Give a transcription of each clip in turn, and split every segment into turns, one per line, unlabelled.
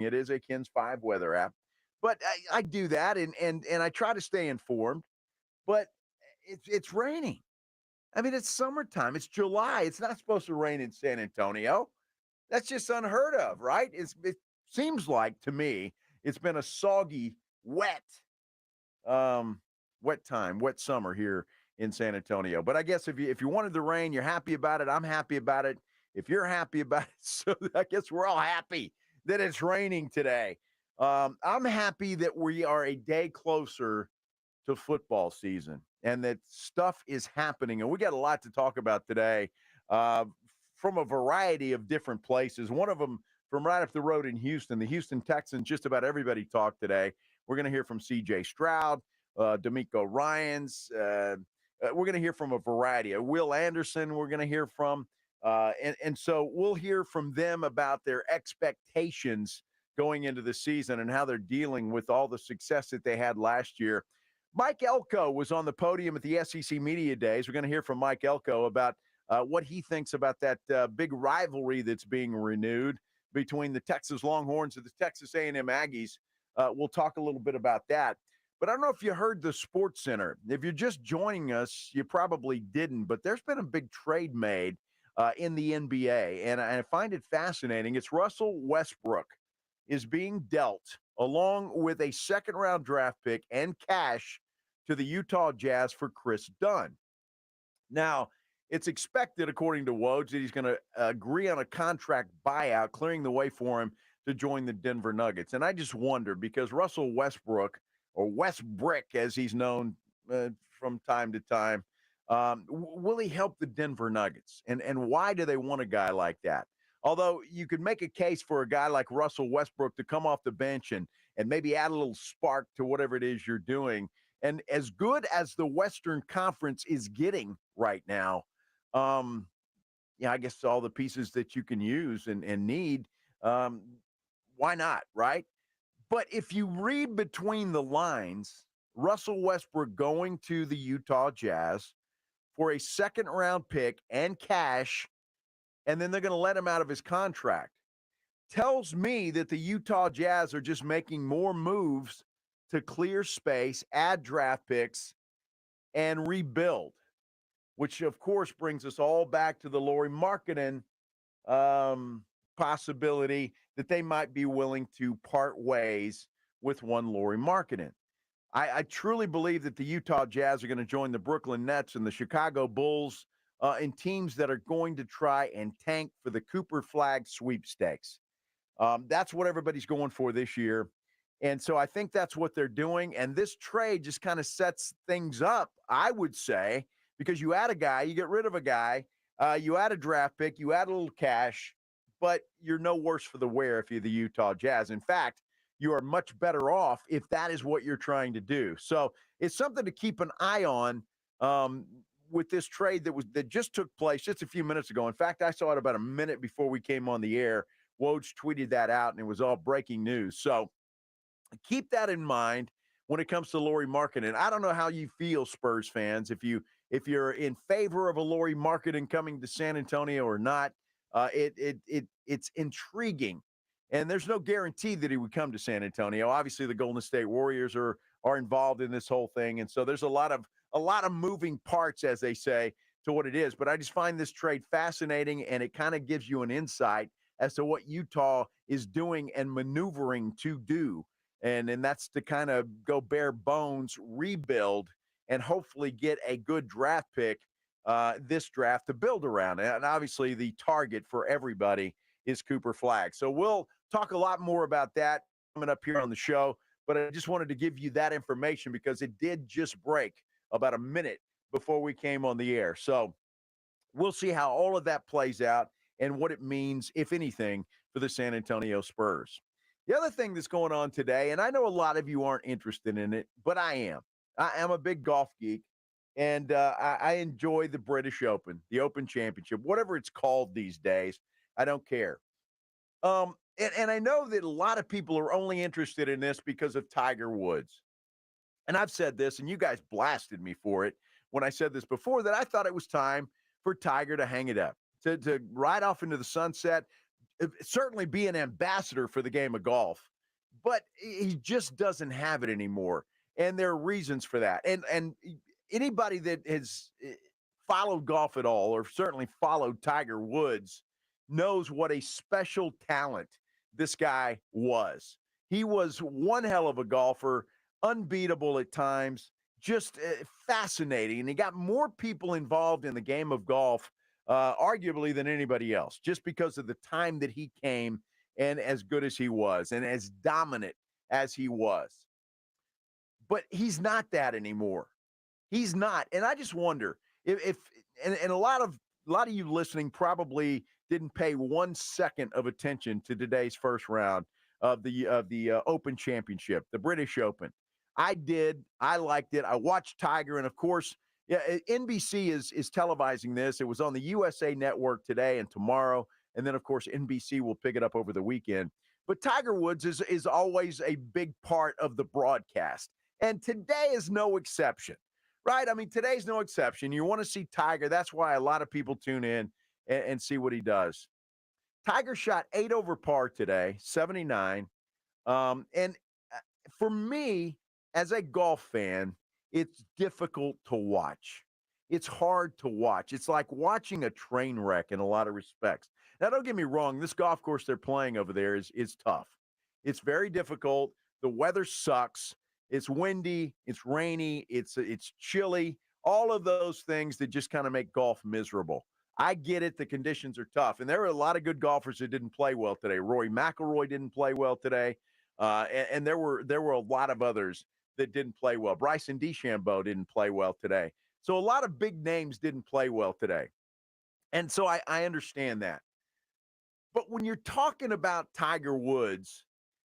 It is a Kins 5 weather app. But I do that, and I try to stay informed. But it's raining. I mean, it's summertime. It's July. It's not supposed to rain in San Antonio. That's just unheard of, right? It seems like to me it's been a soggy, wet, wet summer here in San Antonio. But I guess if you wanted the rain, you're happy about it. I'm happy about it. If you're happy about it, so I guess we're all happy that it's raining today. I'm happy that we are a day closer to football season and that stuff is happening. And we got a lot to talk about today from a variety of different places. One of them from right up the road in Houston, the Houston Texans. Just about everybody talked today. We're going to hear from CJ Stroud, DeMeco Ryans. We're going to hear from a variety. Will Anderson we're going to hear from. And so we'll hear from them about their expectations going into the season and how they're dealing with all the success that they had last year. Mike Elko was on the podium at the SEC Media Days. We're going to hear from Mike Elko about what he thinks about that big rivalry that's being renewed between the Texas Longhorns and the Texas A&M Aggies. We'll talk a little bit about that. But I don't know if you heard the Sports Center. If you're just joining us, you probably didn't. But there's been a big trade made in the NBA, and I find it fascinating. It's Russell Westbrook is being dealt along with a second-round draft pick and cash to the Utah Jazz for Chris Dunn. Now, it's expected, according to Woj, that he's going to agree on a contract buyout, clearing the way for him to join the Denver Nuggets. And I just wonder, because Russell Westbrook, or Westbrick as he's known from time to time, will he help the Denver Nuggets? And why do they want a guy like that? Although you could make a case for a guy like Russell Westbrook to come off the bench and maybe add a little spark to whatever it is you're doing. And as good as the Western Conference is getting right now, I guess all the pieces that you can use and need, why not, right? But if you read between the lines, Russell Westbrook going to the Utah Jazz for a second-round pick and cash, and then they're going to let him out of his contract, tells me that the Utah Jazz are just making more moves to clear space, add draft picks, and rebuild, which, of course, brings us all back to the Lauri Markkanen possibility that they might be willing to part ways with one Lauri Markkanen. I truly believe that the Utah Jazz are going to join the Brooklyn Nets and the Chicago Bulls in teams that are going to try and tank for the Cooper Flag sweepstakes. That's what everybody's going for this year. And so I think that's what they're doing. And this trade just kind of sets things up, I would say, because you add a guy, you get rid of a guy, you add a draft pick, you add a little cash, but you're no worse for the wear if you're the Utah Jazz. In fact, you are much better off if that is what you're trying to do. So it's something to keep an eye on with this trade that just took place just a few minutes ago. In fact, I saw it about a minute before we came on the air. Woj tweeted that out, and it was all breaking news. So keep that in mind when it comes to Lauri Markkanen. I don't know how you feel, Spurs fans, if you're in favor of a Lauri Markkanen coming to San Antonio or not. It's intriguing. And there's no guarantee that he would come to San Antonio. Obviously, the Golden State Warriors are involved in this whole thing. And so there's a lot of moving parts, as they say, to what it is. But I just find this trade fascinating, and it kind of gives you an insight as to what Utah is doing and maneuvering to do. And that's to kind of go bare bones, rebuild, and hopefully get a good draft pick this draft to build around. And obviously the target for everybody is Cooper Flag. So we'll talk a lot more about that coming up here on the show. But I just wanted to give you that information because it did just break about a minute before we came on the air. So we'll see how all of that plays out and what it means, if anything, for the San Antonio Spurs. The other thing that's going on today, and I know a lot of you aren't interested in it, but I am. I am a big golf geek, and I enjoy the British Open, the Open Championship, whatever it's called these days. I don't care. And I know that a lot of people are only interested in this because of Tiger Woods. And I've said this, and you guys blasted me for it when I said this before, that I thought it was time for Tiger to hang it up, to ride off into the sunset, certainly be an ambassador for the game of golf, but he just doesn't have it anymore. And there are reasons for that. And anybody that has followed golf at all, or certainly followed Tiger Woods, knows what a special talent this guy was. He was one hell of a golfer, unbeatable at times, just fascinating. And he got more people involved in the game of golf, arguably, than anybody else, just because of the time that he came and as good as he was and as dominant as he was. But he's not that anymore. He's not. And I just wonder if and a lot of you listening probably didn't pay 1 second of attention to today's first round of the Open Championship, the British Open. I did. I liked it. I watched Tiger, and of course, yeah, NBC is televising this. It was on the USA Network today and tomorrow, and then of course NBC will pick it up over the weekend. But Tiger Woods is always a big part of the broadcast, and today is no exception, right? I mean, today's no exception. You want to see Tiger. That's why a lot of people tune in and see what he does. Tiger shot 8 over par today, 79. And for me, as a golf fan, it's difficult to watch. It's hard to watch. It's like watching a train wreck in a lot of respects. Now, don't get me wrong. This golf course they're playing over there is tough. It's very difficult. The weather sucks. It's windy. It's rainy. It's chilly. All of those things that just kind of make golf miserable. I get it. The conditions are tough. And there were a lot of good golfers that didn't play well today. Rory McIlroy didn't play well today. And there were a lot of others that didn't play well. Bryson DeChambeau didn't play well today. So a lot of big names didn't play well today. And so I understand that. But when you're talking about Tiger Woods,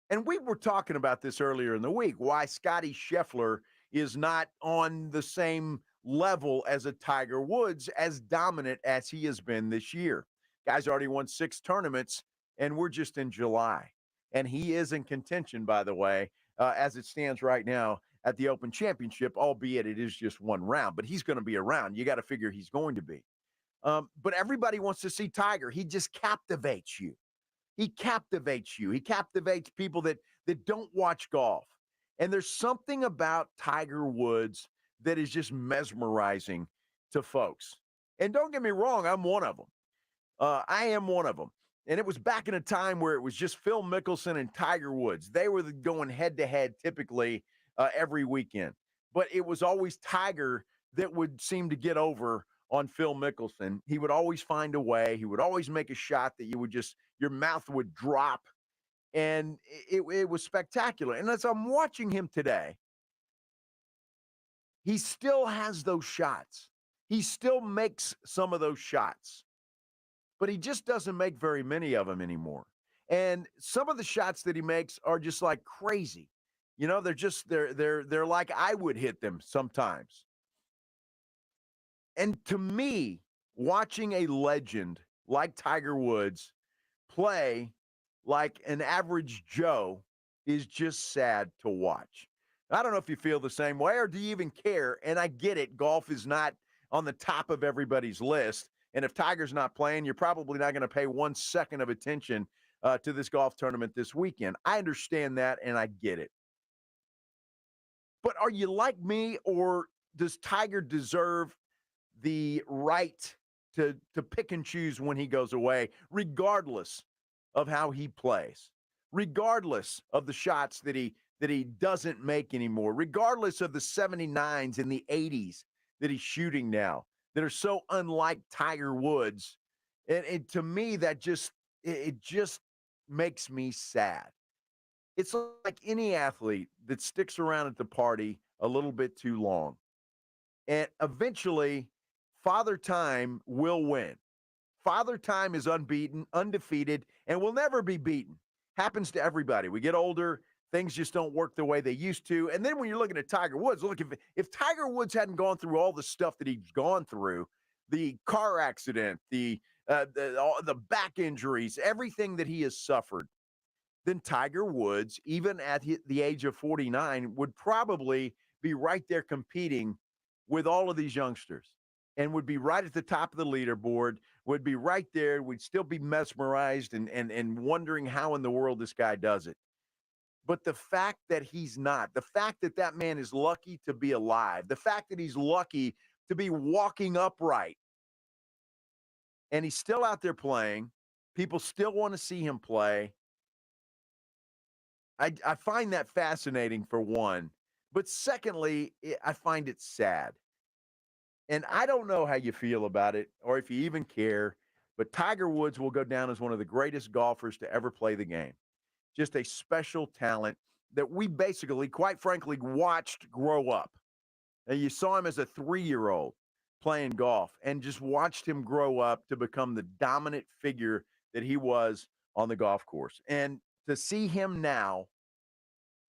and we were talking about this earlier in the week, why Scottie Scheffler is not on the same level as a Tiger Woods, as dominant as he has been this year. Guy's already won 6 tournaments, and we're just in July. And he is in contention, by the way, as it stands right now at the Open Championship, albeit it is just one round. But he's going to be around. You got to figure he's going to be. But everybody wants to see Tiger. He just captivates you. He captivates you. He captivates people that don't watch golf. And there's something about Tiger Woods that is just mesmerizing to folks. And don't get me wrong, I'm one of them. I am one of them. And it was back in a time where it was just Phil Mickelson and Tiger Woods. They were going head-to-head typically every weekend. But it was always Tiger that would seem to get over on Phil Mickelson. He would always find a way. He would always make a shot that you would just, your mouth would drop. And it was spectacular. And as I'm watching him today, he still has those shots. He still makes some of those shots. But he just doesn't make very many of them anymore. And some of the shots that he makes are just like crazy. You know, they're like I would hit them sometimes. And to me, watching a legend like Tiger Woods play like an average Joe is just sad to watch. I don't know if you feel the same way, or do you even care? And I get it. Golf is not on the top of everybody's list. And if Tiger's not playing, you're probably not going to pay 1 second of attention to this golf tournament this weekend. I understand that, and I get it. But are you like me, or does Tiger deserve the right to pick and choose when he goes away, regardless of how he plays, regardless of the shots that he doesn't make anymore, regardless of the 79s and the 80s that he's shooting now that are so unlike Tiger Woods? And to me, that just makes me sad. It's like any athlete that sticks around at the party a little bit too long. And eventually, Father Time will win. Father Time is unbeaten, undefeated, and will never be beaten. Happens to everybody. We get older, things just don't work the way they used to. And then when you're looking at Tiger Woods, look, if Tiger Woods hadn't gone through all the stuff that he's gone through, the car accident, the back injuries, everything that he has suffered, then Tiger Woods, even at the age of 49, would probably be right there competing with all of these youngsters and would be right at the top of the leaderboard, would be right there. We'd still be mesmerized and wondering how in the world this guy does it. But the fact that he's not, the fact that that man is lucky to be alive, the fact that he's lucky to be walking upright, and he's still out there playing, people still want to see him play. I find that fascinating, for one. But secondly, I find it sad. And I don't know how you feel about it or if you even care, but Tiger Woods will go down as one of the greatest golfers to ever play the game. Just a special talent that we basically, quite frankly, watched grow up. And you saw him as a 3-year-old playing golf and just watched him grow up to become the dominant figure that he was on the golf course. And to see him now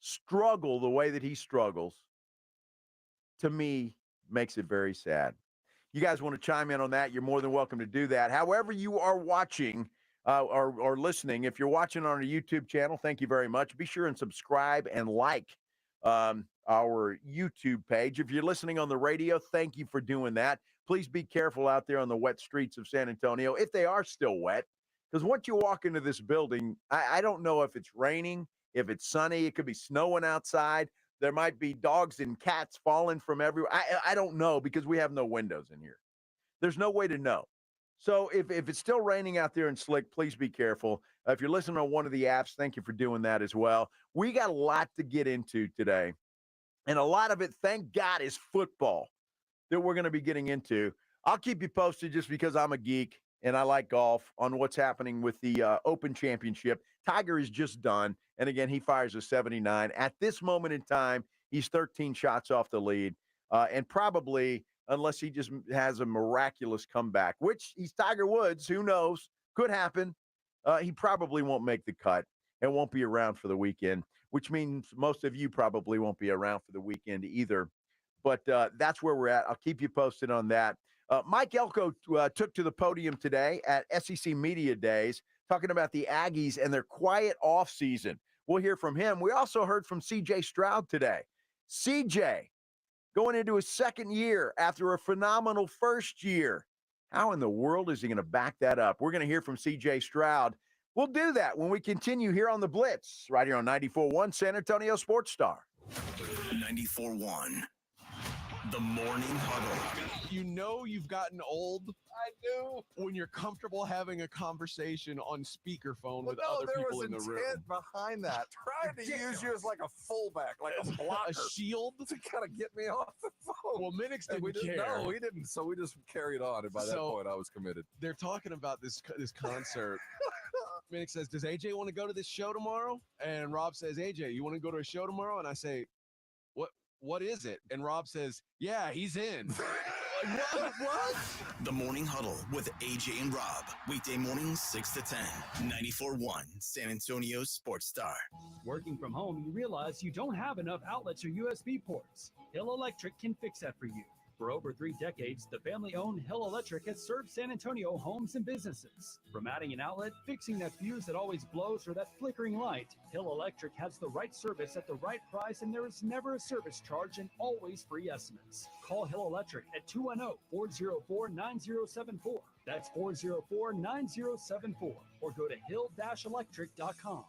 struggle the way that he struggles, to me, makes it very sad. You guys want to chime in on that? You're more than welcome to do that. However you are watching or listening, if you're watching on our YouTube channel, thank you very much. Be sure and subscribe and like our YouTube page. If you're listening on the radio, thank you for doing that. Please be careful out there on the wet streets of San Antonio, if they are still wet, because once you walk into this building, I don't know if it's raining, if it's sunny, it could be snowing outside. There might be dogs and cats falling from everywhere. I don't know, because we have no windows in here. There's no way to know. So if it's still raining out there and slick, please be careful. If you're listening on one of the apps, thank you for doing that as well. We got a lot to get into today. And a lot of it, thank God, is football that we're going to be getting into. I'll keep you posted, just because I'm a geek and I like golf, on what's happening with the Open Championship. Tiger is just done. And again, he fires a 79. At this moment in time, he's 13 shots off the lead. And probably, unless he just has a miraculous comeback, which he's Tiger Woods, who knows, could happen. He probably won't make the cut and won't be around for the weekend, which means most of you probably won't be around for the weekend either. But that's where we're at. I'll keep you posted on that. Mike Elko took to the podium today at SEC Media Days, talking about the Aggies and their quiet offseason. We'll hear from him. We also heard from CJ Stroud today. CJ, going into his second year after a phenomenal first year. How in the world is he going to back that up? We're going to hear from CJ Stroud. We'll do that when we continue here on the Blitz, right here on 94.1 San Antonio Sports Star.
94.1. The Morning Huddle.
You know you've gotten old. I do. When you're comfortable having a conversation on speakerphone with other people in the room.
There was intent behind that. Trying to use you as like a fullback, like a blocker.
A shield?
To kind of get me off the phone.
Well, Minix
And
didn't care.
No, he didn't. So we just carried on. And by that point, I was committed.
They're talking about this concert. Minix says, does AJ want to go to this show tomorrow? And Rob says, AJ, you want to go to a show tomorrow? And I say, what is it? And Rob says, yeah, he's in. What?
The Morning Huddle with AJ and Rob. Weekday mornings, 6 to 10. 94.1 San Antonio Sports Star.
Working from home, you realize you don't have enough outlets or USB ports. Hill Electric can fix that for you. For over 3 decades, the family-owned Hill Electric has served San Antonio homes and businesses. From adding an outlet, fixing that fuse that always blows, or that flickering light, Hill Electric has the right service at the right price, and there is never a service charge and always free estimates. Call Hill Electric at 210-404-9074. That's 404-9074. Or go to hill-electric.com.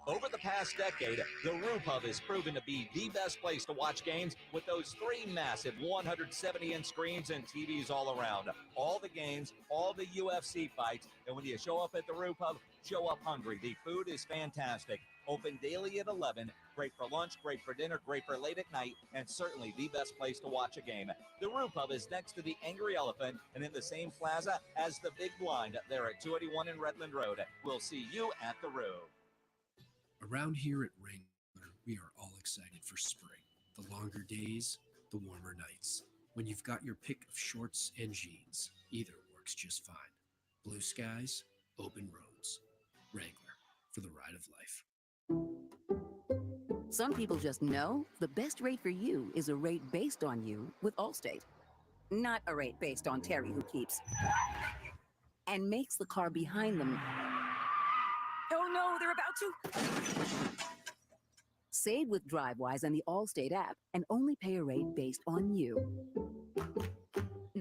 Over the past decade, the Roo Pub has proven to be the best place to watch games, with those 3 massive 170-inch screens and TVs all around. All the games, all the UFC fights, and when you show up at the Roo Pub, show up hungry. The food is fantastic. Open daily at 11. Great for lunch, great for dinner, great for late at night, and certainly the best place to watch a game. The Roo Pub is next to the Angry Elephant and in the same plaza as the Big Blind there at 281 in Redland Road. We'll see you at the Roo.
Around here at Wrangler, we are all excited for spring. The longer days, the warmer nights. When you've got your pick of shorts and jeans, either works just fine. Blue skies, open roads. Wrangler, for the ride of life.
Some people just know the best rate for you is a rate based on you with Allstate. Not a rate based on Terry, who keeps and makes the car behind them. Oh no, they're about to. Save with DriveWise and the Allstate app and only pay a rate based on you.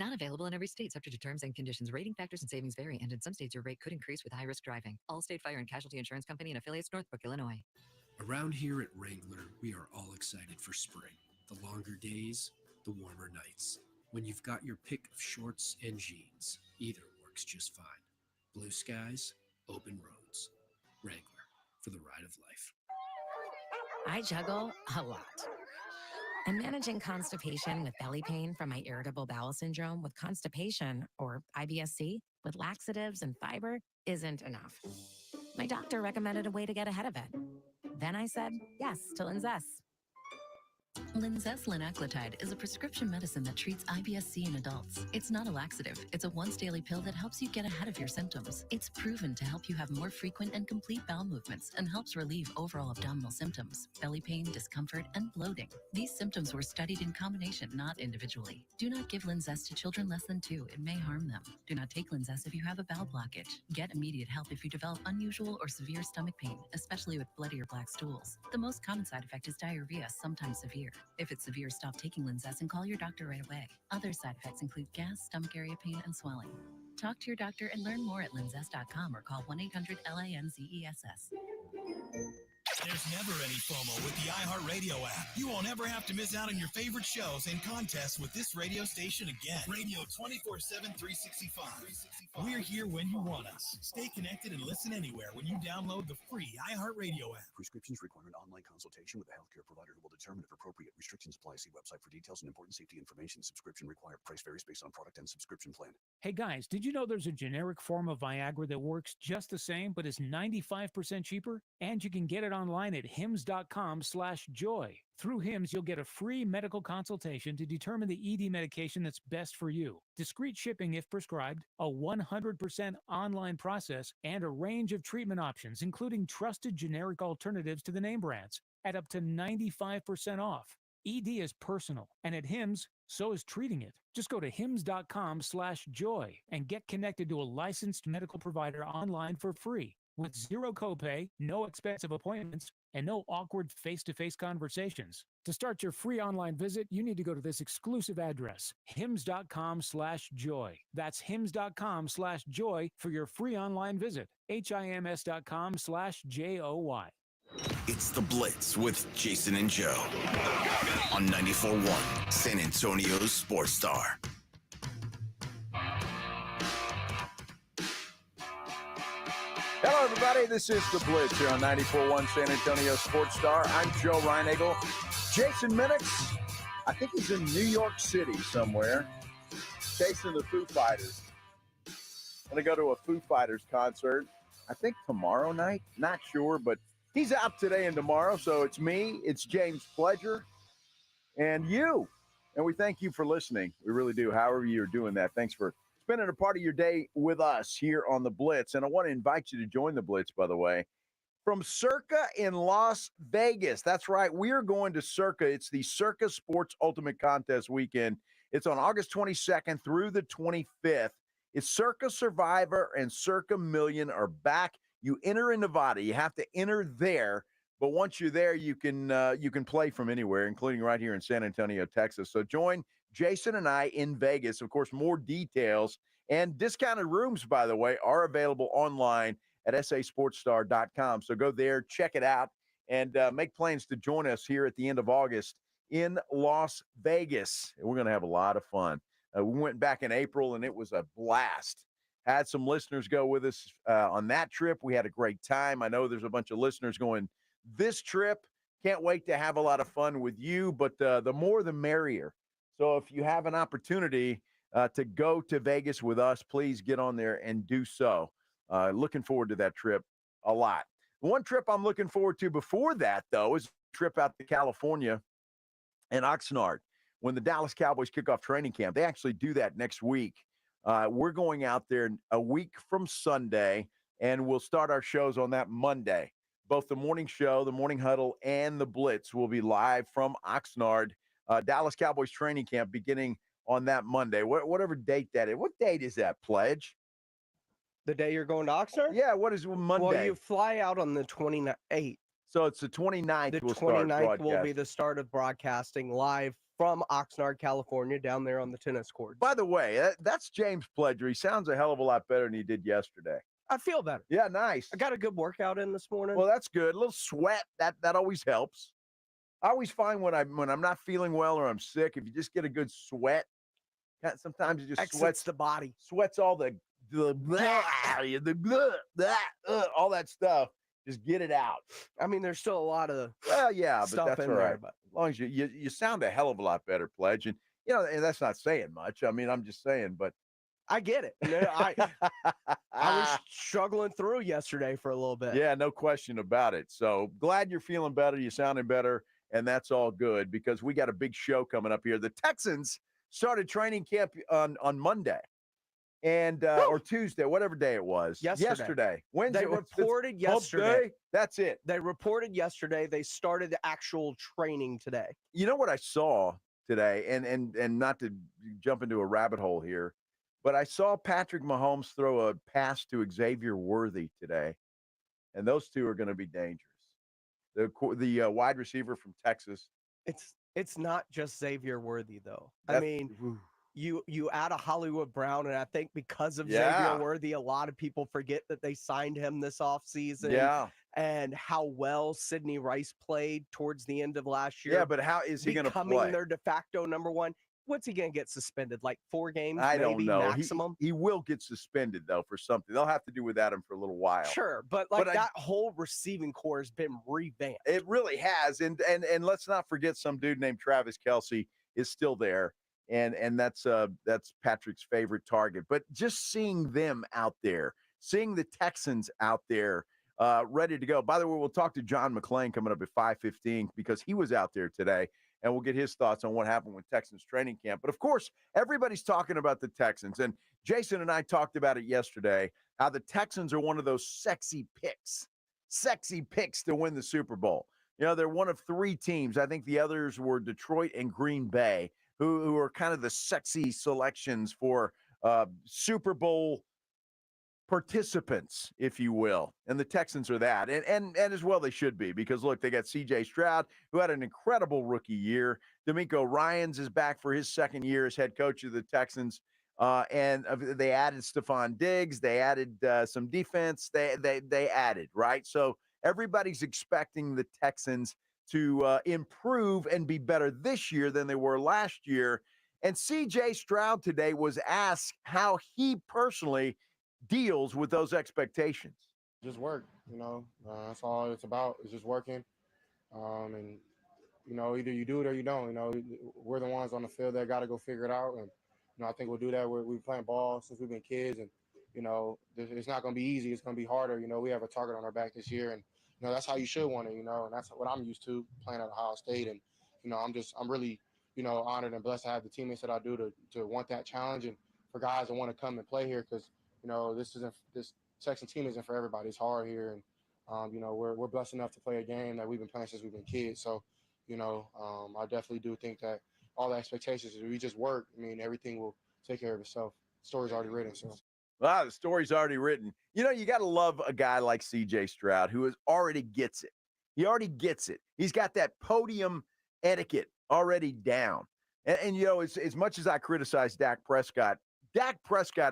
Not available in every state, subject to terms and conditions. Rating factors and savings vary, and in some states your rate could increase with high-risk driving. Allstate Fire and Casualty Insurance Company and affiliates, Northbrook, Illinois.
Around here at Wrangler, we are all excited for spring. The longer days, the warmer nights. When you've got your pick of shorts and jeans, either works just fine. Blue skies, open roads. Wrangler, for the ride of life.
I juggle a lot. And managing constipation with belly pain from my irritable bowel syndrome with constipation, or IBS-C, with laxatives and fiber isn't enough. My doctor recommended a way to get ahead of it. Then I said yes to Linzess.
Linzess linaclotide is a prescription medicine that treats IBS-C in adults. It's not a laxative. It's a once-daily pill that helps you get ahead of your symptoms. It's proven to help you have more frequent and complete bowel movements and helps relieve overall abdominal symptoms, belly pain, discomfort, and bloating. These symptoms were studied in combination, not individually. Do not give Linzess to children less than 2. It may harm them. Do not take Linzess if you have a bowel blockage. Get immediate help if you develop unusual or severe stomach pain, especially with bloody or black stools. The most common side effect is diarrhea, sometimes severe. If it's severe, stop taking Linzess and call your doctor right away. Other side effects include gas, stomach area pain, and swelling. Talk to your doctor and learn more at linzess.com or call 1-800-LINZESS.
There's never any FOMO with the iHeartRadio app. You won't ever have to miss out on your favorite shows and contests with this radio station again. Radio 24/7, 365. We're here when you want us. Stay connected and listen anywhere when you download the free iHeartRadio app.
Prescriptions require an online consultation with a healthcare provider who will determine if appropriate. Restrictions apply. See website for details and important safety information. Subscription required. Price varies based on product and subscription plan.
Hey guys, did you know there's a generic form of Viagra that works just the same but is 95% cheaper? And you can get it online at hims.com/joy. Through Hims, you'll get a free medical consultation to determine the ED medication that's best for you. Discreet shipping if prescribed, a 100% online process, and a range of treatment options, including trusted generic alternatives to the name brands, at up to 95% off. ED is personal, and at Hims, so is treating it. Just go to hims.com/joy and get connected to a licensed medical provider online for free, with zero copay, no expensive appointments, and no awkward face-to-face conversations. To start your free online visit, you need to go to this exclusive address, hims.com/joy. That's hims.com/joy for your free online visit, hims.com/joy.
It's The Blitz with Jason and Joe on 94.1 San Antonio's Sports Star.
Hello, everybody. This is The Blitz here on 94.1 San Antonio Sports Star. I'm Joe Reinagel. Jason Minix, I think he's in New York City somewhere, chasing the Foo Fighters. I'm going to go to a Foo Fighters concert, I think tomorrow night. Not sure, but he's out today and tomorrow, so it's me, it's James Pledger, and you. And we thank you for listening. We really do, however you're doing that. Thanks for spending a part of your day with us here on The Blitz. And I want to invite you to join The Blitz, by the way, from Circa in Las Vegas. That's right. We are going to Circa. It's the Circa Sports Ultimate Contest weekend. It's on August 22nd through the 25th. It's Circa Survivor and Circa Million are back. You enter in Nevada. You have to enter there. But once you're there, you can play from anywhere, including right here in San Antonio, Texas. So join Jason and I in Vegas. Of course, more details and discounted rooms, by the way, are available online at sasportstar.com. So go there, check it out, and make plans to join us here at the end of August in Las Vegas. And we're going to have a lot of fun. We went back in April, and it was a blast. Had some listeners go with us on that trip. We had a great time. I know there's a bunch of listeners going this trip. Can't wait to have a lot of fun with you, but the more the merrier. So if you have an opportunity to go to Vegas with us, please get on there and do so. Looking forward to that trip a lot. One trip I'm looking forward to before that, though, is a trip out to California and Oxnard when the Dallas Cowboys kick off training camp. They actually do that next week. We're going out there a week from Sunday, and we'll start our shows on that Monday. Both the morning show, the morning huddle, and the Blitz will be live from Oxnard, Dallas Cowboys training camp beginning on that Monday, whatever date that is. What date is that, Pledge?
The day you're going to Oxnard?
Yeah, what is Monday?
Well, you fly out on the 28th.
So it's the 29th.
The 29th will be the start of broadcasting live from Oxnard, California, down there on the tennis court.
By the way, that's James Pledger. He sounds a hell of a lot better than he did yesterday.
I feel better.
Yeah, nice.
I got a good workout in this morning.
Well, that's good. A little sweat, that always helps. I always find when I'm not feeling well or I'm sick, if you just get a good sweat, sometimes it just
exits the body,
sweats all the all that stuff. Just get it out.
I mean, there's still a lot of
but that's
in
all
there,
right.
but
As long as you sound a hell of a lot better, Pledge, and and that's not saying much. I mean, I'm just saying, but
I get it. I was struggling through yesterday for a little bit.
Yeah, no question about it. So glad you're feeling better. You're sounding better, and that's all good because we got a big show coming up here. The Texans started training camp on Monday. And or Tuesday, whatever day it was. Yesterday. Wednesday.
They reported yesterday.
That's it.
They reported yesterday. They started the actual training today.
You know what I saw today, and not to jump into a rabbit hole here, but I saw Patrick Mahomes throw a pass to Xavier Worthy today, and those two are going to be dangerous. The wide receiver from Texas.
It's not just Xavier Worthy though. I mean. You add a Hollywood Brown, and I think because of Xavier Worthy, a lot of people forget that they signed him this offseason.
Yeah.
And how well Sidney Rice played towards the end of last year.
Yeah, but how is he going to play?
Becoming their de facto number one. What's he going to get suspended? Like 4 games,
I
maybe
don't know.
maximum?
He will get suspended, though, for something. They'll have to do without him for a little while.
Sure, but that whole receiving core has been revamped.
It really has. And let's not forget some dude named Travis Kelce is still there. And that's Patrick's favorite target. But just seeing them out there, seeing the Texans out there ready to go. By the way, we'll talk to John McClain coming up at 5:15 because he was out there today, and we'll get his thoughts on what happened with Texans training camp. But, of course, everybody's talking about the Texans. And Jason and I talked about it yesterday, how the Texans are one of those sexy picks to win the Super Bowl. They're one of 3 teams. I think the others were Detroit and Green Bay, who are kind of the sexy selections for Super Bowl participants, if you will. And the Texans are that. And as well they should be because, look, they got CJ Stroud, who had an incredible rookie year. DeMeco Ryans is back for his second year as head coach of the Texans. And they added Stefan Diggs. They added some defense. They added, right? So everybody's expecting the Texans to improve and be better this year than they were last year. And CJ Stroud today was asked how he personally deals with those expectations.
Just work, that's all it's about. It's just working. And, either you do it or you don't. We're the ones on the field that got to go figure it out. And, I think we'll do that. We've been playing ball since we've been kids. And, it's not going to be easy. It's going to be harder. We have a target on our back this year. And, that's how you should want it, and that's what I'm used to playing at Ohio State. And, I'm really, honored and blessed to have the teammates that I do to want that challenge and for guys that want to come and play here because, this Texan team isn't for everybody. It's hard here. And, we're blessed enough to play a game that we've been playing since we've been kids. So, I definitely do think that all the expectations, if we just work, everything will take care of itself. The story's already written, so.
Wow, the story's already written. You got to love a guy like CJ Stroud who already gets it. He already gets it. He's got that podium etiquette already down. And as much as I criticize Dak Prescott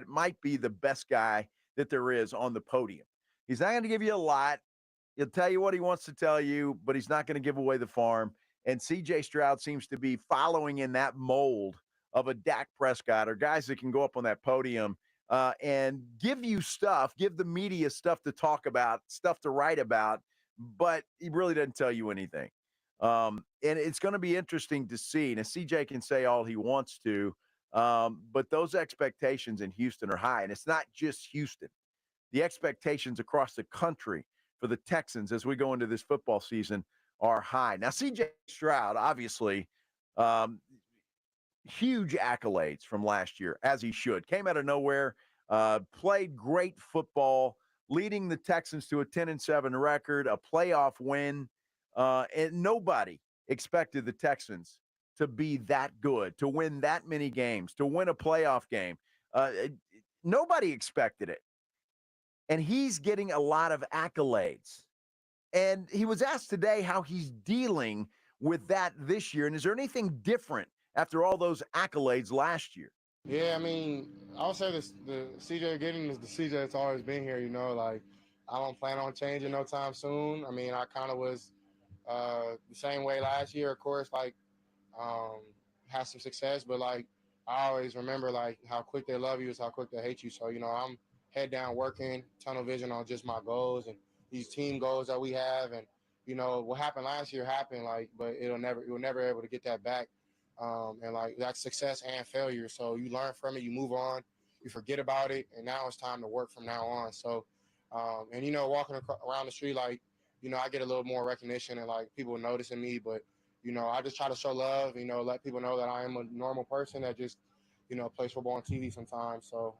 might be the best guy that there is on the podium. He's not going to give you a lot. He'll tell you what he wants to tell you, but he's not going to give away the farm. And CJ Stroud seems to be following in that mold of a Dak Prescott or guys that can go up on that podium and give the media stuff to talk about, stuff to write about, but he really doesn't tell you anything. And it's going to be interesting to see. Now, CJ can say all he wants to, but those expectations in Houston are high. And it's not just Houston. The expectations across the country for the Texans as we go into this football season are high. Now, CJ Stroud, obviously, huge accolades from last year, as he should. Came out of nowhere, played great football, leading the Texans to a 10-7 record, a playoff win. And nobody expected the Texans to be that good, to win that many games, to win a playoff game. Nobody expected it. And he's getting a lot of accolades. And he was asked today how he's dealing with that this year. And is there anything different after all those accolades last year.
Yeah, I mean, I would say this: the CJ getting is the CJ that's always been here. Like I don't plan on changing no time soon. I mean, I kind of was the same way last year. Of course, like had some success, but like I always remember like how quick they love you is how quick they hate you. So I'm head down working, tunnel vision on just my goals and these team goals that we have. And what happened last year happened, like, but you'll never able to get that back. And like that's success and failure. So you learn from it, you move on, you forget about it, and now it's time to work from now on. So, and walking around the street, like, I get a little more recognition and like people noticing me, but I just try to show love, let people know that I am a normal person that just, plays football on TV sometimes. So,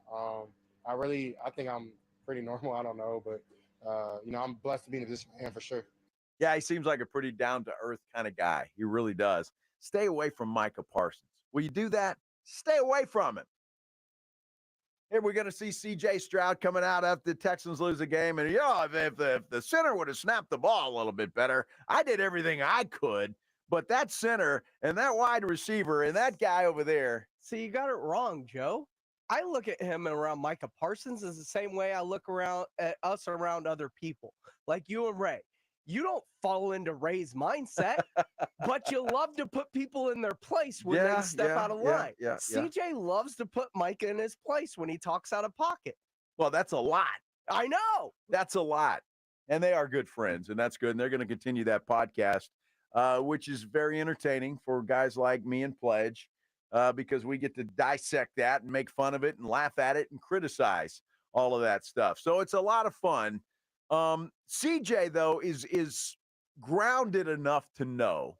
I think I'm pretty normal. I don't know, but I'm blessed to be in this man for sure.
Yeah, he seems like a pretty down-to-earth kind of guy. He really does. Stay away from Micah Parsons. Will you do that? Stay away from him. Here we're going to see CJ Stroud coming out after the Texans lose a game. And, if the center would have snapped the ball a little bit better, I did everything I could. But that center and that wide receiver and that guy over there.
See, you got it wrong, Joe. I look at him and around Micah Parsons is the same way I look around at us around other people, like you and Ray. You don't fall into Ray's mindset, but you love to put people in their place when they step out of line. CJ loves to put Micah in his place when he talks out of pocket.
Well, that's a lot.
I know.
That's a lot. And they are good friends, and that's good. And they're going to continue that podcast, which is very entertaining for guys like me and Pledge, because we get to dissect that and make fun of it and laugh at it and criticize all of that stuff. So it's a lot of fun. CJ, though, is grounded enough to know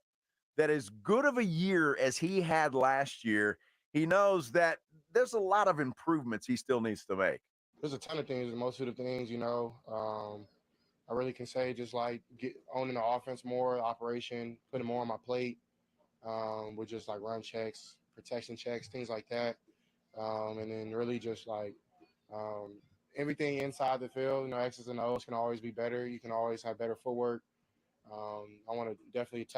that as good of a year as he had last year, he knows that there's a lot of improvements he still needs to make.
There's a ton of things, and most of the things, I really can say just like owning the offense more, operation, putting more on my plate, with just like run checks, protection checks, things like that. And then really just like everything inside the field, X's and O's can always be better. You can always have better footwork. I want to definitely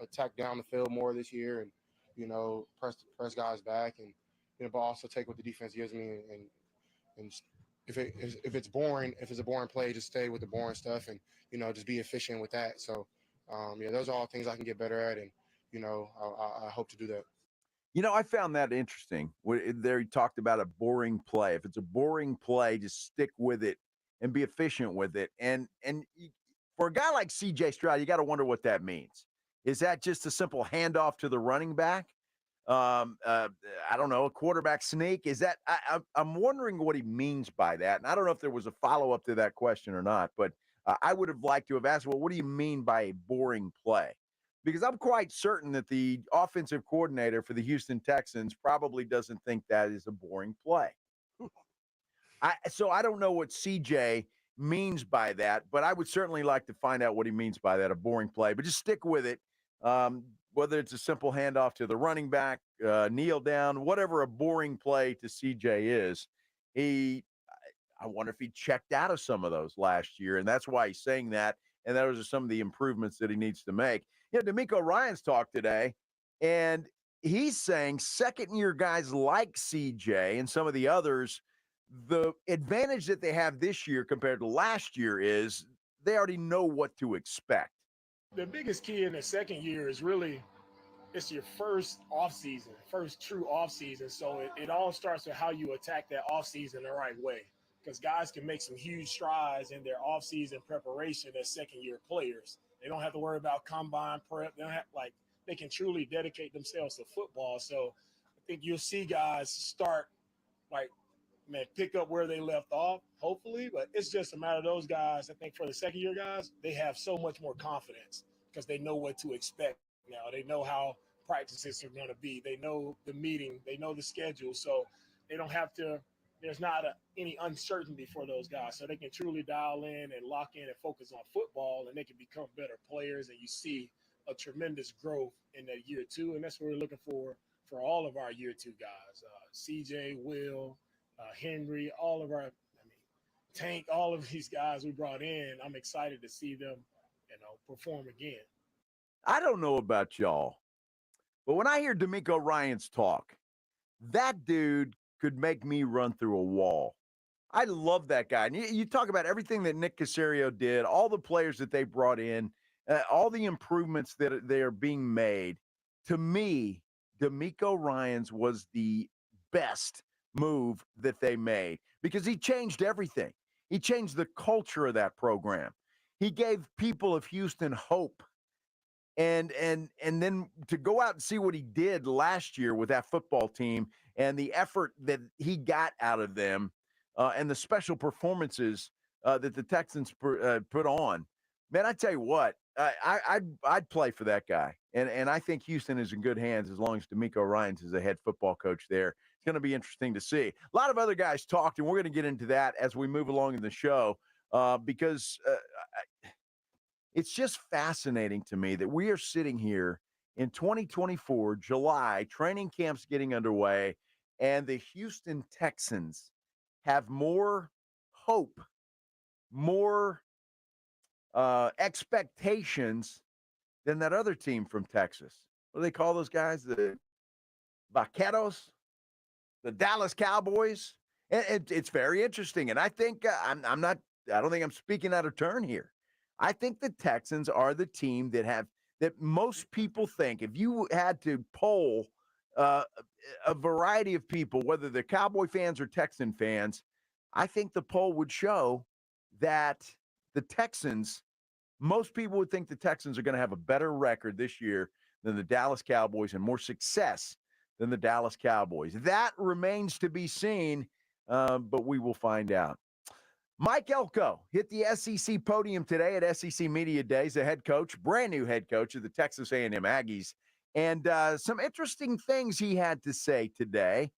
attack down the field more this year, and press guys back, and but also take what the defense gives me, and if it's boring, if it's a boring play, just stay with the boring stuff, and just be efficient with that. So those are all things I can get better at, and I hope to do that.
I found that interesting. There he talked about a boring play. If it's a boring play, just stick with it and be efficient with it. And for a guy like CJ Stroud, you got to wonder what that means. Is that just a simple handoff to the running back? I don't know, a quarterback sneak? Is that? I'm wondering what he means by that. And I don't know if there was a follow-up to that question or not, but I would have liked to have asked, well, what do you mean by a boring play? Because I'm quite certain that the offensive coordinator for the Houston Texans probably doesn't think that is a boring play. So I don't know what CJ means by that, but I would certainly like to find out what he means by that, a boring play. But just stick with it, whether it's a simple handoff to the running back, kneel down, whatever a boring play to CJ is. I wonder if he checked out of some of those last year, and that's why he's saying that, and those are some of the improvements that he needs to make. DeMeco Ryans talked today, and he's saying second-year guys like CJ and some of the others, the advantage that they have this year compared to last year is they already know what to expect.
The biggest key in the second year is really it's your first offseason, first true offseason. So it all starts with how you attack that offseason the right way, because guys can make some huge strides in their offseason preparation as second-year players. They don't have to worry about combine prep. They can truly dedicate themselves to football. So I think you'll see guys start pick up where they left off, hopefully. But it's just a matter of those guys. I think for the second year guys, they have so much more confidence because they know what to expect now. They know how practices are going to be. They know the meeting. They know the schedule. So they don't have to – there's not any uncertainty for those guys. So they can truly dial in and lock in and focus on football, and they can become better players. And you see a tremendous growth in that year two. And that's what we're looking for all of our year two guys. CJ, Will, Henry, Tank, all of these guys we brought in. I'm excited to see them, perform again.
I don't know about y'all, But when I hear DeMeco Ryans talk, that dude could make me run through a wall. I love that guy. And you talk about everything that Nick Casserio did, all the players that they brought in, all the improvements that they are being made. To me, DeMeco Ryans was the best move that they made because he changed everything. He changed the culture of that program. He gave people of Houston hope. And then to go out and see what he did last year with that football team and the effort that he got out of them and the special performances that the Texans put on, man, I tell you what, I'd play for that guy. And I think Houston is in good hands as long as DeMeco Ryans is the head football coach there. It's going to be interesting to see. A lot of other guys talked, and we're going to get into that as we move along in the show because it's just fascinating to me that we are sitting here in 2024, July, training camps getting underway, and the Houston Texans have more hope, more expectations than that other team from Texas. What do they call those guys? The Vaqueros, the Dallas Cowboys. It's very interesting. And I think I don't think I'm speaking out of turn here. I think the Texans are the team that most people think, if you had to poll a variety of people, whether they're Cowboy fans or Texan fans, I think the poll would show that the Texans, most people would think the Texans are going to have a better record this year than the Dallas Cowboys and more success than the Dallas Cowboys. That remains to be seen, but we will find out. Mike Elko hit the SEC podium today at SEC Media Days, the head coach, brand new head coach of the Texas A&M Aggies. And some interesting things he had to say today,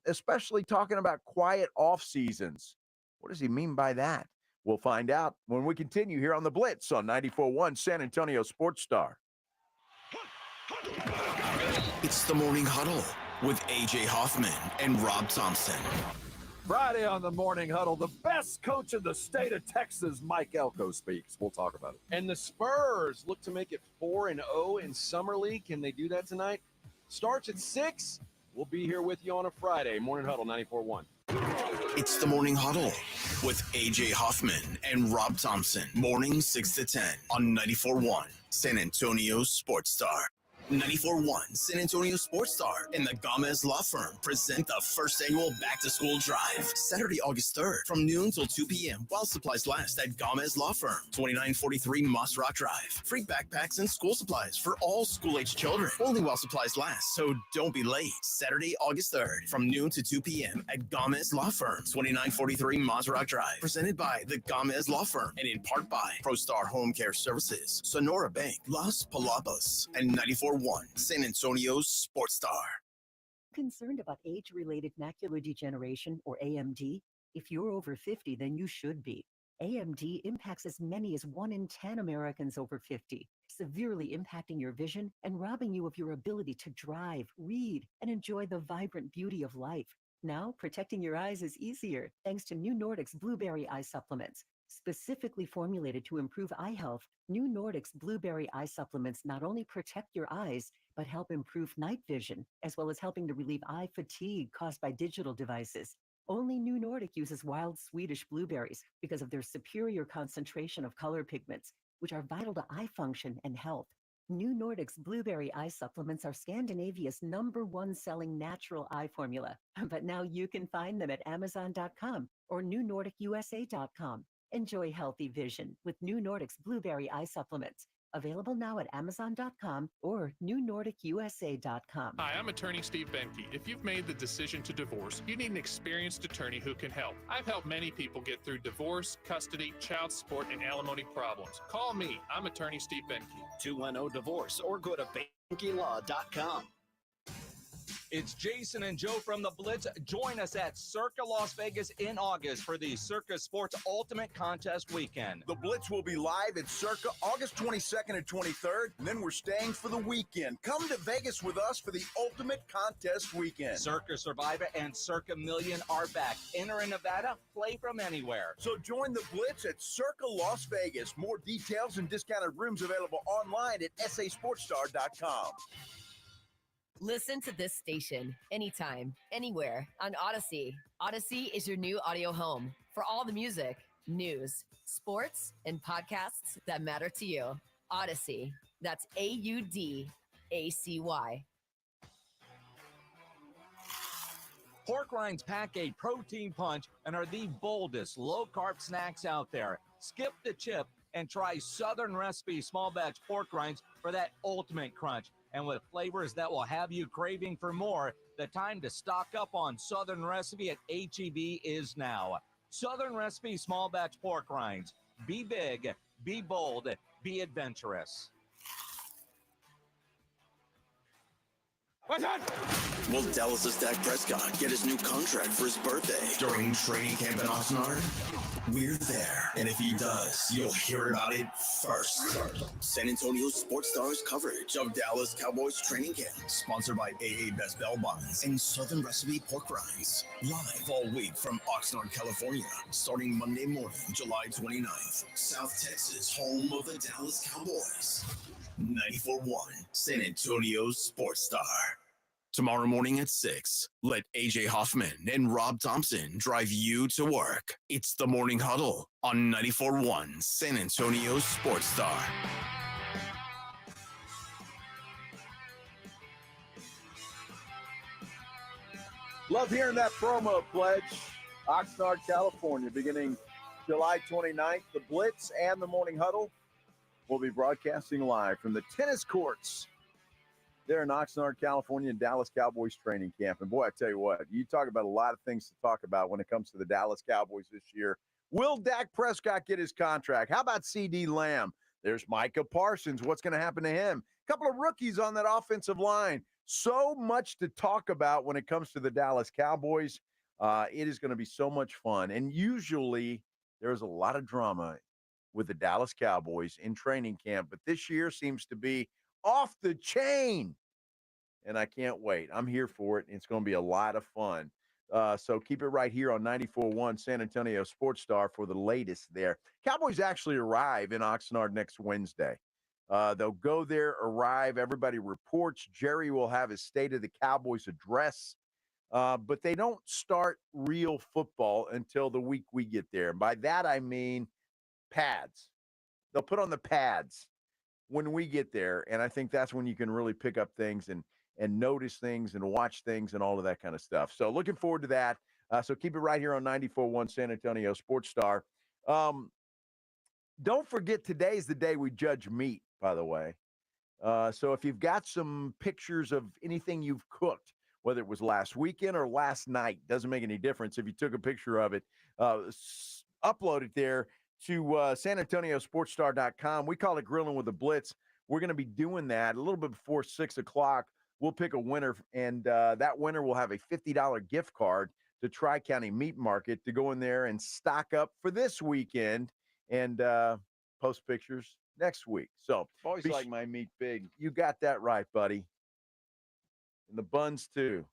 especially talking about quiet off seasons. What does he mean by that? We'll find out when we continue here on The Blitz on 94.1 San Antonio Sports Star.
It's the Morning Huddle with A.J. Hoffman and Rob Thompson.
Friday on the Morning Huddle, the best coach in the state of Texas, Mike Elko, speaks. We'll talk about it.
And the Spurs look to make it 4-0 in Summer League. Can they do that tonight? Starts at 6. We'll be here with you on a Friday. Morning Huddle 94.1.
It's the Morning Huddle with A.J. Hoffman and Rob Thompson. Morning 6 to 10 on 94.1 San Antonio Sports Star. 94.1 San Antonio Sports Star and the Gomez Law Firm present the first annual back-to-school drive, Saturday, August 3rd, from noon till 2 p.m. while supplies last at Gomez Law Firm, 2943 Moss Rock Drive. Free backpacks and school supplies for all school-age children, only while supplies last, so don't be late. Saturday, August 3rd, from noon to 2 p.m. at Gomez Law Firm, 2943 Moss Rock Drive. Presented by the Gomez Law Firm and in part by ProStar Home Care Services, Sonora Bank, Las Palabas, and 94.1 San Antonio Sports Star.
Concerned about age-related macular degeneration, or AMD? If you're over 50, then you should be. AMD impacts as many as 1 in 10 Americans over 50, severely impacting your vision and robbing you of your ability to drive, read, and enjoy the vibrant beauty of life. Now, protecting your eyes is easier thanks to New Nordic's Blueberry Eye Supplements. Specifically formulated to improve eye health, New Nordic's Blueberry Eye Supplements not only protect your eyes, but help improve night vision, as well as helping to relieve eye fatigue caused by digital devices. Only New Nordic uses wild Swedish blueberries because of their superior concentration of color pigments, which are vital to eye function and health. New Nordic's Blueberry Eye Supplements are Scandinavia's #1 selling natural eye formula, but now you can find them at Amazon.com or NewNordicUSA.com. Enjoy healthy vision with New Nordic's Blueberry Eye Supplements. Available now at Amazon.com or NewNordicUSA.com.
Hi, I'm attorney Steve Benke. If you've made the decision to divorce, you need an experienced attorney who can help. I've helped many people get through divorce, custody, child support, and alimony problems. Call me. I'm attorney Steve Benke.
210-DIVORCE or go to BenkeLaw.com. It's Jason and Joe from The Blitz. Join us at Circa Las Vegas in August for the Circa Sports Ultimate Contest Weekend.
The Blitz will be live at Circa August 22nd and 23rd, and then we're staying for the weekend. Come to Vegas with us for the Ultimate Contest Weekend.
Circa Survivor and Circa Million are back. Enter in Nevada, play from anywhere.
So join The Blitz at Circa Las Vegas. More details and discounted rooms available online at sasportstar.com.
Listen to this station anytime, anywhere on Odyssey. Odyssey is your new audio home for all the music, news, sports, and podcasts that matter to you. Odyssey. That's AUDACY.
Pork rinds pack a protein punch and are the boldest low-carb snacks out there. Skip the chip and try Southern Recipe small batch pork rinds for that ultimate crunch. And with flavors that will have you craving for more, the time to stock up on Southern Recipe at HEB is now. Southern Recipe small batch pork rinds. Be big, be bold, be adventurous.
Will Dallas' Dak Prescott get his new contract for his birthday during training camp in Oxnard? We're there, and if he does, you'll hear about it first. San Antonio Sports Stars coverage of Dallas Cowboys training camp, sponsored by AA Best Bell Buns and Southern Recipe Pork Rinds. Live all week from Oxnard, California, starting Monday morning, July 29th. South Texas, home of the Dallas Cowboys. 94.1 San Antonio Sports Star. Tomorrow morning at 6, let AJ Hoffman and Rob Thompson drive you to work. It's the Morning Huddle on 94.1 San Antonio Sports Star.
Love hearing that promo pledge. Oxnard, California, beginning July 29th. The Blitz and the Morning Huddle will be broadcasting live from the tennis courts there in Oxnard, California, and Dallas Cowboys training camp. And boy, I tell you what, you talk about a lot of things to talk about when it comes to the Dallas Cowboys this year. Will Dak Prescott get his contract? How about CD Lamb? There's Micah Parsons. What's going to happen to him? A couple of rookies on that offensive line. So much to talk about when it comes to the Dallas Cowboys. It is going to be so much fun. And usually there's a lot of drama with the Dallas Cowboys in training camp, but this year seems to be off the chain, and I can't wait. I'm here for it. It's going to be a lot of fun. So keep it right here on 94.1 San Antonio Sports Star for the latest there. Cowboys actually arrive in Oxnard next Wednesday. They'll go there, arrive. Everybody reports. Jerry will have his State of the Cowboys address, but they don't start real football until the week we get there. And by that, I mean pads. They'll put on the pads when we get there, and I think that's when you can really pick up things and notice things and watch things and all of that kind of stuff. So looking forward to that. So keep it right here on 94.1 San Antonio Sports Star. Don't forget, today's the day we judge meat, by the way. So if you've got some pictures of anything you've cooked, whether it was last weekend or last night, doesn't make any difference. If you took a picture of it, upload it there to SanAntonioSportsStar.com. We call it Grilling with the Blitz. We're going to be doing that a little bit before 6 o'clock. We'll pick a winner, and that winner will have a $50 gift card to Tri-County Meat Market to go in there and stock up for this weekend and post pictures next week. So always like my meat big. You got that right, buddy. And the buns, too.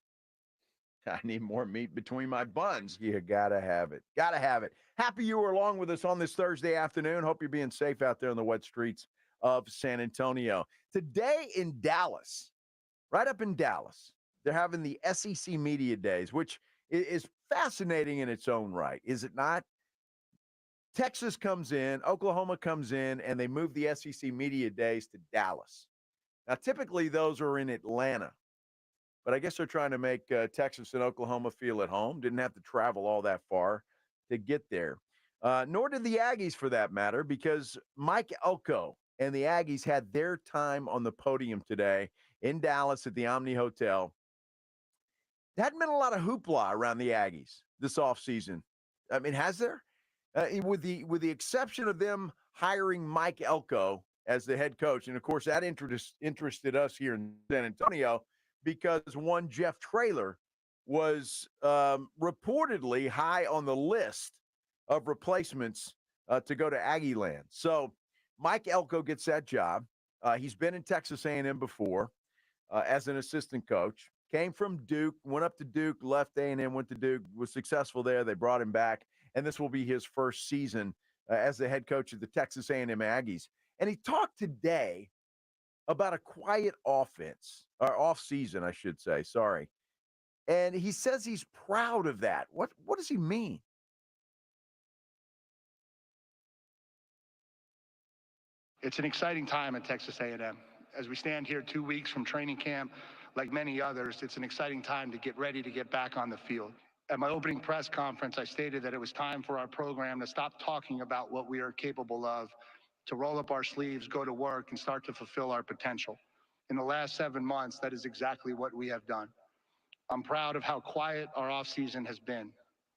I need more meat between my buns. You got to have it. Got to have it. Happy you were along with us on this Thursday afternoon. Hope you're being safe out there on the wet streets of San Antonio. Today in Dallas, right up in Dallas, they're having the SEC Media Days, which is fascinating in its own right, is it not? Texas comes in, Oklahoma comes in, and they move the SEC Media Days to Dallas. Now, typically those are in Atlanta. But I guess they're trying to make Texas and Oklahoma feel at home. Didn't have to travel all that far to get there. Nor did the Aggies, for that matter, because Mike Elko and the Aggies had their time on the podium today in Dallas at the Omni Hotel. There hadn't been a lot of hoopla around the Aggies this offseason. I mean, has there? With the exception of them hiring Mike Elko as the head coach. And, of course, that interested us here in San Antonio, because one Jeff Traylor was reportedly high on the list of replacements to go to Aggie land. So Mike Elko gets that job. He's been in Texas A&M before as an assistant coach. Came from Duke, went up to Duke, left A&M, went to Duke, was successful there. They brought him back, and this will be his first season as the head coach of the Texas A&M Aggies. And he talked today about a quiet offense, or off season, I should say. Sorry. And he says he's proud of that. What does he mean?
It's an exciting time at Texas A&M. As we stand here 2 weeks from training camp, like many others, it's an exciting time to get ready to get back on the field. At my opening press conference, I stated that it was time for our program to stop talking about what we are capable of, to roll up our sleeves, go to work, and start to fulfill our potential. In the last 7 months, that is exactly what we have done. I'm proud of how quiet our offseason has been.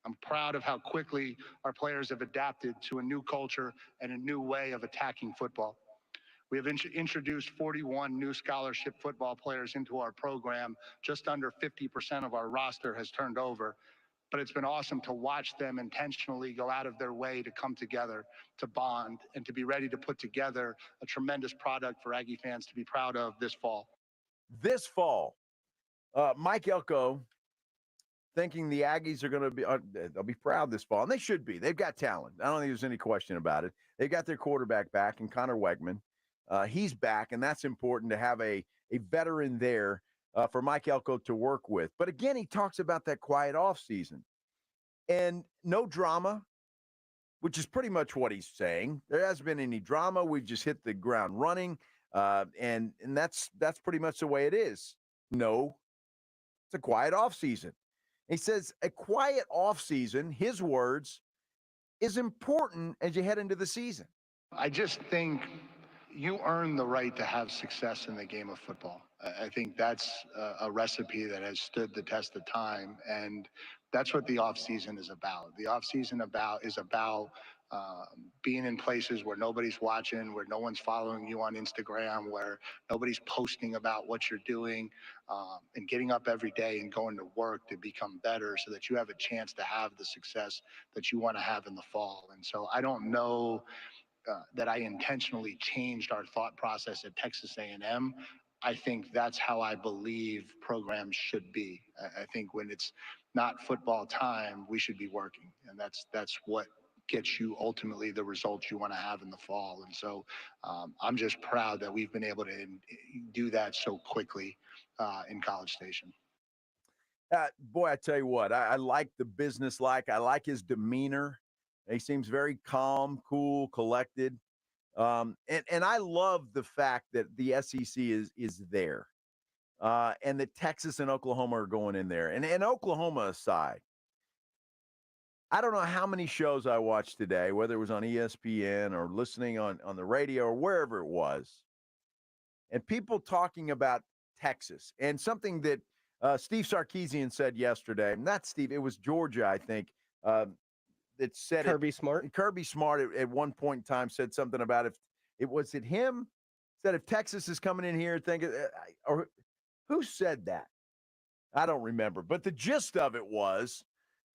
I'm proud of how quickly our players have adapted to a new culture and a new way of attacking football. We have introduced 41 new scholarship football players into our program. Just under 50% of our roster has turned over. But it's been awesome to watch them intentionally go out of their way to come together, to bond, and to be ready to put together a tremendous product for Aggie fans to be proud of this fall.
This fall, Mike Elko thinking the Aggies are going to be, they'll be proud this fall. And they should be. They've got talent. I don't think there's any question about it. They got their quarterback back in Connor Wegman. He's back, and that's important to have a veteran there for Mike Elko to work with. But again, he talks about that quiet offseason and no drama, which is pretty much what he's saying. There hasn't been any drama. We've just hit the ground running, and that's pretty much the way it is. No, it's a quiet offseason. He says a quiet offseason, his words, is important as you head into the season.
I just think you earn the right to have success in the game of football. I think that's a recipe that has stood the test of time, and that's what the offseason is about. The offseason is about being in places where nobody's watching, where no one's following you on Instagram, where nobody's posting about what you're doing, and getting up every day and going to work to become better so that you have a chance to have the success that you want to have in the fall. And so I don't know that I intentionally changed our thought process at Texas A&M. I think that's how I believe programs should be. I think when it's not football time, we should be working, and that's what gets you ultimately the results you want to have in the fall. And so I'm just proud that we've been able to do that so quickly in College Station.
Boy, I tell you what, I like the business-like. I like his demeanor. He seems very calm, cool, collected. And I love the fact that the SEC is there. And that Texas and Oklahoma are going in there. And Oklahoma aside, I don't know how many shows I watched today, whether it was on ESPN or listening on the radio or wherever it was, and people talking about Texas and something that Steve Sarkisian said yesterday. Not Steve, it was Georgia, I think, that said
Kirby Smart.
Kirby Smart at one point in time said something about if it was him said if Texas is coming in here thinking, or who said that? I don't remember. But the gist of it was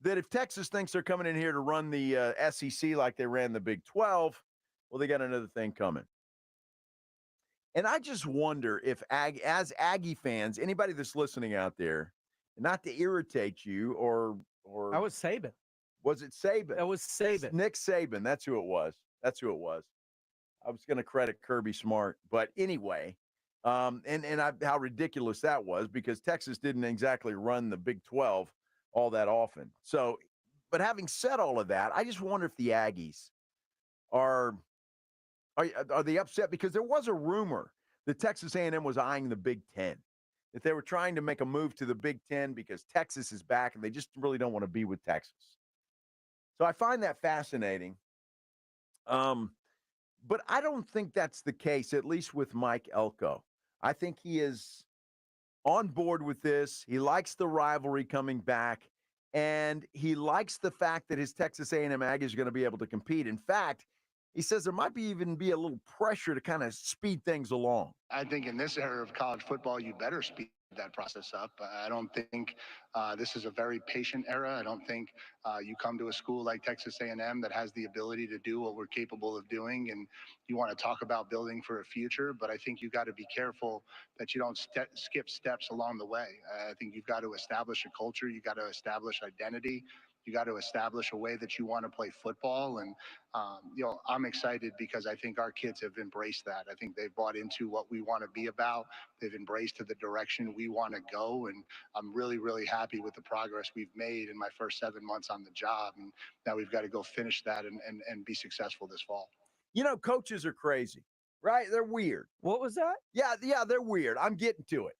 that if Texas thinks they're coming in here to run the SEC like they ran the Big 12, well, they got another thing coming. And I just wonder if, as Aggie fans, anybody that's listening out there, not to irritate you or
I was Saban.
Was it Saban?
That was Saban.
Nick Saban. That's who it was. I was going to credit Kirby Smart. But anyway, how ridiculous that was, because Texas didn't exactly run the Big 12 all that often. So, but having said all of that, I just wonder if the Aggies are they upset? Because there was a rumor that Texas A&M was eyeing the Big 10, that they were trying to make a move to the Big 10 because Texas is back and they just really don't want to be with Texas. So I find that fascinating. But I don't think that's the case, at least with Mike Elko. I think he is on board with this. He likes the rivalry coming back, and he likes the fact that his Texas A&M Aggies are going to be able to compete. In fact, he says there might even be a little pressure to kind of speed things along.
I think in this era of college football, you better speed that process up. I don't think this is a very patient era. I don't think you come to a school like Texas A&M that has the ability to do what we're capable of doing, and you want to talk about building for a future, but I think you got to be careful that you don't skip steps along the way. I think you've got to establish a culture. You got to establish identity. You got to establish a way that you want to play football. And, I'm excited because I think our kids have embraced that. I think they've bought into what we want to be about. They've embraced the direction we want to go. And I'm really, really happy with the progress we've made in my first 7 months on the job. And now we've got to go finish that and be successful this fall.
Coaches are crazy, right? They're weird.
What was that?
Yeah, they're weird. I'm getting to it.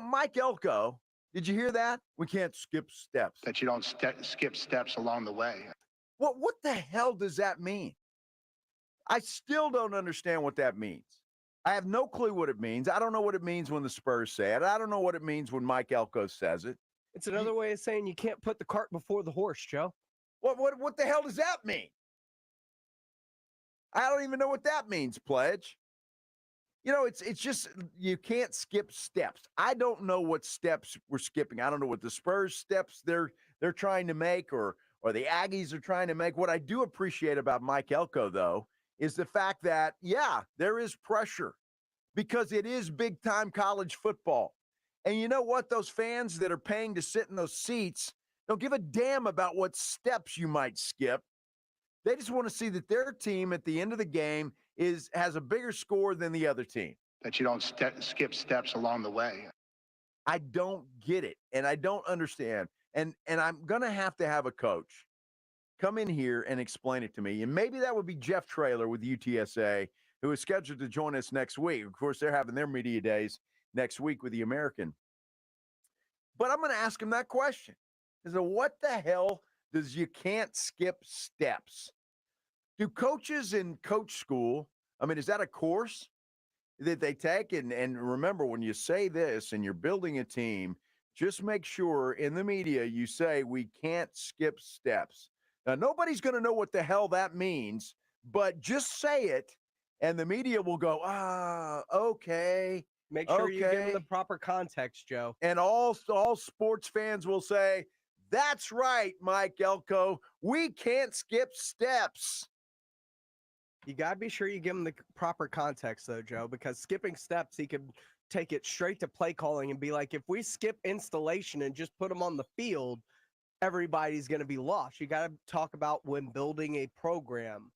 Mike Elko, did you hear that? We can't skip steps.
That you don't skip steps along the way.
What the hell does that mean? I still don't understand what that means. I have no clue what it means. I don't know what it means when the Spurs say it. I don't know what it means when Mike Elko says it.
It's another way of saying you can't put the cart before the horse, Joe.
What the hell does that mean? I don't even know what that means, Pledge. It's just you can't skip steps. I don't know what steps we're skipping. I don't know what the Spurs steps they're trying to make or the Aggies are trying to make. What I do appreciate about Mike Elko, though, is the fact that, there is pressure because it is big-time college football. And you know what? Those fans that are paying to sit in those seats don't give a damn about what steps you might skip. They just want to see that their team at the end of the game has a bigger score than the other team.
That you don't skip steps along the way.
I don't get it, and I don't understand. And I'm going to have a coach come in here and explain it to me. And maybe that would be Jeff Traylor with UTSA, who is scheduled to join us next week. Of course, they're having their media days next week with the American. But I'm going to ask him that question. So what the hell does you can't skip steps? Do coaches in coach school, is that a course that they take? And remember, when you say this and you're building a team, just make sure in the media you say we can't skip steps. Now, nobody's going to know what the hell that means, but just say it, and the media will go, okay.
Make sure you give them the proper context, Joe.
And all sports fans will say, that's right, Mike Elko. We can't skip steps.
You got to be sure you give him the proper context, though, Joe, because skipping steps, he could take it straight to play calling and be like, if we skip installation and just put them on the field, everybody's going to be lost. You got to talk about when building a program,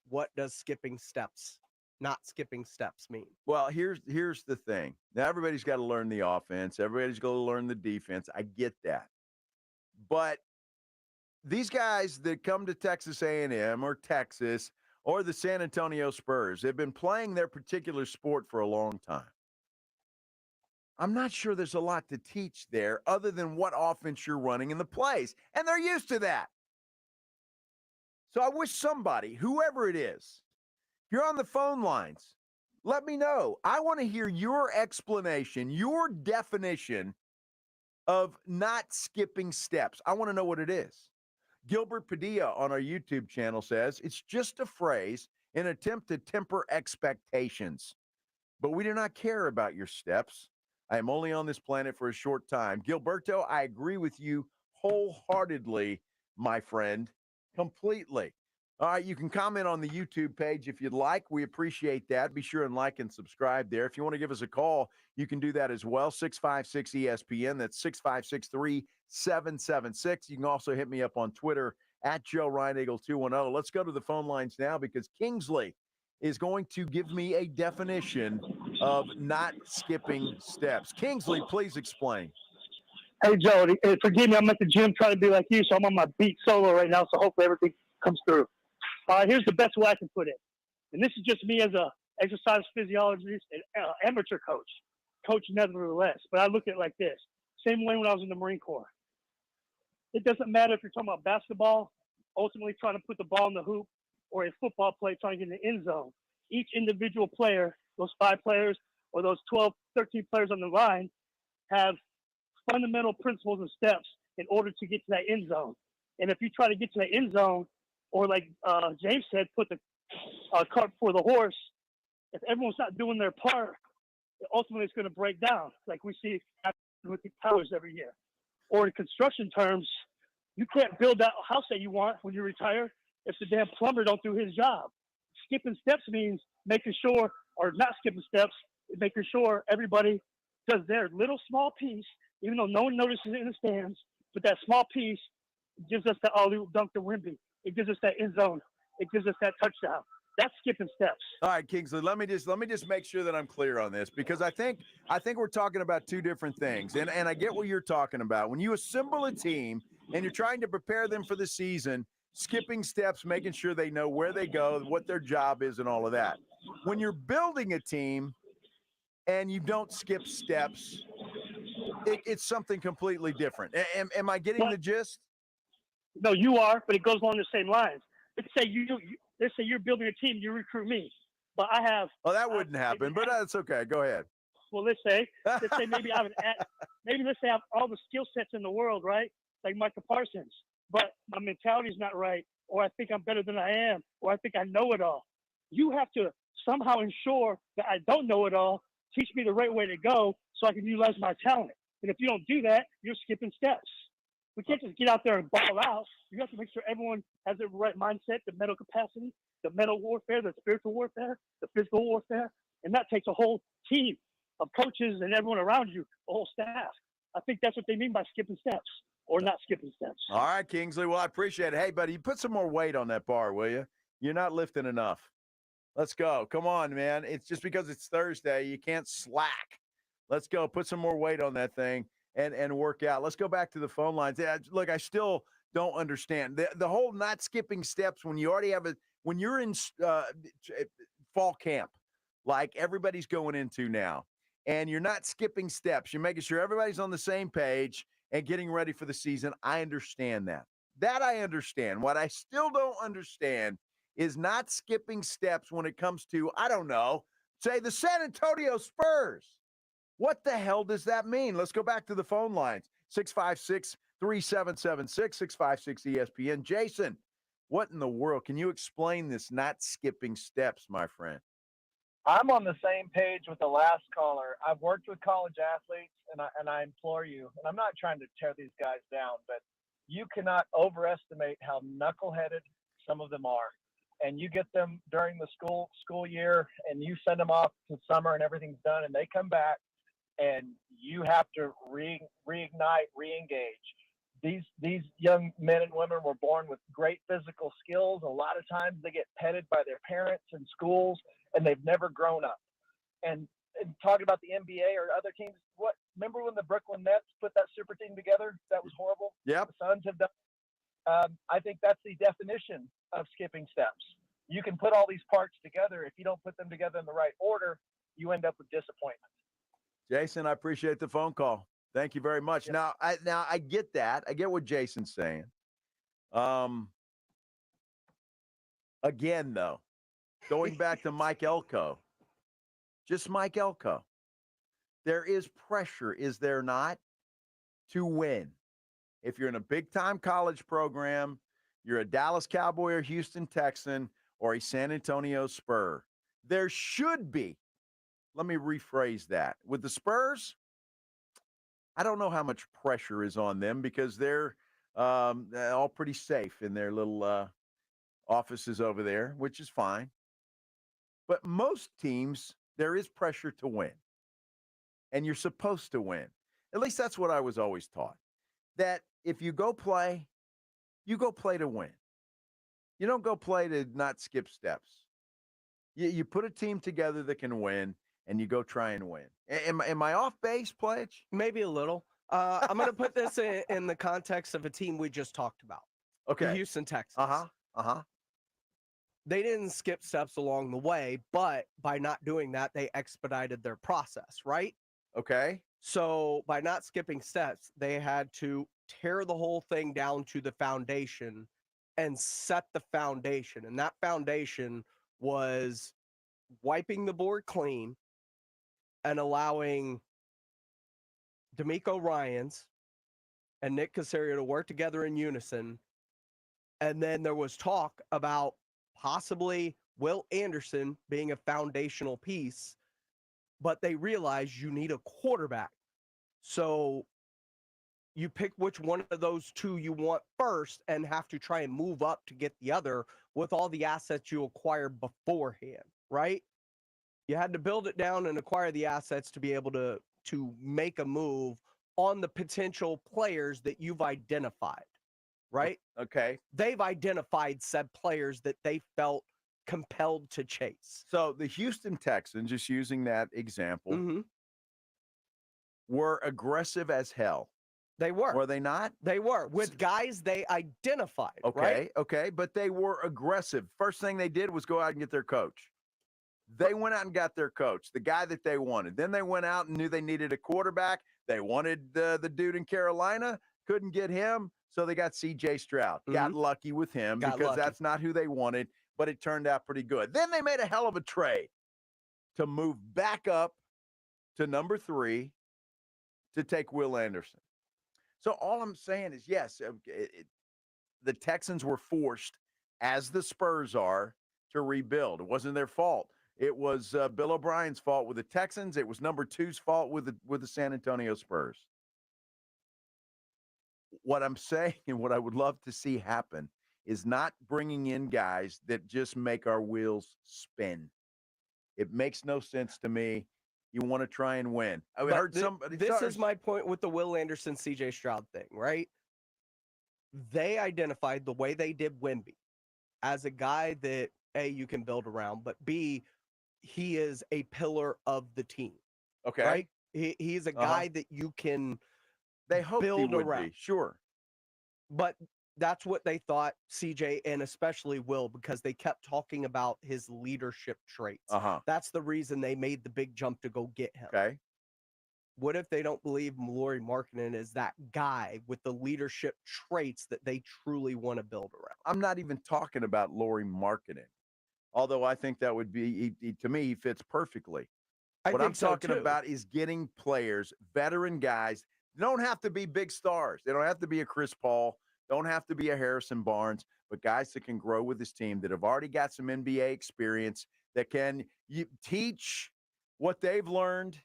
what does skipping steps, not skipping steps mean?
Well, here's the thing. Now, everybody's got to learn the offense. Everybody's got to learn the defense. I get that. But these guys that come to Texas A&M or Texas or the San Antonio Spurs, they've been playing their particular sport for a long time. I'm not sure there's a lot to teach there other than what offense you're running in the plays. And they're used to that. So I wish somebody, whoever it is, if you're on the phone lines, let me know. I want to hear your explanation, your definition of not skipping steps. I want to know what it is. Gilbert Padilla on our YouTube channel says, it's just a phrase, an attempt to temper expectations. But we do not care about your steps. I am only on this planet for a short time. Gilberto, I agree with you wholeheartedly, my friend, completely. All right, you can comment on the YouTube page if you'd like. We appreciate that. Be sure and like and subscribe there. If you want to give us a call, you can do that as well, 656-ESPN. That's 656-3776. You can also hit me up on Twitter at Joe Reinagel 210. Let's go to the phone lines now because Kingsley is going to give me a definition of not skipping steps. Kingsley, please explain.
Hey, Joe, forgive me. I'm at the gym trying to be like you, so I'm on my beat solo right now, so hopefully everything comes through. Here's the best way I can put it. And this is just me as a exercise physiologist and amateur coach nevertheless. But I look at it like this. Same way when I was in the Marine Corps. It doesn't matter if you're talking about basketball, ultimately trying to put the ball in the hoop, or a football play trying to get in the end zone. Each individual player, those 5 players or those 12, 13 players on the line, have fundamental principles and steps in order to get to that end zone. And if you try to get to that end zone, or like James said, put the cart before the horse, if everyone's not doing their part, ultimately it's going to break down, like we see with the towers every year. Or in construction terms, you can't build that house that you want when you retire if the damn plumber don't do his job. Skipping steps means making sure, or not skipping steps, making sure everybody does their little small piece, even though no one notices it in the stands, but that small piece It gives us that alley-oop dunk to Wemby. It gives us that end zone. It gives us that touchdown. That's skipping steps.
All right, Kingsley, let me just make sure that I'm clear on this, because I think we're talking about two different things. And I get what you're talking about. When you assemble a team and you're trying to prepare them for the season, skipping steps, making sure they know where they go, what their job is, and all of that. When you're building a team and you don't skip steps, it's something completely different. Am I getting the gist?
No, you are, but it goes along the same lines. Let's say you're building a team, you recruit me, but I have.
Oh, that wouldn't happen, but that's okay. Go ahead.
Well, let's say maybe I have let's say I have all the skill sets in the world, right? Like Micah Parsons, but my mentality is not right, or I think I'm better than I am, or I think I know it all. You have to somehow ensure that I don't know it all. Teach me the right way to go so I can utilize my talent. And if you don't do that, you're skipping steps. We can't just get out there and ball out. You have to make sure everyone has the right mindset, the mental capacity, the mental warfare, the spiritual warfare, the physical warfare. And that takes a whole team of coaches and everyone around you, the whole staff. I think that's what they mean by skipping steps or not skipping steps.
All right, Kingsley. Well, I appreciate it. Hey, buddy, you put some more weight on that bar, will you? You're not lifting enough. Let's go. Come on, man. It's just because it's Thursday, you can't slack. Let's go. Put some more weight on that thing and work out. Let's go back to the phone lines. Look, I still don't understand the whole not skipping steps when you already have when you're in fall camp, like everybody's going into now, and you're not skipping steps. You're making sure everybody's on the same page and getting ready for the season. I understand that. That I understand. What I still don't understand is not skipping steps when it comes to, I don't know, say the San Antonio Spurs. What the hell does that mean? Let's go back to the phone lines. 656-3776, 656-ESPN. Jason, what in the world? Can you explain this not skipping steps, my friend?
I'm on the same page with the last caller. I've worked with college athletes, and I implore you, and I'm not trying to tear these guys down, but you cannot overestimate how knuckleheaded some of them are. And you get them during the school year, and you send them off to summer, and everything's done, and they come back, and you have to reignite, reengage. These young men and women were born with great physical skills. A lot of times they get petted by their parents in schools, and they've never grown up. And talking about the NBA or other teams, remember when the Brooklyn Nets put that super team together? That was horrible.
Yep.
The Suns have done. I think that's the definition of skipping steps. You can put all these parts together. If you don't put them together in the right order, you end up with disappointment.
Jason, I appreciate the phone call. Thank you very much.
Yeah.
Now I get that. I get what Jason's saying. Again, though, going back to Mike Elko, just Mike Elko, there is pressure, is there not, to win? If you're in a big-time college program, you're a Dallas Cowboy or Houston Texan or a San Antonio Spur, there should be. Let me rephrase that. With the Spurs, I don't know how much pressure is on them because they're all pretty safe in their little offices over there, which is fine. But most teams, there is pressure to win. And you're supposed to win. At least that's what I was always taught. That if you go play to win. You don't go play to not skip steps. You put a team together that can win, and you go try and win. Am I off base, Pledge?
Maybe a little. I'm going to put this in the context of a team we just talked about.
Okay.
The Houston Texans.
Uh-huh.
They didn't skip steps along the way, but by not doing that, they expedited their process, right?
Okay.
So by not skipping steps, they had to tear the whole thing down to the foundation and set the foundation. And that foundation was wiping the board clean and allowing DeMeco Ryans and Nick Casserio to work together in unison. And then there was talk about possibly Will Anderson being a foundational piece, but they realized you need a quarterback. So you pick which one of those two you want first and have to try and move up to get the other with all the assets you acquired beforehand, right? You had to build it down and acquire the assets to be able to make a move on the potential players that you've identified, right?
Okay.
They've identified said players that they felt compelled to chase.
So the Houston Texans, just using that example,
Mm-hmm.
were aggressive as hell.
They were.
Were they not?
They were with guys they identified.
Okay,
right?
okay, but they were aggressive. First thing they did was go out and get their coach. They went out and got their coach, the guy that they wanted. Then they went out and knew they needed a quarterback. They wanted the dude in Carolina, couldn't get him, so they got CJ Stroud. Got lucky with him because that's not who they wanted, but it turned out pretty good. Then they made a hell of a trade to move back up to number 3 to take Will Anderson. So all I'm saying is, yes, the Texans were forced, as the Spurs are, to rebuild. It wasn't their fault. It was Bill O'Brien's fault with the Texans. It was number 2's fault with the San Antonio Spurs. What I'm saying and what I would love to see happen is not bringing in guys that just make our wheels spin. It makes no sense to me. You want to try and win. I heard somebody.
This is my point with the Will Anderson, CJ Stroud thing, right? They identified the way they did Wemby as a guy that, A, you can build around, but B, he is a pillar of the team.
Okay.
Right? He's a guy that you can
build
around.
Sure.
But that's what they thought CJ and especially Will, because they kept talking about his leadership traits. That's the reason they made the big jump to go get him.
Okay.
What if they don't believe Lauri Markkanen is that guy with the leadership traits that they truly want to build around?
I'm not even talking about Lauri Markkanen, although I think that would be, to me, he fits perfectly. What I'm talking about is getting players, veteran guys. They don't have to be big stars. They don't have to be a Chris Paul. Don't have to be a Harrison Barnes, but guys that can grow with this team, that have already got some NBA experience, that can teach what they've learned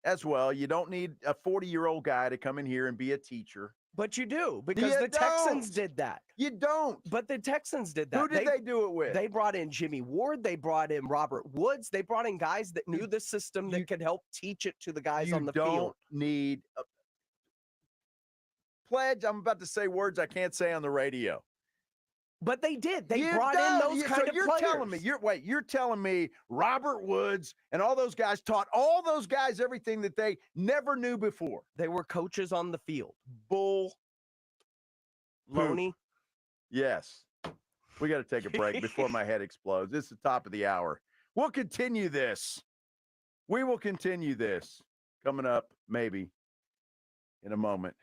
as well. You don't need a 40-year-old guy to come in here and be a teacher.
But you do, because the Texans did that.
You don't.
But the Texans did that.
Who did they do it with?
They brought in Jimmy Ward. They brought in Robert Woods. They brought in guys that knew the system that could help teach it to the guys on the field.
You don't need Pledge, I'm about to say words I can't say on the radio.
But they did. They brought in those kind of players.
You're telling me Robert Woods and all those guys taught all those guys everything that they never knew before.
They were coaches on the field.
Bull.
Loney.
Yes. We got to take a break before my head explodes. This is the top of the hour. We'll continue this. We will continue this coming up maybe in a moment.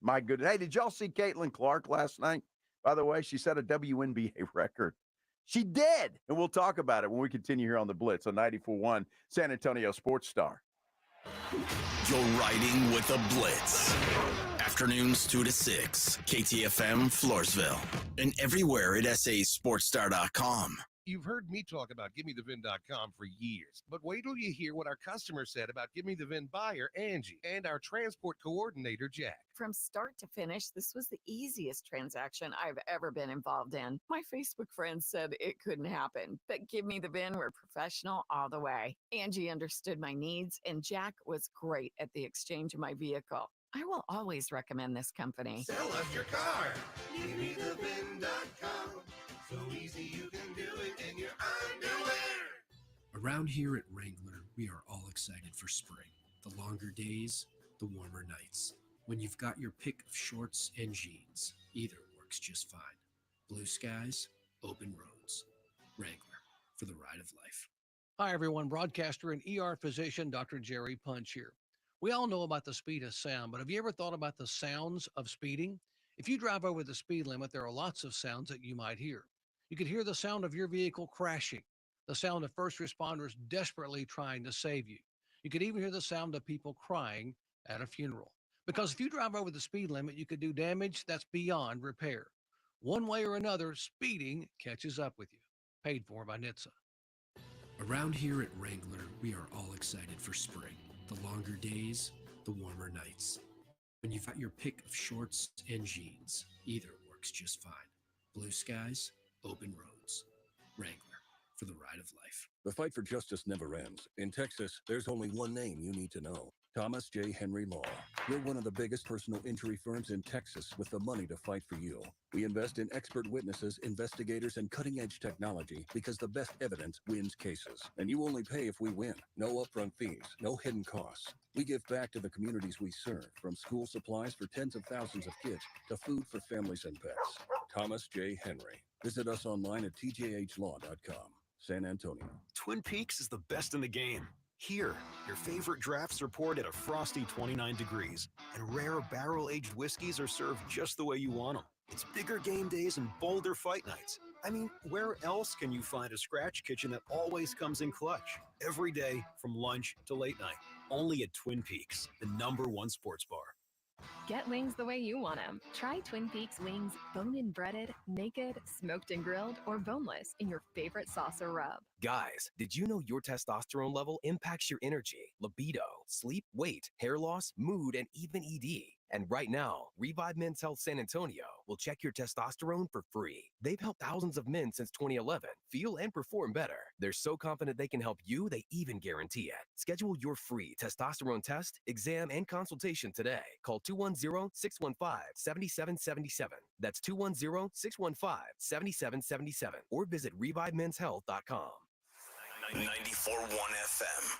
My goodness. Hey, did y'all see Caitlin Clark last night? By the way, she set a WNBA record. She did. And we'll talk about it when we continue here on the Blitz on 94.1 San Antonio Sports Star.
You're riding with the Blitz. Afternoons 2 to 6, KTFM Floresville, and everywhere at sasportstar.com.
You've heard me talk about GiveMeTheVin.com for years, but wait till you hear what our customers said about Give Me the Vin buyer, Angie, and our transport coordinator, Jack.
From start to finish, this was the easiest transaction I've ever been involved in. My Facebook friends said it couldn't happen, but Give Me the Vin were professional all the way. Angie understood my needs, and Jack was great at the exchange of my vehicle. I will always recommend this company.
Sell us your car. GiveMeTheVin.com. So easy you can do it in your underwear.
Around here at Wrangler, we are all excited for spring. The longer days, the warmer nights. When you've got your pick of shorts and jeans, either works just fine. Blue skies, open roads. Wrangler, for the ride of life.
Hi, everyone. Broadcaster and ER physician Dr. Jerry Punch here. We all know about the speed of sound, but have you ever thought about the sounds of speeding? If you drive over the speed limit, there are lots of sounds that you might hear. You could hear the sound of your vehicle crashing, the sound of first responders desperately trying to save you. You could even hear the sound of people crying at a funeral. Because if you drive over the speed limit, you could do damage that's beyond repair. One way or another, speeding catches up with you. Paid for by NHTSA.
Around here at Wrangler, we are all excited for spring. The longer days, the warmer nights. When you've got your pick of shorts and jeans, either works just fine. Blue skies, open roads. Wrangler, for the ride of life.
The fight for justice never ends. In Texas, there's only one name you need to know. Thomas J. Henry Law. We're one of the biggest personal injury firms in Texas with the money to fight for you. We invest in expert witnesses, investigators, and cutting-edge technology because the best evidence wins cases. And you only pay if we win. No upfront fees, no hidden costs. We give back to the communities we serve, from school supplies for tens of thousands of kids to food for families and pets. Thomas J. Henry. Visit us online at tjhlaw.com. San Antonio.
Twin Peaks is the best in the game. Here, your favorite drafts are poured at a frosty 29 degrees, and rare barrel-aged whiskeys are served just the way you want them. It's bigger game days and bolder fight nights. I mean, where else can you find a scratch kitchen that always comes in clutch? Every day, from lunch to late night. Only at Twin Peaks, the #1 sports bar.
Get wings the way you want them. Try Twin Peaks wings bone-in breaded, naked, smoked and grilled, or boneless in your favorite sauce or rub.
Guys, did you know your testosterone level impacts your energy, libido, sleep, weight, hair loss, mood, and even ED? And right now, Revive Men's Health San Antonio will check your testosterone for free. They've helped thousands of men since 2011 feel and perform better. They're so confident they can help you, they even guarantee it. Schedule your free testosterone test, exam, and consultation today. Call 210-615-7777. That's 210-615-7777. Or visit ReviveMen'sHealth.com.
94.1 FM.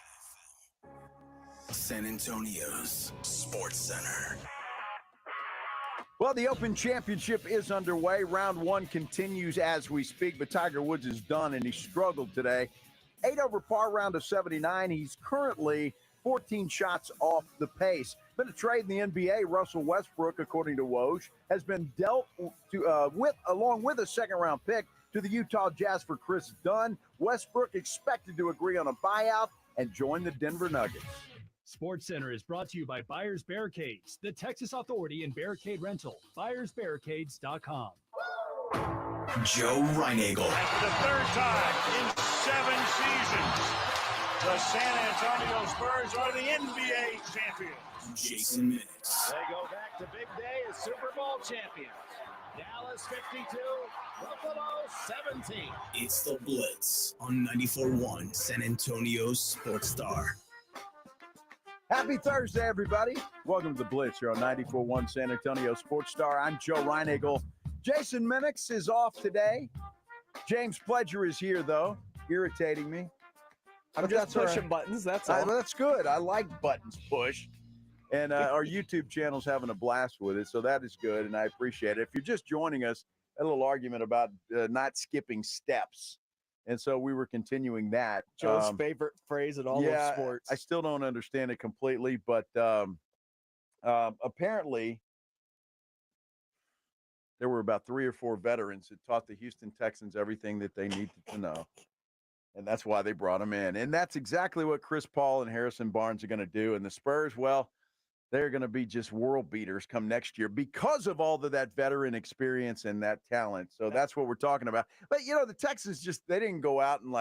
San Antonio's Sports Center.
Well, the Open Championship is underway. Round 1 continues as we speak, but Tiger Woods is done, and he struggled today. 8 over par, round of 79. He's currently 14 shots off the pace. Been a trade in the NBA. Russell Westbrook, according to Woj, has been dealt to, along with a second-round pick to the Utah Jazz for Chris Dunn. Westbrook expected to agree on a buyout and join the Denver Nuggets.
Sports Center is brought to you by Buyers Barricades, the Texas Authority in Barricade Rental. BuyersBarricades.com.
Joe Reinagel.
For the third time in 7 seasons, the San Antonio Spurs are the NBA champions.
Jason Minix.
They go back to big day as Super Bowl champions. Dallas 52, Buffalo 17.
It's the Blitz on 94.1 San Antonio's Sports Star.
Happy Thursday, everybody. Welcome to the Blitz here on 94.1 San Antonio Sports Star. I'm Joe Reinagel. Jason Minix is off today. James Pledger is here, though, irritating me.
I'm just pushing buttons, that's all.
That's good. I like buttons pushed. And our YouTube channel's having a blast with it, so that is good, and I appreciate it. If you're just joining us, a little argument about not skipping steps. And so we were continuing that.
Joe's favorite phrase in all of sports.
I still don't understand it completely, but apparently there were about 3 or 4 veterans that taught the Houston Texans everything that they needed to know. And that's why they brought them in. And that's exactly what Chris Paul and Harrison Barnes are going to do. And the Spurs, well, they're going to be just world beaters come next year because of all of that veteran experience and that talent. So that's what we're talking about. But, you know, the Texans they didn't go out and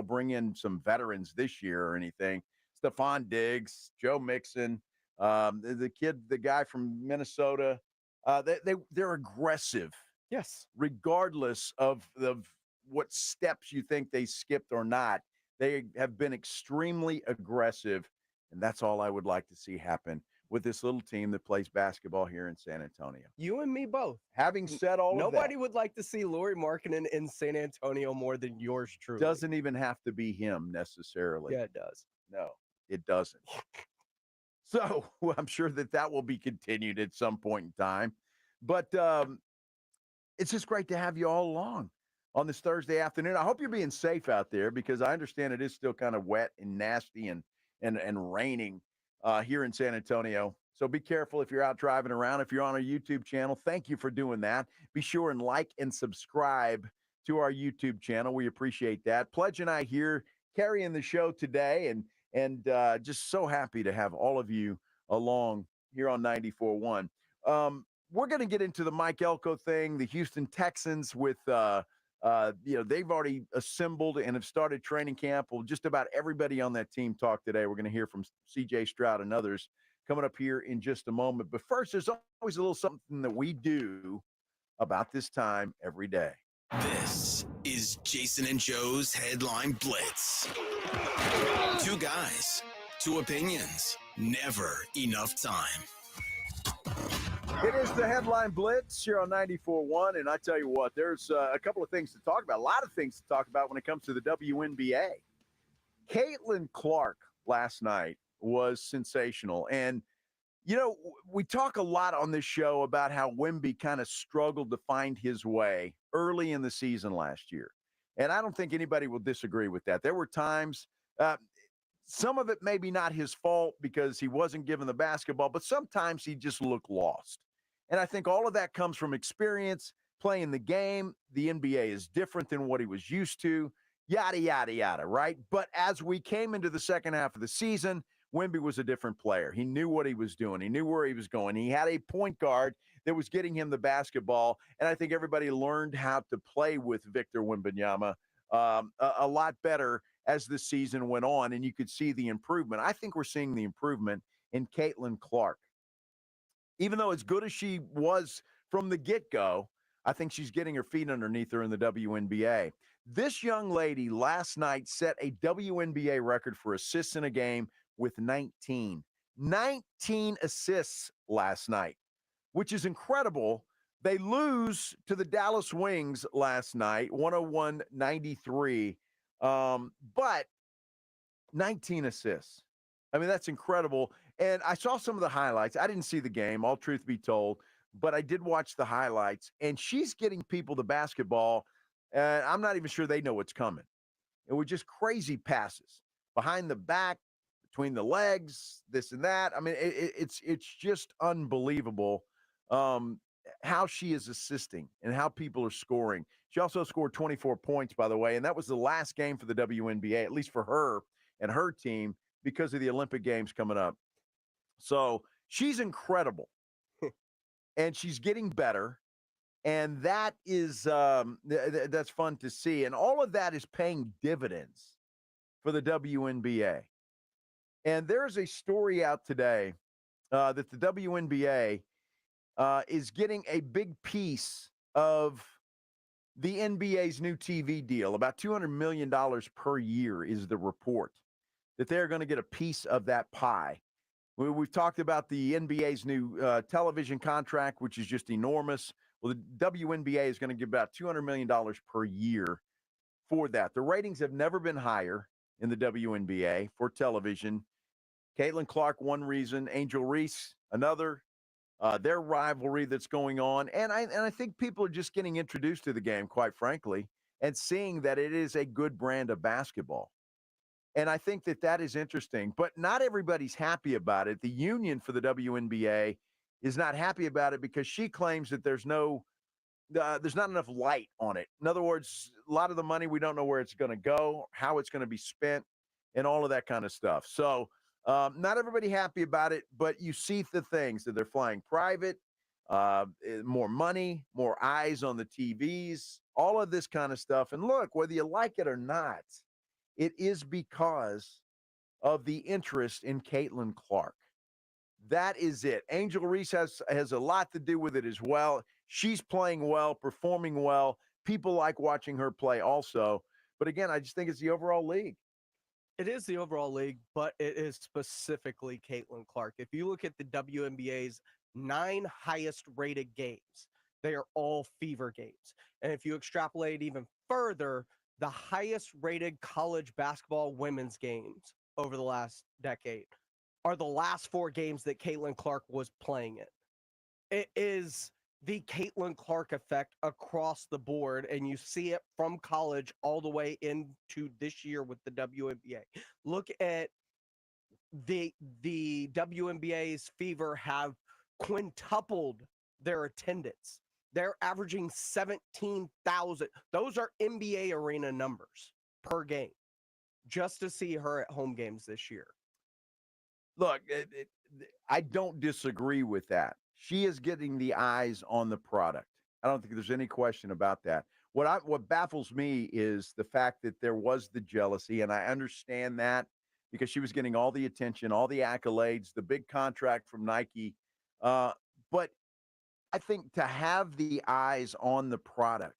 bring in some veterans this year or anything. Stefan Diggs, Joe Mixon, the guy from Minnesota, they're aggressive.
Yes.
Regardless of what steps you think they skipped or not, they have been extremely aggressive. And that's all I would like to see happen with this little team that plays basketball here in San Antonio.
You and me both.
Having said all of that.
Nobody would like to see Lauri Markkanen in San Antonio more than yours truly.
Doesn't even have to be him necessarily.
Yeah, it does.
No, it doesn't. So I'm sure that will be continued at some point in time. But it's just great to have you all along on this Thursday afternoon. I hope you're being safe out there because I understand it is still kind of wet and nasty and raining here in San Antonio. So be careful if you're out driving around. If you're on our YouTube channel, thank you for doing that. Be sure and like and subscribe to our YouTube channel. We appreciate that. Pledge and I here carrying the show today and just so happy to have all of you along here on 94.1. We're going to get into the Mike Elko thing, the Houston Texans with they've already assembled and have started training camp. Well, just about everybody on that team talked today. We're going to hear from CJ Stroud and others coming up here in just a moment. But first, there's always a little something that we do about this time every day.
This is Jason and Joe's Headline Blitz. Two guys, two opinions, never enough time.
It is the Headline Blitz here on 94.1, and I tell you what, there's a couple of things to talk about, a lot of things to talk about when it comes to the WNBA. Caitlin Clark last night was sensational, and you know, we talk a lot on this show about how Wemby kind of struggled to find his way early in the season last year. And I don't think anybody will disagree with that. There were times, some of it maybe not his fault because he wasn't given the basketball, but sometimes he just looked lost. And I think all of that comes from experience, playing the game. The NBA is different than what he was used to, yada, yada, yada, right? But as we came into the second half of the season, Wemby was a different player. He knew what he was doing. He knew where he was going. He had a point guard that was getting him the basketball, and I think everybody learned how to play with Victor Wembanyama a lot better as the season went on, and you could see the improvement. I think we're seeing the improvement in Caitlin Clark. Even though as good as she was from the get-go, I think she's getting her feet underneath her in the WNBA. This young lady last night set a WNBA record for assists in a game with 19 assists last night, which is incredible. They lose to the Dallas Wings last night, 101-93, but 19 assists. I mean, that's incredible. And I saw some of the highlights. I didn't see the game, all truth be told, but I did watch the highlights, and she's getting people the basketball, and I'm not even sure they know what's coming. It was just crazy passes behind the back, between the legs, this and that. I mean, it's just unbelievable how she is assisting and how people are scoring. She also scored 24 points, by the way, and that was the last game for the WNBA, at least for her and her team, because of the Olympic Games coming up. So she's incredible, and she's getting better, and that is that's fun to see. And all of that is paying dividends for the WNBA. And there's a story out today that the WNBA is getting a big piece of the NBA's new TV deal. About $200 million per year is the report, that they're going to get a piece of that pie. We've talked about the NBA's new television contract, which is just enormous. Well, the WNBA is going to give about $200 million per year for that. The ratings have never been higher in the WNBA for television. Caitlin Clark, one reason. Angel Reese, another. Their rivalry that's going on. And I think people are just getting introduced to the game, quite frankly, and seeing that it is a good brand of basketball. And I think that is interesting. But not everybody's happy about it. The union for the WNBA is not happy about it because she claims that there's not enough light on it. In other words, a lot of the money, we don't know where it's going to go, how it's going to be spent, and all of that kind of stuff. So not everybody happy about it, but you see the things that they're flying private, more money, more eyes on the TVs, all of this kind of stuff. And look, whether you like it or not, it is because of the interest in Caitlin Clark. That is it. Angel Reese has a lot to do with it as well. She's playing well, performing well. People like watching her play also. But again, I just think it's the overall league.
It is the overall league, but it is specifically Caitlin Clark. If you look at the WNBA's 9 highest rated games, they are all fever games. And if you extrapolate even further, the highest rated college basketball women's games over the last decade are the last 4 games that Caitlin Clark was playing in. It is the Caitlin Clark effect across the board, and you see it from college all the way into this year with the WNBA. Look at the WNBA's Fever have quintupled their attendance. They're averaging 17,000. Those are NBA arena numbers per game just to see her at home games this year.
Look, I don't disagree with that. She is getting the eyes on the product. I don't think there's any question about that. What baffles me is the fact that there was the jealousy, and I understand that because she was getting all the attention, all the accolades, the big contract from Nike. But I think to have the eyes on the product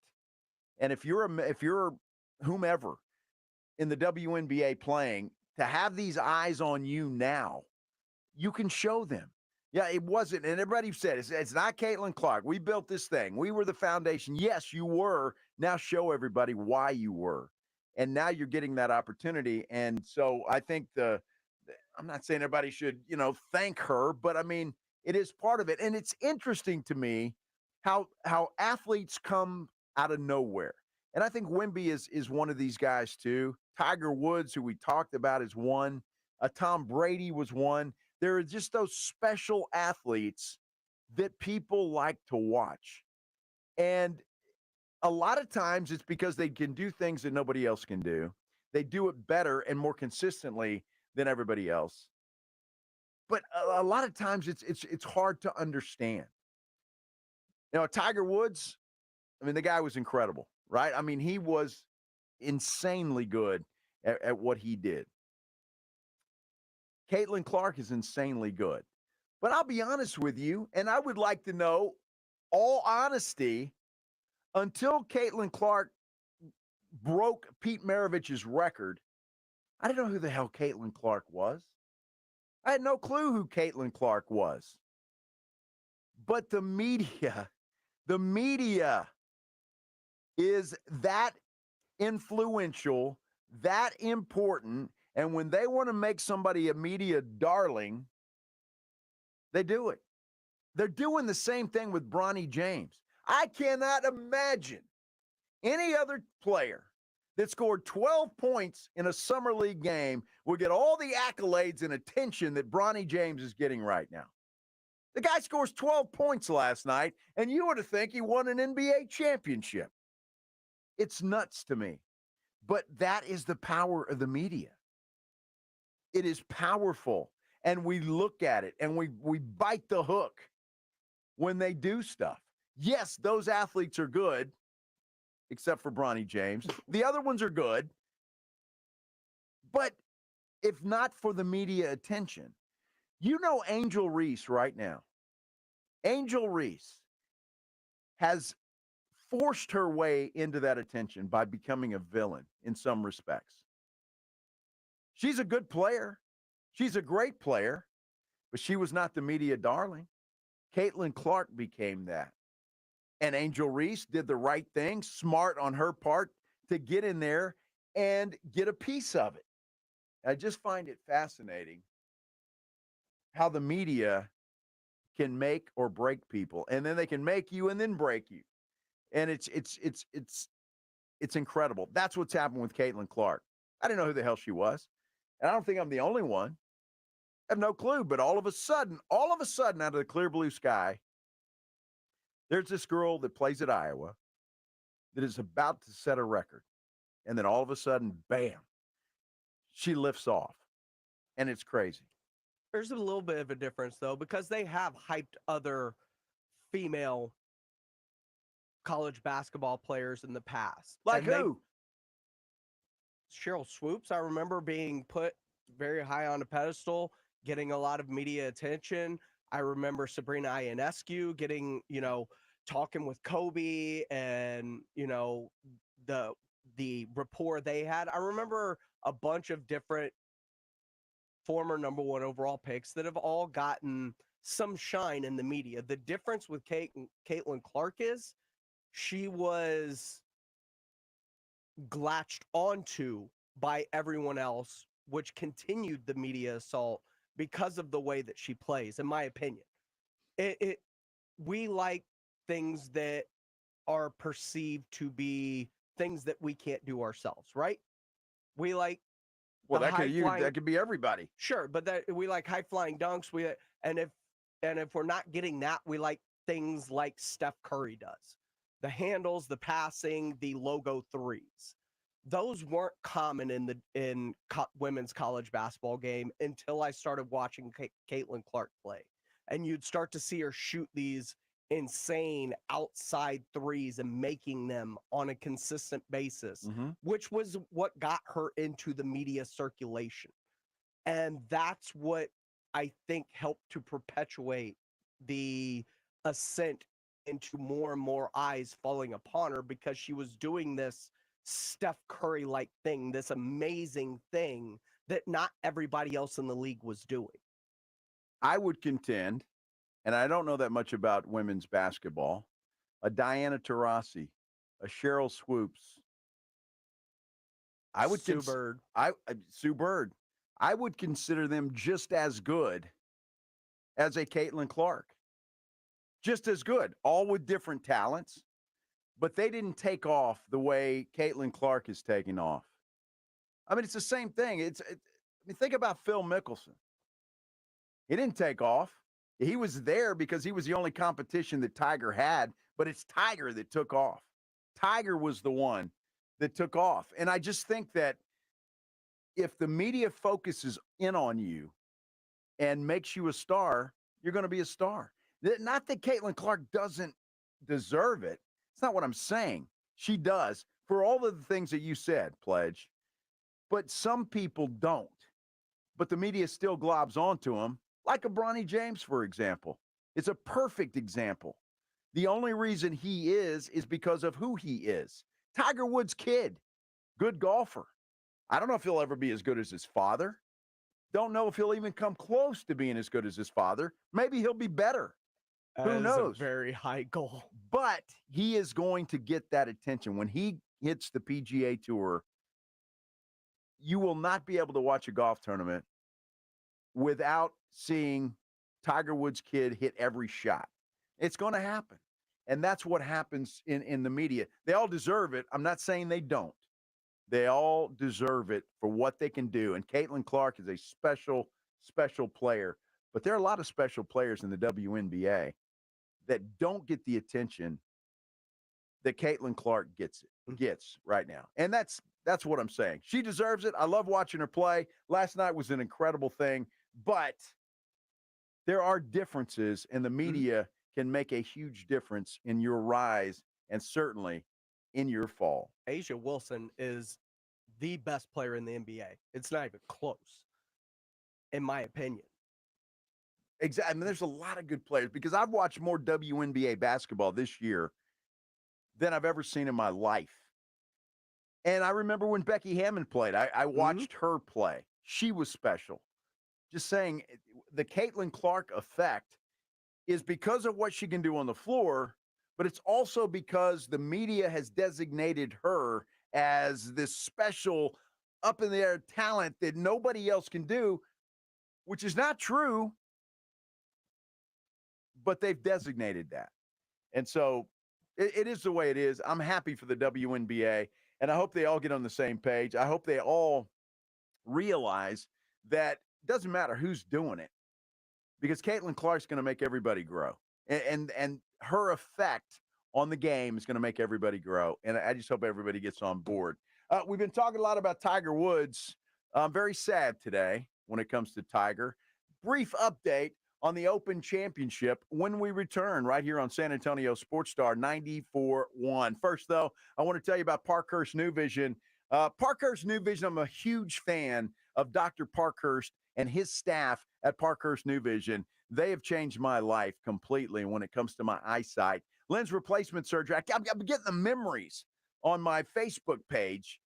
And if you're whomever in the WNBA playing, to have these eyes on you now, you can show them. Yeah, it wasn't, and everybody said it's not Caitlin Clark. We built this thing. We were the foundation. Yes, you were. Now show everybody why you were. And now you're getting that opportunity. And so I think I'm not saying everybody should, thank her, but I mean, it is part of it. And it's interesting to me how athletes come out of nowhere. And I think Wemby is one of these guys too. Tiger Woods, who we talked about, is one. Tom Brady was one. There are just those special athletes that people like to watch. And a lot of times it's because they can do things that nobody else can do. They do it better and more consistently than everybody else. But a lot of times it's hard to understand. Tiger Woods, I mean, the guy was incredible, right? I mean, he was insanely good at what he did. Caitlin Clark is insanely good. But I'll be honest with you, and I would like to know, all honesty, until Caitlin Clark broke Pete Maravich's record, I didn't know who the hell Caitlin Clark was. I had no clue who Caitlin Clark was. But the media is that influential, that important, and when they want to make somebody a media darling, they do it. They're doing the same thing with Bronny James. I cannot imagine any other player that scored 12 points in a summer league game will get all the accolades and attention that Bronny James is getting right now. The guy scores 12 points last night, and you would think he won an NBA championship. It's nuts to me. But that is the power of the media. It is powerful, and we look at it, and we bite the hook when they do stuff. Yes, those athletes are good, except for Bronny James. The other ones are good. But if not for the media attention, Angel Reese right now. Angel Reese has forced her way into that attention by becoming a villain in some respects. She's a good player. She's a great player, but she was not the media darling. Caitlin Clark became that. And Angel Reese did the right thing, smart on her part, to get in there and get a piece of it. I just find it fascinating how the media can make or break people, and then they can make you and then break you. And it's incredible. That's what's happened with Caitlin Clark. I didn't know who the hell she was. And I don't think I'm the only one. I have no clue. But all of a sudden, out of the clear blue sky, there's this girl that plays at Iowa that is about to set a record. And then all of a sudden, bam, she lifts off. And it's crazy.
There's a little bit of a difference, though, because they have hyped other female college basketball players in the past.
Like who?
Cheryl Swoops, I remember being put very high on a pedestal, getting a lot of media attention. I remember Sabrina Ionescu getting, talking with Kobe and, the rapport they had. I remember a bunch of different former number one overall picks that have all gotten some shine in the media. The difference with Caitlin Clark is she was latched onto by everyone else, which continued the media assault because of the way that she plays, in my opinion. We like things that are perceived to be things that we can't do ourselves, right? We like
that could be everybody.
Sure, but we like high flying dunks. And if we're not getting that, we like things like Steph Curry does. The handles, the passing, the logo threes. Those weren't common in women's college basketball game until I started watching Caitlin Clark play. And you'd start to see her shoot these insane outside threes and making them on a consistent basis, which was what got her into the media circulation. And that's what I think helped to perpetuate the ascent into more and more eyes falling upon her because she was doing this Steph Curry-like thing, this amazing thing that not everybody else in the league was doing.
I would contend, and I don't know that much about women's basketball, a Diana Taurasi, a Cheryl Swoops. I would
Sue Bird.
Sue Bird. I would consider them just as good as a Caitlin Clark. Just as good, all with different talents, but they didn't take off the way Caitlin Clark is taking off. I mean, it's the same thing. I mean, think about Phil Mickelson. He didn't take off. He was there because he was the only competition that Tiger had, but it's Tiger that took off. Tiger was the one that took off. And I just think that if the media focuses in on you and makes you a star, you're going to be a star. Not that Caitlin Clark doesn't deserve it. It's not what I'm saying. She does for all of the things that you said, Pledge. But some people don't. But the media still globs onto them, like a Bronny James, for example. It's a perfect example. The only reason he is because of who he is. Tiger Woods' kid, good golfer. I don't know if he'll ever be as good as his father. Don't know if he'll even come close to being as good as his father. Maybe he'll be better. Who knows?
A very high goal.
But he is going to get that attention. When he hits the PGA Tour, you will not be able to watch a golf tournament without seeing Tiger Woods' kid hit every shot. It's going to happen. And that's what happens in the media. They all deserve it. I'm not saying they don't. They all deserve it for what they can do. And Caitlin Clark is a special, special player. But there are a lot of special players in the WNBA that don't get the attention that Caitlin Clark gets right now. And that's what I'm saying. She deserves it. I love watching her play. Last night was an incredible thing. But there are differences, and the media can make a huge difference in your rise and certainly in your fall.
A'ja Wilson is the best player in the NBA. It's not even close, in my opinion.
Exactly. I mean, there's a lot of good players because I've watched more WNBA basketball this year than I've ever seen in my life. And I remember when Becky Hammond played, I watched her play. She was special. Just saying, the Caitlin Clark effect is because of what she can do on the floor, but it's also because the media has designated her as this special up-in-the-air talent that nobody else can do, which is not true, but they've designated that. And so it is the way it is. I'm happy for the WNBA, and I hope they all get on the same page. I hope they all realize that it doesn't matter who's doing it, because Caitlin Clark's going to make everybody grow. And her effect on the game is going to make everybody grow. And I just hope everybody gets on board. We've been talking a lot about Tiger Woods. I'm very sad today when it comes to Tiger. Brief update on the Open Championship when we return right here on San Antonio Sports Star 94.1. First, though, I want to tell you about Parkhurst New Vision. Parkhurst New Vision, I'm a huge fan of Dr. Parkhurst and his staff at Parkhurst New Vision. They have changed my life completely when it comes to my eyesight. Lens replacement surgery. I'm getting the memories on my Facebook page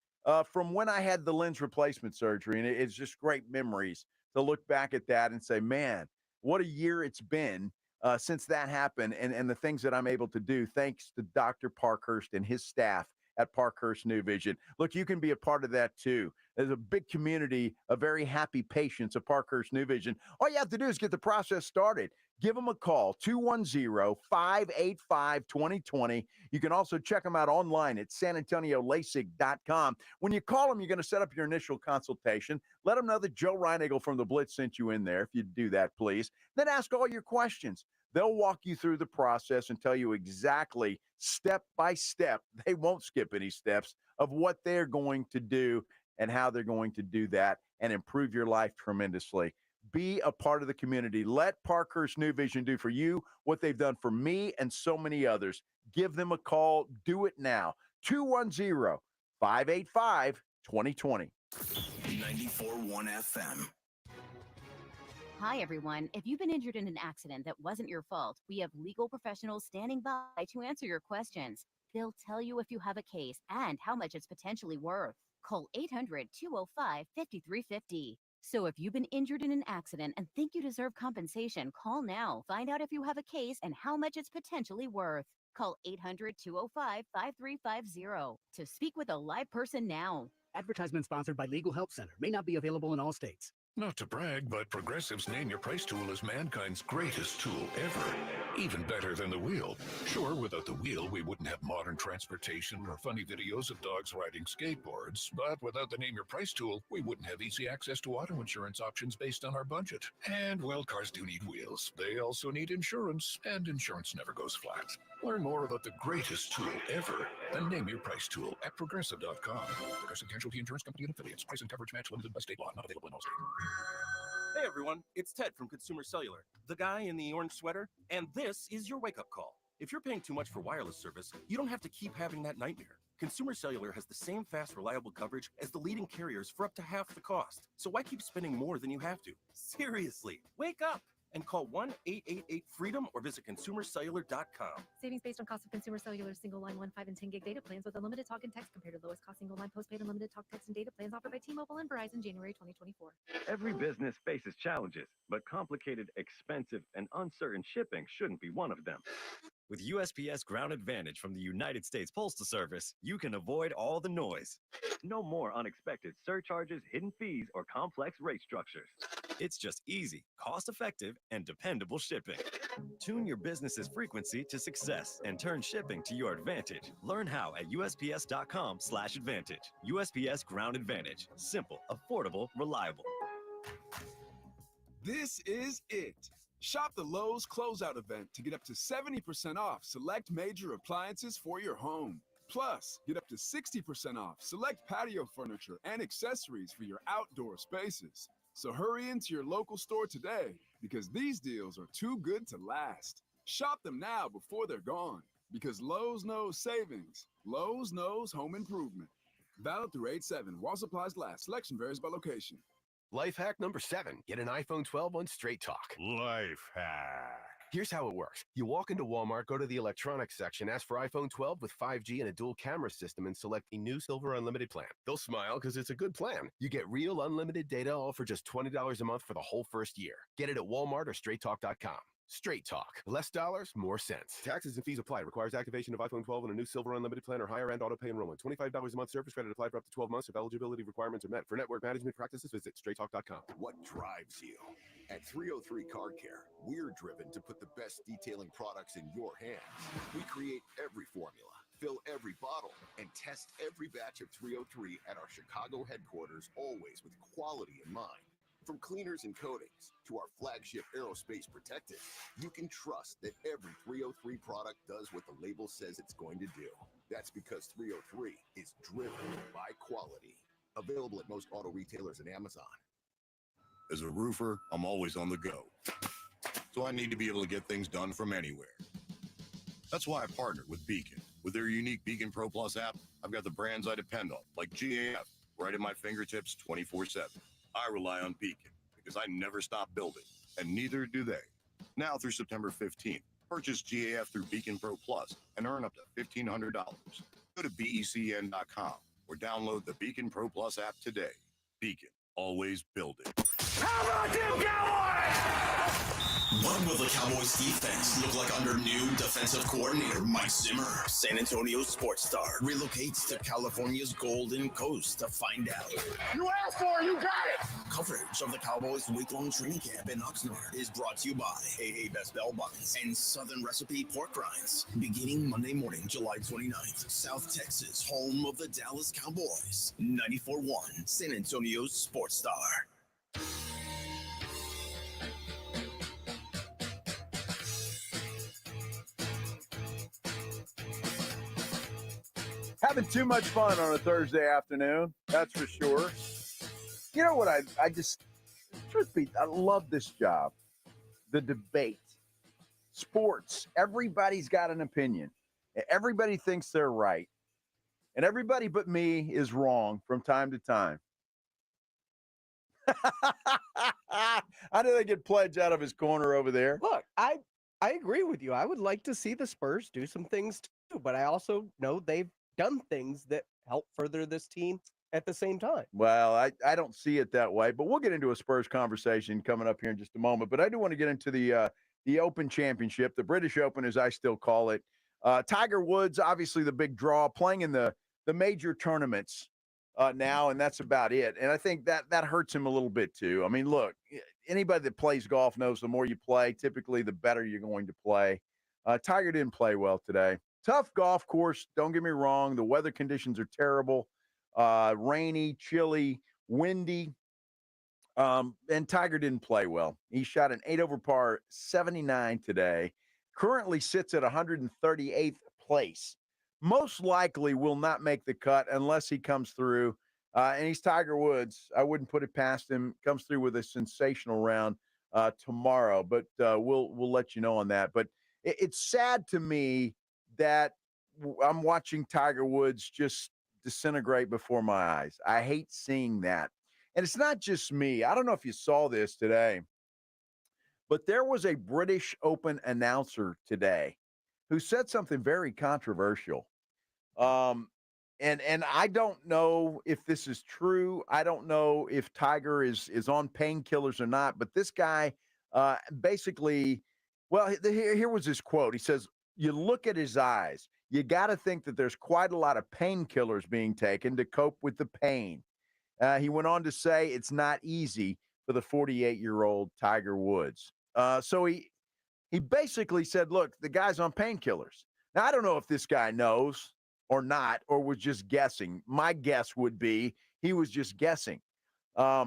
from when I had the lens replacement surgery, and it's just great memories to look back at that and say, man, what a year it's been since that happened, and the things that I'm able to do thanks to Dr. Parkhurst and his staff at Parkhurst New Vision. Look, you can be a part of that too. There's a big community of very happy patients of Parkhurst New Vision. All you have to do is get the process started. Give them a call, 210-585-2020. You can also check them out online at sanantoniolasig.com. When you call them, you're going to set up your initial consultation. Let them know that Joe Reinagel from the Blitz sent you in there, if you'd do that, please. Then ask all your questions. They'll walk you through the process and tell you exactly, step by step, they won't skip any steps, of what they're going to do and how they're going to do that and improve your life tremendously. Be a part of the community. Let Parkhurst New Vision do for you what they've done for me and so many others. Give them a call. Do it now. 210-585-2020.
94.1 FM.
Hi, everyone. If you've been injured in an accident that wasn't your fault, we have legal professionals standing by to answer your questions. They'll tell you if you have a case and how much it's potentially worth. Call 800-205-5350. So if you've been injured in an accident and think you deserve compensation, call now. Find out if you have a case and how much it's potentially worth. Call 800-205-5350 to speak with a live person now.
Advertisement sponsored by Legal Help Center. May not be available in all states.
Not to brag, but Progressive's Name Your Price tool is mankind's greatest tool ever. Even better than the wheel. Sure, without the wheel, we wouldn't have modern transportation or funny videos of dogs riding skateboards. But without the Name Your Price tool, we wouldn't have easy access to auto insurance options based on our budget. And, well, cars do need wheels. They also need insurance, and insurance never goes flat. Learn more about the greatest tool ever, the Name Your Price tool at Progressive.com. Progressive Casualty Insurance Company and Affiliates. Price and coverage match limited by state law. Not available in all states.
Hey everyone, it's Ted from Consumer Cellular, the guy in the orange sweater, and this is your wake-up call. If you're paying too much for wireless service, you don't have to keep having that nightmare. Consumer Cellular has the same fast, reliable coverage as the leading carriers for up to half the cost. So why keep spending more than you have to? Seriously, wake up and call 1-888-FREEDOM or visit consumercellular.com.
Savings based on cost of Consumer Cellular single line 1, 5, and 10 gig data plans with unlimited talk and text compared to lowest cost single line postpaid unlimited talk, text, and data plans offered by T-Mobile and Verizon January 2024.
Every business faces challenges, but complicated, expensive, and uncertain shipping shouldn't be one of them.
With USPS Ground Advantage from the United States Postal Service, you can avoid all the noise.
No more unexpected surcharges, hidden fees, or complex rate structures.
It's just easy, cost-effective, and dependable shipping. Tune your business's frequency to success and turn shipping to your advantage. Learn how at USPS.com/advantage. USPS Ground Advantage. Simple, affordable, reliable.
This is it. Shop the Lowe's Closeout event to get up to 70% off select major appliances for your home. Plus, get up to 60% off select patio furniture and accessories for your outdoor spaces. So hurry into your local store today because these deals are too good to last. Shop them now before they're gone because Lowe's knows savings. Lowe's knows home improvement. Valid through 8/7 while supplies last. Selection varies by location.
Life hack number 7. Get an iPhone 12 on Straight Talk.
Life hack.
Here's how it works. You walk into Walmart, go to the electronics section, ask for iPhone 12 with 5G and a dual camera system, and select a new Silver Unlimited plan. They'll smile because it's a good plan. You get real unlimited data all for just $20 a month for the whole first year. Get it at Walmart or StraightTalk.com. Straight Talk. Less dollars, more sense. Taxes and fees apply. Requires activation of iPhone 12 and a new Silver Unlimited plan or higher end auto pay enrollment. $25 a month service credit applied for up to 12 months if eligibility requirements are met. For network management practices, visit StraightTalk.com.
What drives you? At 303 Car Care, we're driven to put the best detailing products in your hands. We create every formula, fill every bottle, and test every batch of 303 at our Chicago headquarters, always with quality in mind. From cleaners and coatings to our flagship aerospace protectant, you can trust that every 303 product does what the label says it's going to do. That's because 303 is driven by quality. Available at most auto retailers and Amazon.
As a roofer, I'm always on the go. So I need to be able to get things done from anywhere. That's why I partnered with Beacon. With their unique Beacon Pro Plus app, I've got the brands I depend on, like GAF, right at my fingertips 24/7. I rely on Beacon because I never stop building, and neither do they. Now through September 15th, purchase GAF through Beacon Pro Plus and earn up to $1,500. Go to BECN.com or download the Beacon Pro Plus app today. Beacon, always building.
How about them Cowboys?
What will the Cowboys defense look like under new defensive coordinator Mike Zimmer? San Antonio sports star relocates to California's Golden Coast to find out.
You asked for it, you got it!
Coverage of the Cowboys' week-long training camp in Oxnard is brought to you by AA Best Bell Buns and Southern Recipe Pork Rinds. Beginning Monday morning, July 29th, South Texas, home of the Dallas Cowboys. 94.1 San Antonio's sports star.
Having too much fun on a Thursday afternoon, that's for sure. You know what? I just, truth be, I love this job. The debate, sports. Everybody's got an opinion. Everybody thinks they're right, and everybody but me is wrong from time to time. How do they get Pledge out of his corner over there?
Look, I agree with you. I would like to see the Spurs do some things too, but I also know they've done things that help further this team at the same time.
Well, I don't see it that way, but we'll get into a Spurs conversation coming up here in just a moment. But I do want to get into the Open Championship, the British Open, as I still call it. Tiger Woods, obviously the big draw, playing in the major tournaments now, and that's about it. And I think that hurts him a little bit too. I mean, look, anybody that plays golf knows the more you play, typically the better you're going to play. Tiger didn't play well today. Tough golf course, don't get me wrong. The weather conditions are terrible. Rainy, chilly, windy. And Tiger didn't play well. He shot an 8 over par 79 today. Currently sits at 138th place. Most likely will not make the cut unless he comes through. And he's Tiger Woods. I wouldn't put it past him. Comes through with a sensational round tomorrow. But we'll let you know on that. But it's sad to me that I'm watching Tiger Woods just disintegrate before my eyes. I hate seeing that. And it's not just me. I don't know if you saw this today, but there was a British Open announcer today who said something very controversial. And I don't know if this is true. I don't know if Tiger is on painkillers or not, but this guy basically, well, here was his quote. He says, you look at his eyes, you got to think that there's quite a lot of painkillers being taken to cope with the pain. He went on to say it's not easy for the 48-year-old Tiger Woods. So he basically said, look, the guy's on painkillers. Now, I don't know if this guy knows or not, or was just guessing. My guess would be he was just guessing. I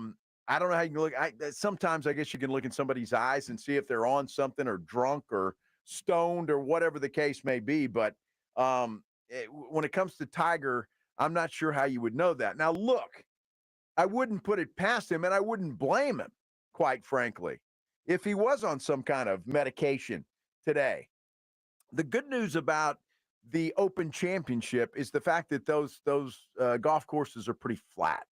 don't know how you can look. Sometimes I guess you can look in somebody's eyes and see if they're on something or drunk or stoned or whatever the case may be. But when it comes to Tiger, I'm not sure how you would know that. Now, look, I wouldn't put it past him, and I wouldn't blame him, quite frankly, if he was on some kind of medication today. The good news about the Open Championship is the fact that those golf courses are pretty flat,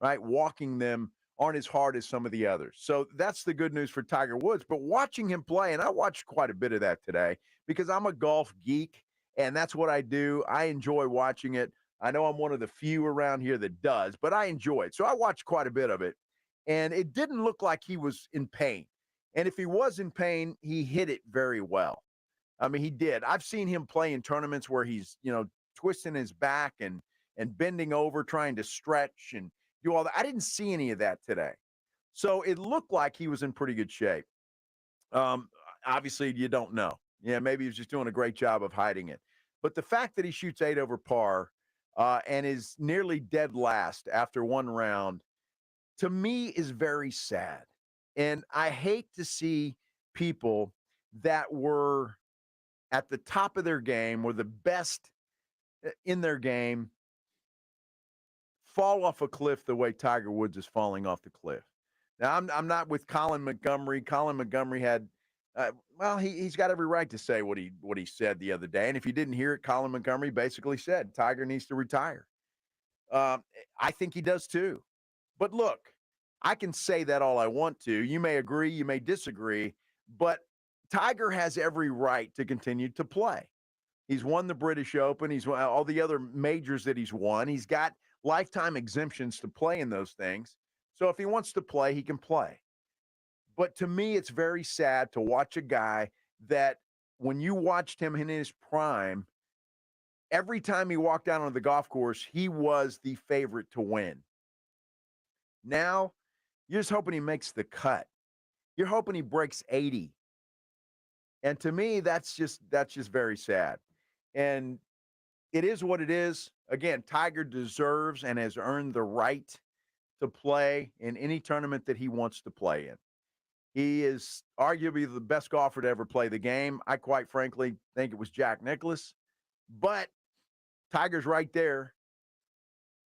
right? Walking them aren't as hard as some of the others. So that's the good news for Tiger Woods. But watching him play, and I watched quite a bit of that today because I'm a golf geek, and that's what I do. I enjoy watching it. I know I'm one of the few around here that does, but I enjoy it. So I watched quite a bit of it, and it didn't look like he was in pain. And if he was in pain, he hit it very well. I mean, he did. I've seen him play in tournaments where he's, twisting his back and bending over, trying to stretch and do all that. I didn't see any of that today. So it looked like he was in pretty good shape. Obviously, you don't know. Yeah, maybe he was just doing a great job of hiding it. But the fact that he shoots 8 over par and is nearly dead last after one round, to me, is very sad. And I hate to see people that were at the top of their game, were the best in their game, fall off a cliff the way Tiger Woods is falling off the cliff. Now, I'm not with Colin Montgomery. Colin Montgomery had, he's got every right to say what he said the other day. And if you didn't hear it, Colin Montgomery basically said Tiger needs to retire. I think he does too. But look, I can say that all I want to. You may agree, you may disagree, but Tiger has every right to continue to play. He's won the British Open. He's won all the other majors that he's won. He's got lifetime exemptions to play in those things. So if he wants to play, he can play. But to me, it's very sad to watch a guy that when you watched him in his prime, every time he walked out on the golf course, he was the favorite to win. Now, you're just hoping he makes the cut. You're hoping he breaks 80. And to me, that's just very sad. And it is what it is. Again, Tiger deserves and has earned the right to play in any tournament that he wants to play in. He is arguably the best golfer to ever play the game. I quite frankly think it was Jack Nicklaus, but Tiger's right there.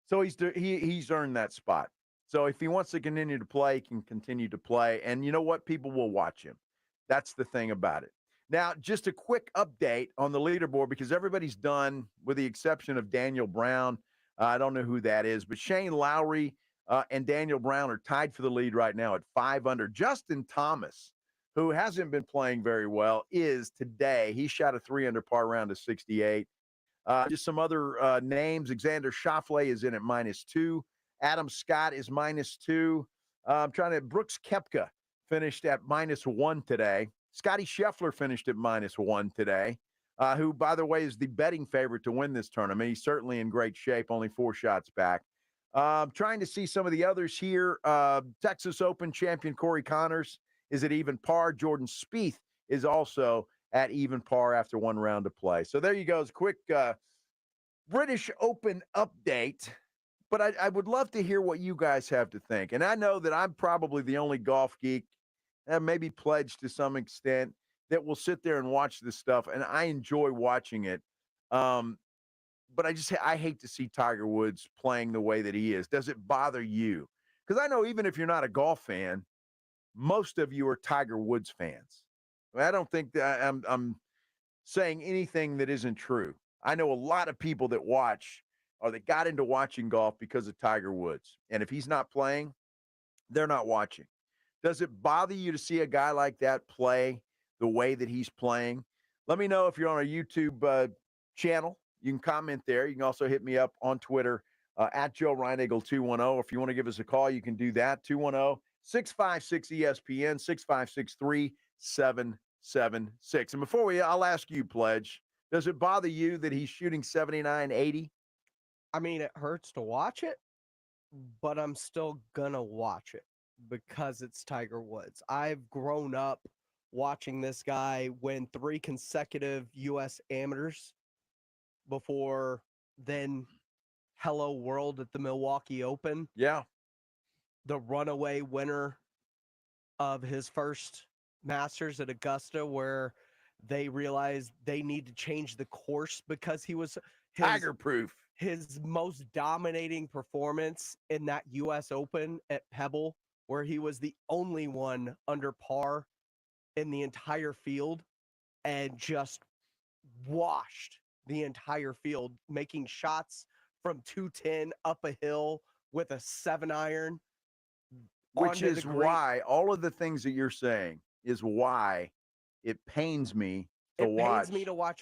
So he's earned that spot. So if he wants to continue to play, he can continue to play. And you know what? People will watch him. That's the thing about it. Now, just a quick update on the leaderboard because everybody's done with the exception of Daniel Brown. I don't know who that is, but Shane Lowry and Daniel Brown are tied for the lead right now at 5 under. Justin Thomas, who hasn't been playing very well, is today. He shot a 3 under par round to 68. Just some other names. Xander Schauffele is in at -2. Adam Scott is -2. Brooks Koepka finished at -1 today. Scotty Scheffler finished at -1 today, who, by the way, is the betting favorite to win this tournament. He's certainly in great shape, only 4 shots back. Trying to see some of the others here. Texas Open champion Corey Connors is at even par. Jordan Spieth is also at even par after 1 round to play. So there you go. It's a quick British Open update. But I would love to hear what you guys have to think. And I know that I'm probably the only golf geek, maybe pledged to some extent, that will sit there and watch this stuff. And I enjoy watching it. But I hate to see Tiger Woods playing the way that he is. Does it bother you? Because I know even if you're not a golf fan, most of you are Tiger Woods fans. I don't think that I'm saying anything that isn't true. I know a lot of people that watch or that got into watching golf because of Tiger Woods. And if he's not playing, they're not watching. Does it bother you to see a guy like that play the way that he's playing? Let me know if you're on our YouTube channel. You can comment there. You can also hit me up on Twitter at Joe Reinagel 210. If you want to give us a call, you can do that. 210-656-ESPN, 656-3776. And before I'll ask you, Pledge, does it bother you that he's shooting 79, 80?
I mean, it hurts to watch it, but I'm still gonna watch it because it's Tiger Woods. I've grown up watching this guy win 3 consecutive U.S. amateurs before then Hello World at the Milwaukee Open.
Yeah.
The runaway winner of his first Masters at Augusta, where they realized they need to change the course because he was
Tiger-proof.
His most dominating performance in that U.S. Open at Pebble, where he was the only one under par in the entire field and just washed the entire field, making shots from 210 up a hill with a 7-iron.
Which is why all of the things that you're saying is why it pains me to watch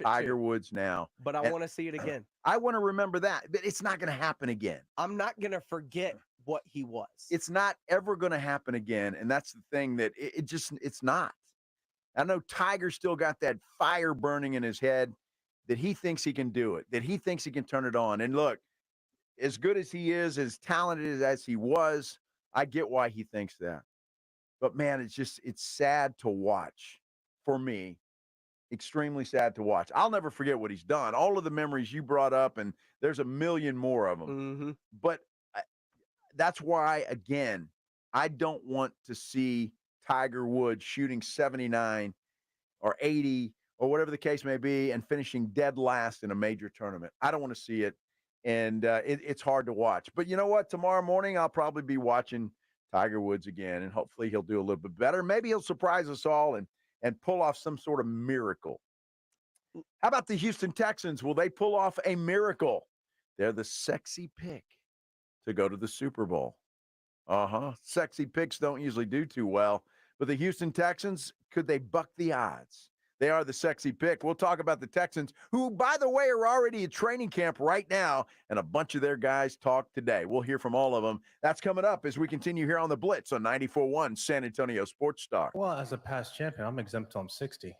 it
Tiger
too.
Woods now.
But I want to see it again.
I want to remember that, but it's not going to happen again.
I'm not going to forget what he was.
It's not ever going to happen again, and that's the thing that it's not. I know Tiger still got that fire burning in his head that he thinks he can do it, that he thinks he can turn it on. And look, as good as he is, as talented as he was, I get why he thinks that. But man, it's sad to watch for me. Extremely sad to watch. I'll never forget what he's done. All of the memories you brought up, and there's a million more of them.
Mm-hmm.
But that's why, again, I don't want to see Tiger Woods shooting 79 or 80 or whatever the case may be and finishing dead last in a major tournament. I don't want to see it, and it's hard to watch. But you know what? Tomorrow morning, I'll probably be watching Tiger Woods again, and hopefully he'll do a little bit better. Maybe he'll surprise us all and pull off some sort of miracle. How about the Houston Texans? Will they pull off a miracle? They're the sexy pick to go to the Super Bowl. Sexy picks don't usually do too well. But the Houston Texans, could they buck the odds? They are the sexy pick. We'll talk about the Texans, who, by the way, are already at training camp right now, and a bunch of their guys talk today. We'll hear from all of them. That's coming up as we continue here on The Blitz on 94.1 San Antonio Sports Star.
Well, as a past champion, I'm exempt till I'm 60.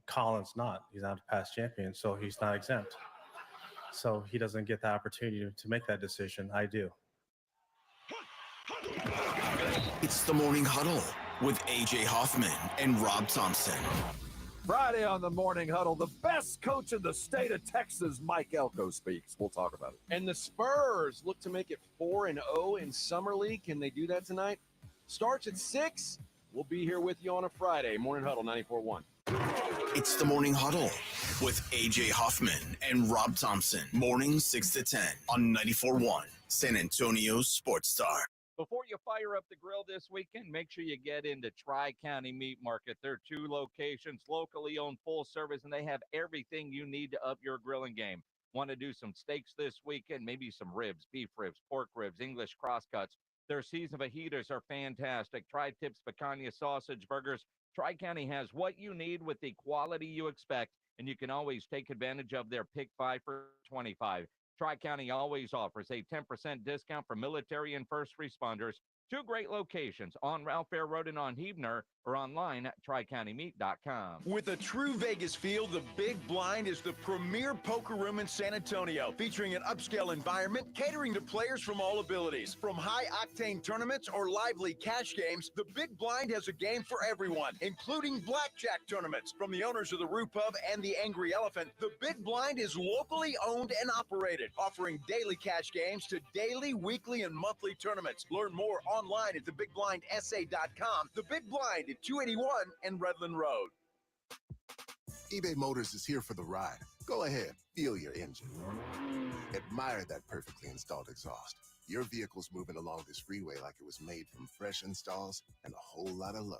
Colin's not. He's not a past champion, so he's not exempt. So he doesn't get the opportunity to make that decision. I do.
It's the Morning Huddle with A.J. Hoffman and Rob Thompson.
Friday on the Morning Huddle, the best coach in the state of Texas, Mike Elko, speaks. We'll talk about it.
And the Spurs look to make it 4-0 in Summer League. Can they do that tonight? Starts at 6. We'll be here with you on a Friday. Morning Huddle 94.1.
It's the Morning Huddle with A.J. Hoffman and Rob Thompson. Mornings 6 to 10 on 94.1 San Antonio Sports Star.
Before you fire up the grill this weekend, make sure you get into Tri-County Meat Market. There are 2 locations, locally owned, full service, and they have everything you need to up your grilling game. Want to do some steaks this weekend? Maybe some ribs, beef ribs, pork ribs, English crosscuts. Their season fajitas are fantastic. Tri-Tips picanha sausage burgers. Tri-County has what you need with the quality you expect, and you can always take advantage of their Pick 5 for 25. Tri-County always offers a 10% discount for military and first responders. 2 great locations on Ralph Fair Road and on Huebner, or online at tricountymeat.com.
With a true Vegas feel, the Big Blind is the premier poker room in San Antonio, featuring an upscale environment catering to players from all abilities. From high-octane tournaments or lively cash games, the Big Blind has a game for everyone, including blackjack tournaments. From the owners of the Roo Pub and the Angry Elephant, the Big Blind is locally owned and operated, offering daily cash games to daily, weekly, and monthly tournaments. Learn more online at thebigblindsa.com. The Big Blind at 281 and Redland Road.
eBay Motors is here for the ride. Go ahead, feel your engine. Admire that perfectly installed exhaust. Your vehicle's moving along this freeway like it was made from fresh installs and a whole lot of love.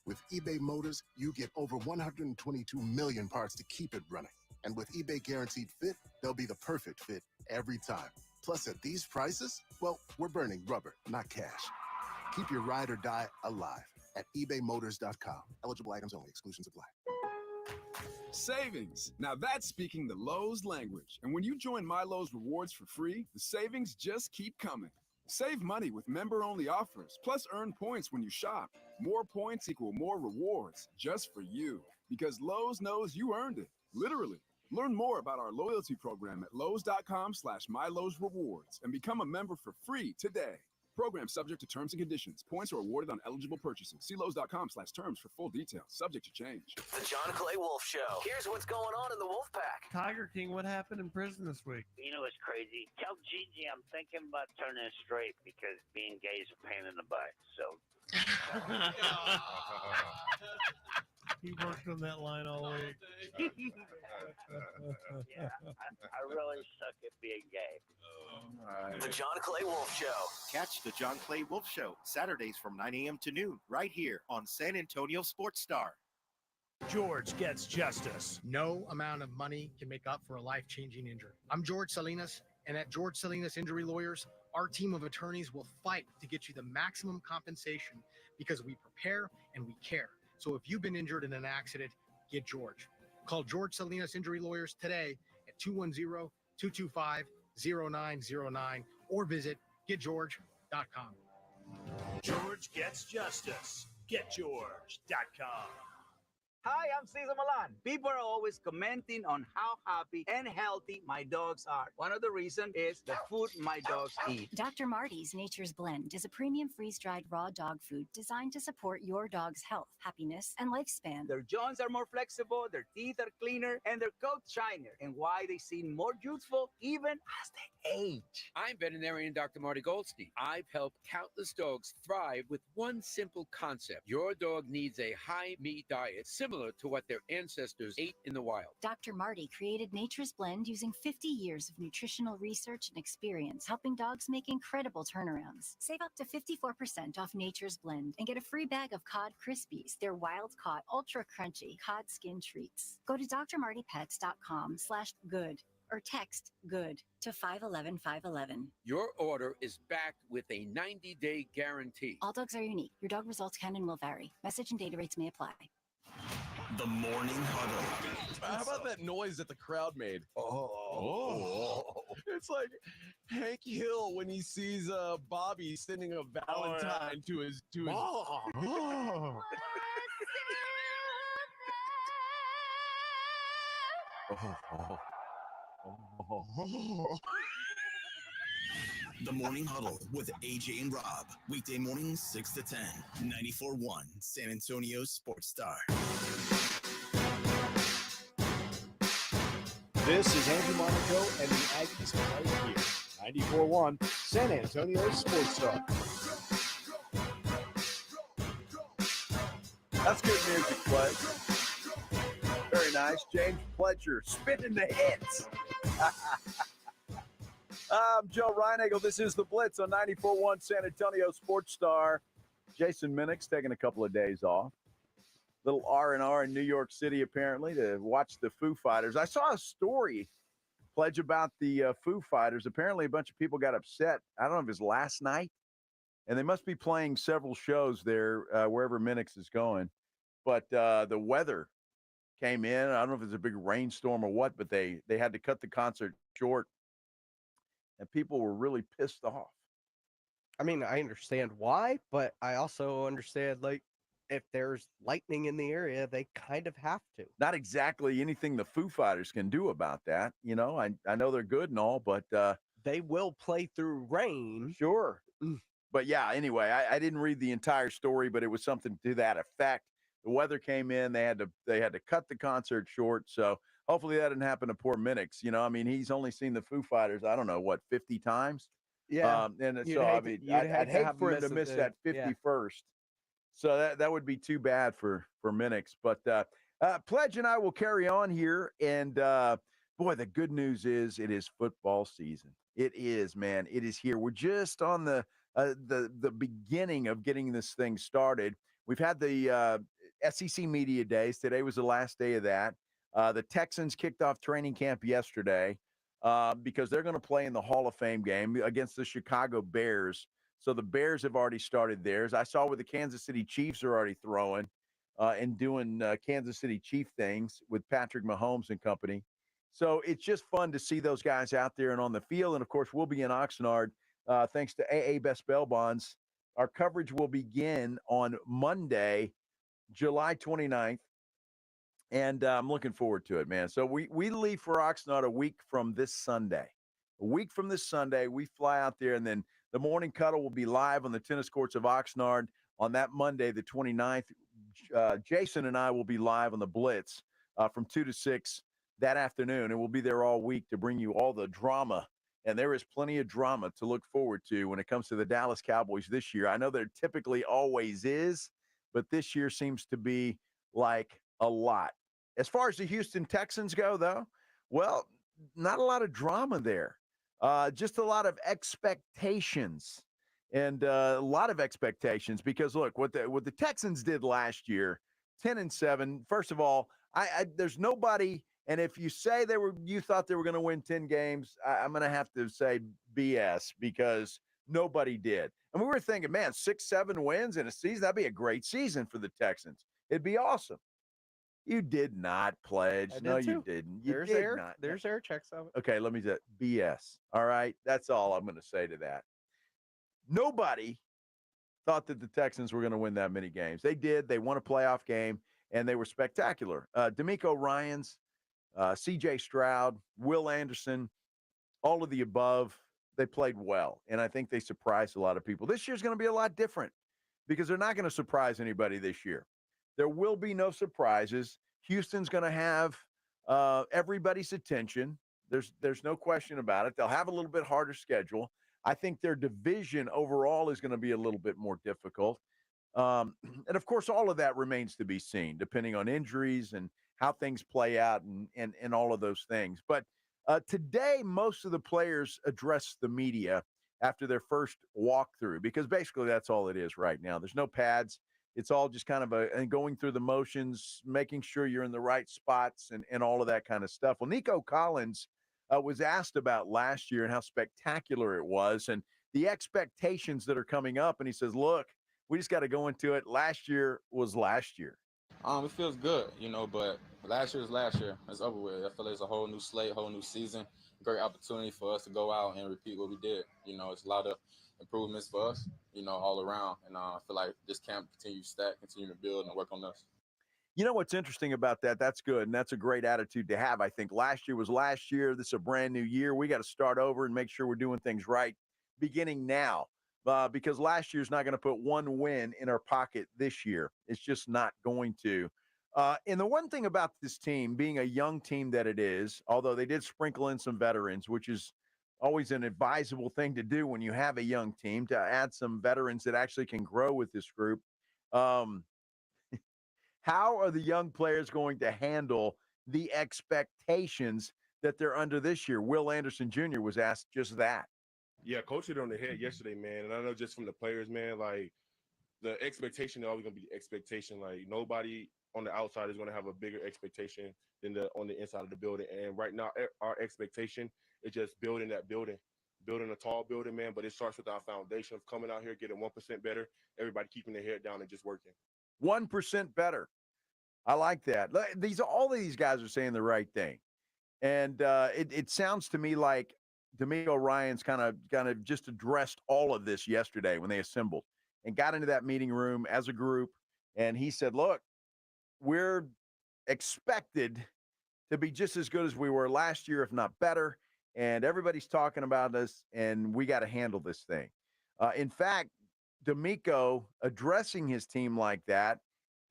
With eBay Motors, you get over 122 million parts to keep it running. And with eBay Guaranteed Fit, they'll be the perfect fit every time. Plus, at these prices, well, we're burning rubber, not cash. Keep your ride or die alive at ebaymotors.com. Eligible items only. Exclusions apply.
Savings. Now that's speaking the Lowe's language. And when you join My Lowe's Rewards for free, the savings just keep coming. Save money with member-only offers, plus earn points when you shop. More points equal more rewards, just for you. Because Lowe's knows you earned it, literally. Learn more about our loyalty program at lowes.com/MyLowe'sRewards and become a member for free today. Program subject to terms and conditions. Points are awarded on eligible purchases. See Lowe's.com/terms for full details. Subject to change.
The John Clay Wolf Show. Here's what's going on in the Wolf Pack.
Tiger King, what happened in prison this week?
You know what's crazy? Tell Gigi I'm thinking about turning it straight because being gay is a pain in the butt. So.
He worked on that line all week.
Yeah, I really suck at being gay.
The John Clay Wolf Show.
Catch the John Clay Wolf Show Saturdays from 9 a.m. to noon right here on San Antonio Sports Star.
George gets justice.
No amount of money can make up for a life-changing injury. I'm George Salinas, and at George Salinas Injury Lawyers, our team of attorneys will fight to get you the maximum compensation because we prepare and we care. So if you've been injured in an accident, get George. Call George Salinas Injury Lawyers today at 210-225-0909 or visit getgeorge.com.
George gets justice. GetGeorge.com.
Hi, I'm Cesar Milan. People are always commenting on how happy and healthy my dogs are. One of the reasons is the food my dogs eat.
Dr. Marty's Nature's Blend is a premium freeze-dried raw dog food designed to support your dog's health, happiness, and lifespan.
Their joints are more flexible, their teeth are cleaner, and their coats shinier. And why they seem more youthful even as they age.
I'm veterinarian Dr. Marty Goldstein. I've helped countless dogs thrive with one simple concept. Your dog needs a high-meat diet similar to what their ancestors ate in the wild.
Dr. Marty created Nature's Blend using 50 years of nutritional research and experience, helping dogs make incredible turnarounds. Save up to 54% off Nature's Blend and get a free bag of Cod Krispies, their wild-caught, ultra-crunchy cod skin treats. Go to drmartypets.com/good or text GOOD to 511-511.
Your order is backed with a 90-day guarantee.
All dogs are unique. Your dog results can and will vary. Message and data rates may apply.
The Morning Huddle.
How about that noise that the crowd made? Oh. It's like Hank Hill when he sees Bobby sending a Valentine to his
The Morning Huddle with AJ and Rob. Weekday mornings 6 to 10. 94.1 San Antonio Sports Star.
This is Andrew Monaco and the Aggies right here. 94.1 San Antonio Sports Star.
That's good music, Pledge. Very nice. James Pledger spinning the hits. I'm Joe Reinagel. This is The Blitz on 94.1 San Antonio Sports Star. Jason Minnick's taking a couple of days off. Little R&R in New York City, apparently, to watch the Foo Fighters. I saw a story Pledge about the Foo Fighters. Apparently, a bunch of people got upset. I don't know if it was last night, and they must be playing several shows there wherever Minix is going. But the weather came in. I don't know if it's a big rainstorm or what, but they had to cut the concert short, and people were really pissed off.
I mean, I understand why, but I also understand, like, if there's lightning in the area, they kind of have to.
Not exactly anything the Foo Fighters can do about that. You know, I know they're good and all, but
they will play through rain.
Sure. But yeah, anyway, I didn't read the entire story, but it was something to that effect. The weather came in, they had to cut the concert short. So hopefully that didn't happen to poor Minix. You know, I mean, he's only seen the Foo Fighters, I don't know, what, 50 times?
Yeah.
And so I mean, I'd hate for him to miss that 51st. So that would be too bad for Minix. But Pledge and I will carry on here. And boy, the good news is it is football season. It is, man. It is here. We're just on the beginning of getting this thing started. We've had the SEC Media Days. Today was the last day of that. The Texans kicked off training camp yesterday because they're going to play in the Hall of Fame game against the Chicago Bears. So the Bears have already started theirs. I saw where the Kansas City Chiefs are already throwing and doing Kansas City Chief things with Patrick Mahomes and company. So it's just fun to see those guys out there and on the field. And, of course, we'll be in Oxnard thanks to AA Best Bail Bonds. Our coverage will begin on Monday, July 29th. And I'm looking forward to it, man. So we leave for Oxnard a week from this Sunday. A week from this Sunday, we fly out there, and then the morning cuddle will be live on the tennis courts of Oxnard on that Monday, the 29th. Jason and I will be live on the Blitz from 2 to 6 that afternoon, and we'll be there all week to bring you all the drama. And there is plenty of drama to look forward to when it comes to the Dallas Cowboys this year. I know there typically always is, but this year seems to be like a lot. As far as the Houston Texans go, though, well, not a lot of drama there. Just a lot of expectations and a lot of expectations because, look, what the Texans did last year, 10-7, first of all, there's nobody – and if you say you thought they were going to win 10 games, I'm going to have to say BS because nobody did. And we were thinking, man, 6-7 wins in a season, that'd be a great season for the Texans. It'd be awesome. You did not, Pledge. No, you didn't. You did not.
There's air checks of it.
Okay, let me say BS. All right? That's all I'm going to say to that. Nobody thought that the Texans were going to win that many games. They did. They won a playoff game, and they were spectacular. DeMeco Ryans, CJ Stroud, Will Anderson, all of the above, they played well. And I think they surprised a lot of people. This year's going to be a lot different because they're not going to surprise anybody this year. There will be no surprises. Houston's going to have everybody's attention. There's no question about it. They'll have a little bit harder schedule. I think their division overall is going to be a little bit more difficult. And, of course, all of that remains to be seen, depending on injuries and how things play out and all of those things. But today, most of the players address the media after their first walkthrough because basically that's all it is right now. There's no pads. It's all just kind of going through the motions, making sure you're in the right spots and all of that kind of stuff. Well, Nico Collins was asked about last year and how spectacular it was and the expectations that are coming up. And he says, look, we just got to go into it. Last year was last year.
It feels good, but last year is last year. It's over with. I feel like it's a whole new slate, whole new season. Great opportunity for us to go out and repeat what we did. It's a lot of improvements for us, all around. And I feel like this camp continue to stack, continue to build and work on us.
You know what's interesting about that? That's good, and that's a great attitude to have. I think last year was last year. This is a brand new year. We got to start over and make sure we're doing things right beginning now. Because last year's not going to put one win in our pocket this year. It's just not going to. And the one thing about this team, being a young team that it is, although they did sprinkle in some veterans, which is always an advisable thing to do when you have a young team, to add some veterans that actually can grow with this group. How are the young players going to handle the expectations that they're under this year? Will Anderson Jr. was asked just that.
Yeah, coach hit it on the head yesterday, man. And I know just from the players, man, like the expectation is always going to be the expectation. Like nobody on the outside is going to have a bigger expectation than on the inside of the building. And right now, our expectation is just building a tall building, man. But it starts with our foundation of coming out here, getting 1% better, everybody keeping their head down and just working.
1% better. I like that. All of these guys are saying the right thing. And it sounds to me like DeMeco Ryans kind of just addressed all of this yesterday when they assembled and got into that meeting room as a group. And he said, look, we're expected to be just as good as we were last year, if not better. And everybody's talking about us, and we got to handle this thing. In fact, DeMeco addressing his team like that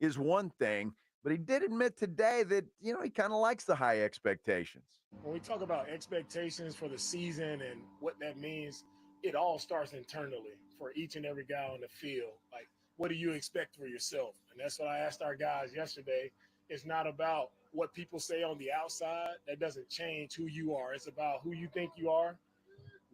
is one thing, but he did admit today that, he kind of likes the high expectations.
When we talk about expectations for the season and what that means, it all starts internally for each and every guy on the field. Like, what do you expect for yourself? And that's what I asked our guys yesterday. It's not about what people say on the outside. That doesn't change who you are. It's about who you think you are.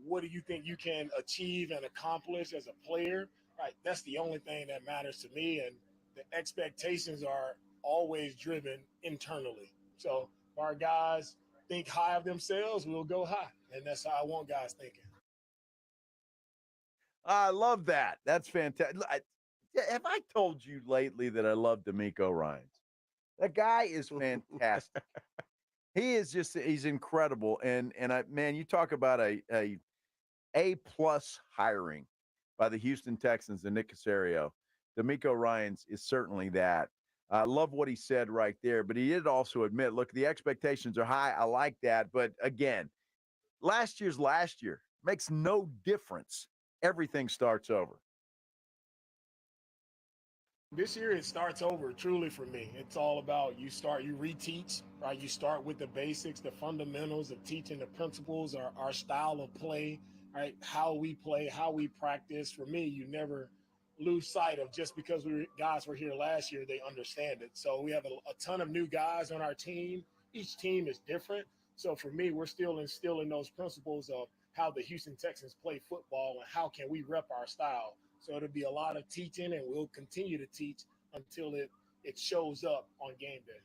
What do you think you can achieve and accomplish as a player? Right. That's the only thing that matters to me. And the expectations are always driven internally. So if our guys think high of themselves, we'll go high. And that's how I want guys thinking.
I love that. That's fantastic. Have I told you lately that I love DeMeco Ryans? That guy is fantastic. He's incredible. And you talk about a plus hiring by the Houston Texans and Nick Casserio. DeMeco Ryans is certainly that. I love what he said right there, but he did also admit, look, the expectations are high. I like that. But again, last year's last year. Makes no difference. Everything starts over.
This year, it starts over truly for me. It's all about you reteach, right? You start with the basics, the fundamentals of teaching the principles, our style of play, right? How we play, how we practice. For me, you never lose sight of just because guys were here last year, they understand it. So we have a ton of new guys on our team. Each team is different. So for me, we're still instilling those principles of how the Houston Texans play football and how can we rep our style. So it'll be a lot of teaching, and we'll continue to teach until it shows up on game day.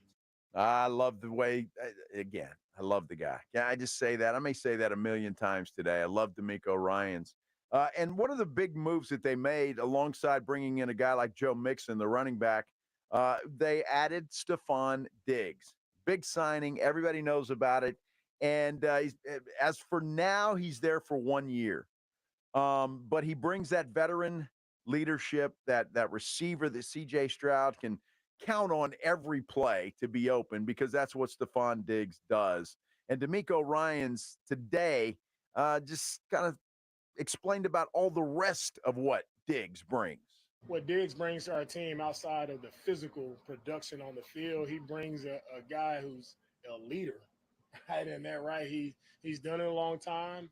I love the way, again, I love the guy. Yeah, I just say that. I may say that a million times today. I love DeMeco Ryans. And one of the big moves that they made alongside bringing in a guy like Joe Mixon, the running back, they added Stefan Diggs. Big signing. Everybody knows about it. And as for now, he's there for 1 year. But he brings that veteran leadership, that receiver that CJ Stroud can count on every play to be open, because that's what Stefan Diggs does. And DeMeco Ryans today just kind of explained about all the rest of what Diggs brings.
What Diggs brings to our team outside of the physical production on the field, he brings a guy who's a leader, right? And that, right? He's done it a long time.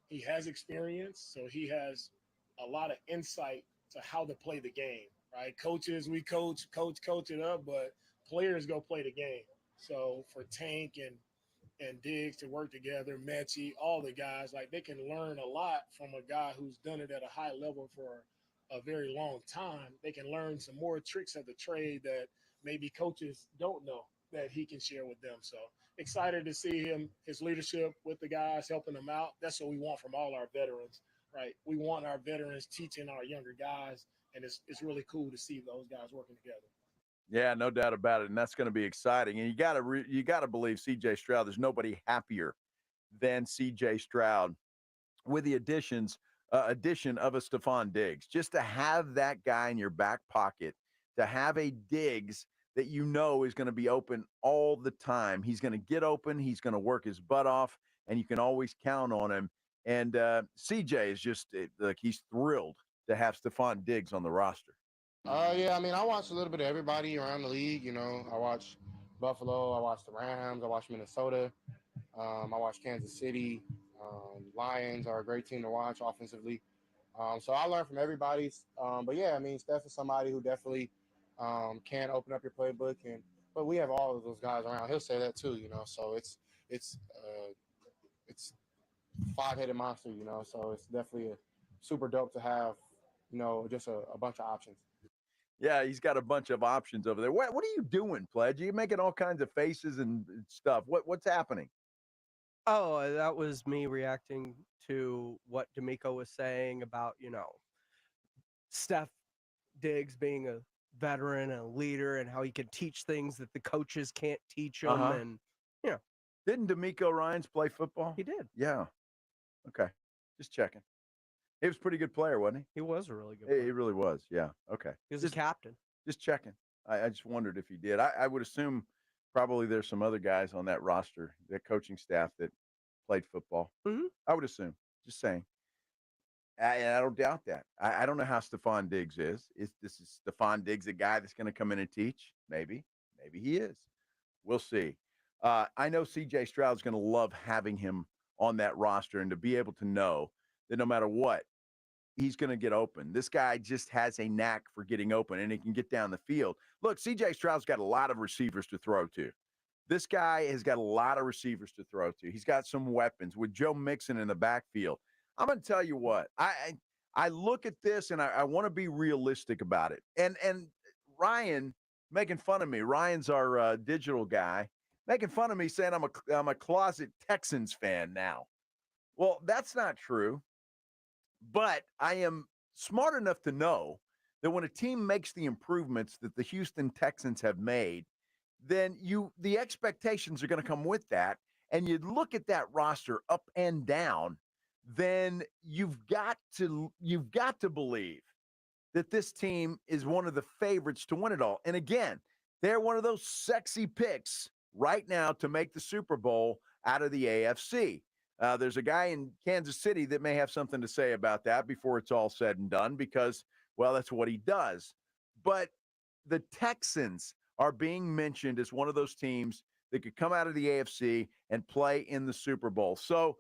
He has experience, so he has a lot of insight to how to play the game, right? Coaches, we coach it up, but players go play the game. So for Tank and Diggs to work together, Mechie, all the guys, like, they can learn a lot from a guy who's done it at a high level for a very long time. They can learn some more tricks of the trade that maybe coaches don't know that he can share with them. So excited to see his leadership with the guys, helping them out. That's what we want from all our veterans, right? We want our veterans teaching our younger guys, and it's really cool to see those guys working together.
Yeah, no doubt about it, and that's going to be exciting. And you got to believe CJ Stroud. There's nobody happier than CJ Stroud with the addition of a Stefan Diggs. Just to have that guy in your back pocket, to have a Diggs that you know is going to be open all the time. He's going to get open. He's going to work his butt off, and you can always count on him. And CJ is just like, he's thrilled to have Stefan Diggs on the roster.
Yeah, I mean, I watch a little bit of everybody around the league. You know, I watch Buffalo, I watch the Rams, I watch Minnesota, I watch Kansas City. Lions are a great team to watch offensively. So I learn from everybody. But yeah, I mean, Steph is somebody who definitely can open up your playbook, but we have all of those guys around. He'll say that too, you know. So it's five-headed monster, you know. So it's definitely super dope to have, you know, just a bunch of options.
Yeah, he's got a bunch of options over there. What are you doing, Pledge? You're making all kinds of faces and stuff. What's happening?
Oh, that was me reacting to what DeMeco was saying about, Steph Diggs being a veteran and a leader and how he can teach things that the coaches can't teach him.
Uh-huh.
And,
Didn't DeMeco Ryans play football?
he did.
Yeah. Okay. Just checking. He was a pretty good player, wasn't
He was a really good
he?
player.
He really was. Yeah. Okay.
He was
Just
a captain.
Just checking. I just wondered if he did. I would assume probably there's some other guys on that roster, that coaching staff that played football.
Mhm.
I would assume. Just saying. I don't doubt that. I don't know how Stefan Diggs is. Is Stefan Diggs a guy that's going to come in and teach? Maybe. Maybe he is. We'll see. I know CJ Stroud's going to love having him on that roster and to be able to know that no matter what, he's going to get open. This guy just has a knack for getting open, and he can get down the field. Look, CJ Stroud's got a lot of receivers to throw to. This guy has got a lot of receivers to throw to. He's got some weapons with Joe Mixon in the backfield. I'm going to tell you what. I look at this, and I want to be realistic about it. And Ryan making fun of me. Ryan's our digital guy, making fun of me, saying I'm a closet Texans fan now. Well, that's not true. But I am smart enough to know that when a team makes the improvements that the Houston Texans have made, then the expectations are going to come with that. And you look at that roster up and down, then you've got to believe that this team is one of the favorites to win it all. And again, they're one of those sexy picks right now to make the Super Bowl out of the AFC. There's a guy in Kansas City that may have something to say about that before it's all said and done because, well, that's what he does. But the Texans are being mentioned as one of those teams that could come out of the AFC and play in the Super Bowl. So,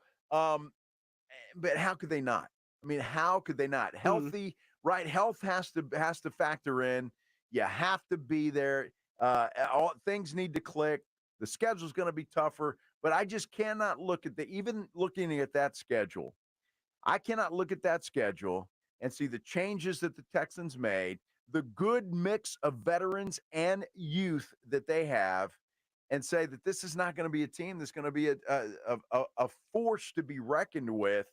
but how could they not? I mean, how could they not? Healthy, right? Health has to factor in. You have to be there. All things need to click. The schedule's going to be tougher, but I just cannot look at even looking at that schedule. I cannot look at that schedule and see the changes that the Texans made, the good mix of veterans and youth that they have, and say that this is not going to be a team that's going to be a force to be reckoned with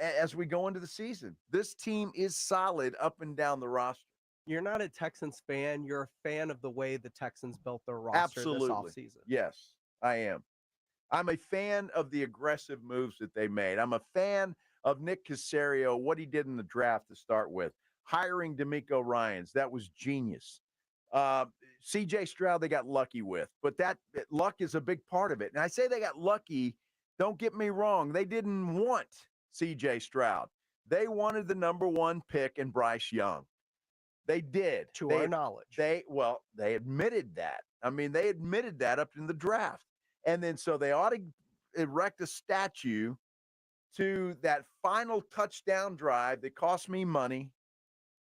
as we go into the season. This team is solid up and down the roster.
You're not a Texans fan. You're a fan of the way the Texans built their roster this offseason.
Yes, I am. I'm a fan of the aggressive moves that they made. I'm a fan of Nick Casserio, what he did in the draft to start with. Hiring DeMeco Ryans, that was genius. CJ Stroud, they got lucky with. But that luck is a big part of it. And I say they got lucky, don't get me wrong. They didn't want CJ Stroud. They wanted the number one pick in Bryce Young. They did.
To our knowledge.
They admitted that. I mean, they admitted that up in the draft. And then so they ought to erect a statue to that final touchdown drive that cost me money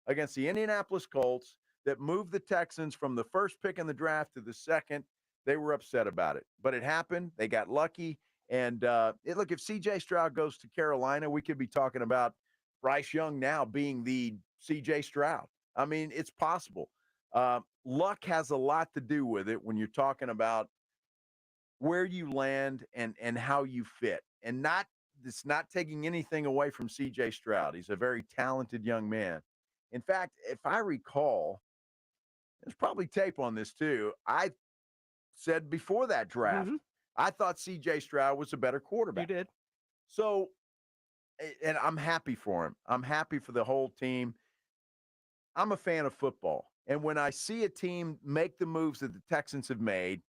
against the Indianapolis Colts that moved the Texans from the first pick in the draft to the second. They were upset about it. But it happened. They got lucky. And look, if CJ Stroud goes to Carolina, we could be talking about Bryce Young now being the CJ Stroud. I mean, it's possible. Luck has a lot to do with it when you're talking about where you land and how you fit. And it's not taking anything away from CJ Stroud. He's a very talented young man. In fact, if I recall, there's probably tape on this too. I said before that draft, I thought CJ Stroud was a better quarterback.
You did.
So, and I'm happy for him. I'm happy for the whole team. I'm a fan of football. And when I see a team make the moves that the Texans have made,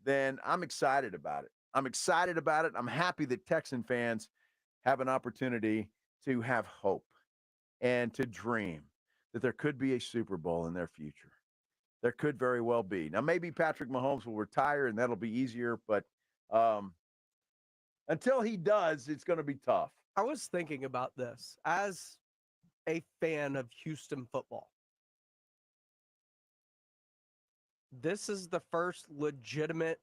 then I'm excited about it. I'm happy that Texan fans have an opportunity to have hope and to dream that there could be a Super Bowl in their future. There could very well be. Now, maybe Patrick Mahomes will retire and that'll be easier, but until he does, it's going to be tough.
I was thinking about this as a fan of Houston football. This is the first legitimate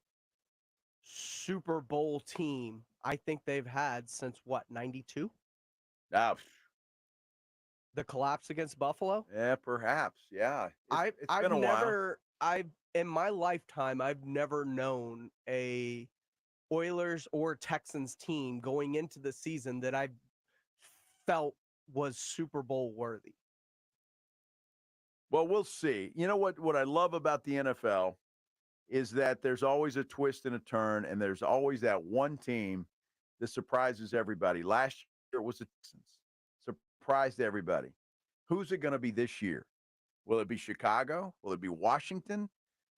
Super Bowl team I think they've had since what, 92? The collapse against Buffalo?
Yeah, perhaps. Yeah. It's
I've
been a
never in my lifetime I've never known a Oilers or Texans team going into the season that I felt was Super Bowl worthy.
Well, we'll see. You know what I love about the NFL is that there's always a twist and a turn, and there's always that one team that surprises everybody. Last year it was the Texans. Surprised everybody. Who's it going to be this year? Will it be Chicago? Will it be Washington?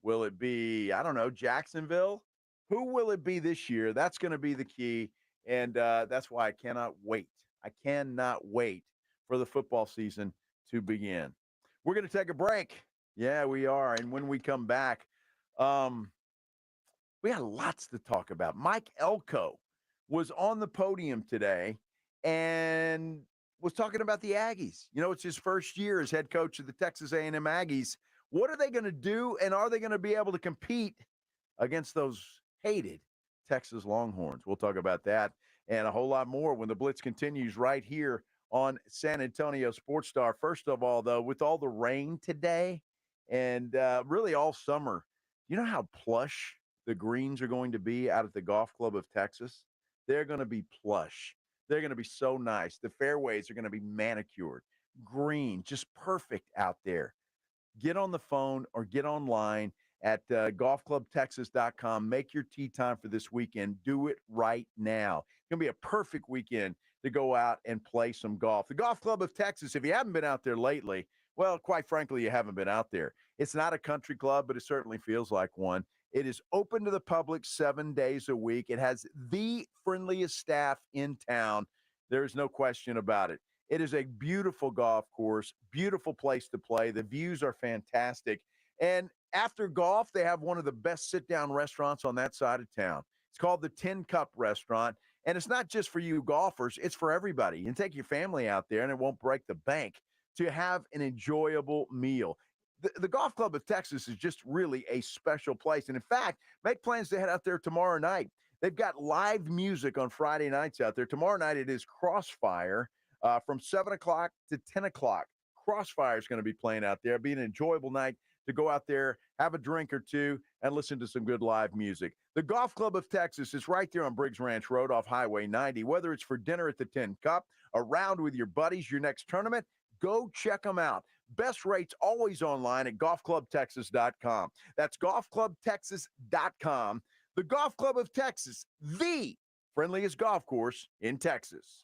Will it be, I don't know, Jacksonville? Who will it be this year? That's going to be the key, and that's why I cannot wait. I cannot wait for the football season to begin. We're going to take a break. Yeah, we are. And when we come back, we got lots to talk about. Mike Elko was on the podium today and was talking about the Aggies. You know, it's his first year as head coach of the Texas A&M Aggies. What are they going to do, and are they going to be able to compete against those hated Texas Longhorns? We'll talk about that and a whole lot more when the Blitz continues right here on San Antonio Sports Star. First of all, though, with all the rain today and really all summer, you know how plush the greens are going to be out at the Golf Club of Texas? They're going to be plush. They're going to be so nice. The fairways are going to be manicured, green, just perfect out there. Get on the phone or get online at golfclubtexas.com. Make your tee time for this weekend. Do it right now. It's going to be a perfect weekend to go out and play some golf. The Golf Club of Texas, if you haven't been out there lately, well, quite frankly, you haven't been out there. It's not a country club, but it certainly feels like one. It is open to the public 7 days a week. It has the friendliest staff in town. There is no question about it. It is a beautiful golf course, beautiful place to play. The views are fantastic. And after golf, they have one of the best sit-down restaurants on that side of town. It's called the Tin Cup Restaurant. And it's not just for you golfers. It's for everybody. You can take your family out there, and it won't break the bank to have an enjoyable meal. The Golf Club of Texas is just really a special place. And, in fact, make plans to head out there tomorrow night. They've got live music on Friday nights out there. Tomorrow night it is Crossfire from 7 o'clock to 10 o'clock. Crossfire is going to be playing out there. It'll be an enjoyable night to go out there, have a drink or two, and listen to some good live music. The Golf Club of Texas is right there on Briggs Ranch Road off Highway 90. Whether it's for dinner at the Tin Cup, a round with your buddies, your next tournament, go check them out. Best rates always online at golfclubtexas.com. That's golfclubtexas.com. The Golf Club of Texas, the friendliest golf course in Texas.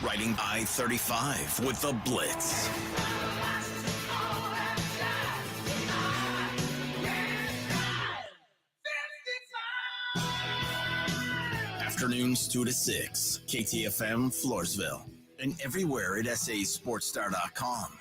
Riding I-35 with the Blitz. Afternoons 2 to 6, KTFM Floresville, and everywhere at sasportstar.com.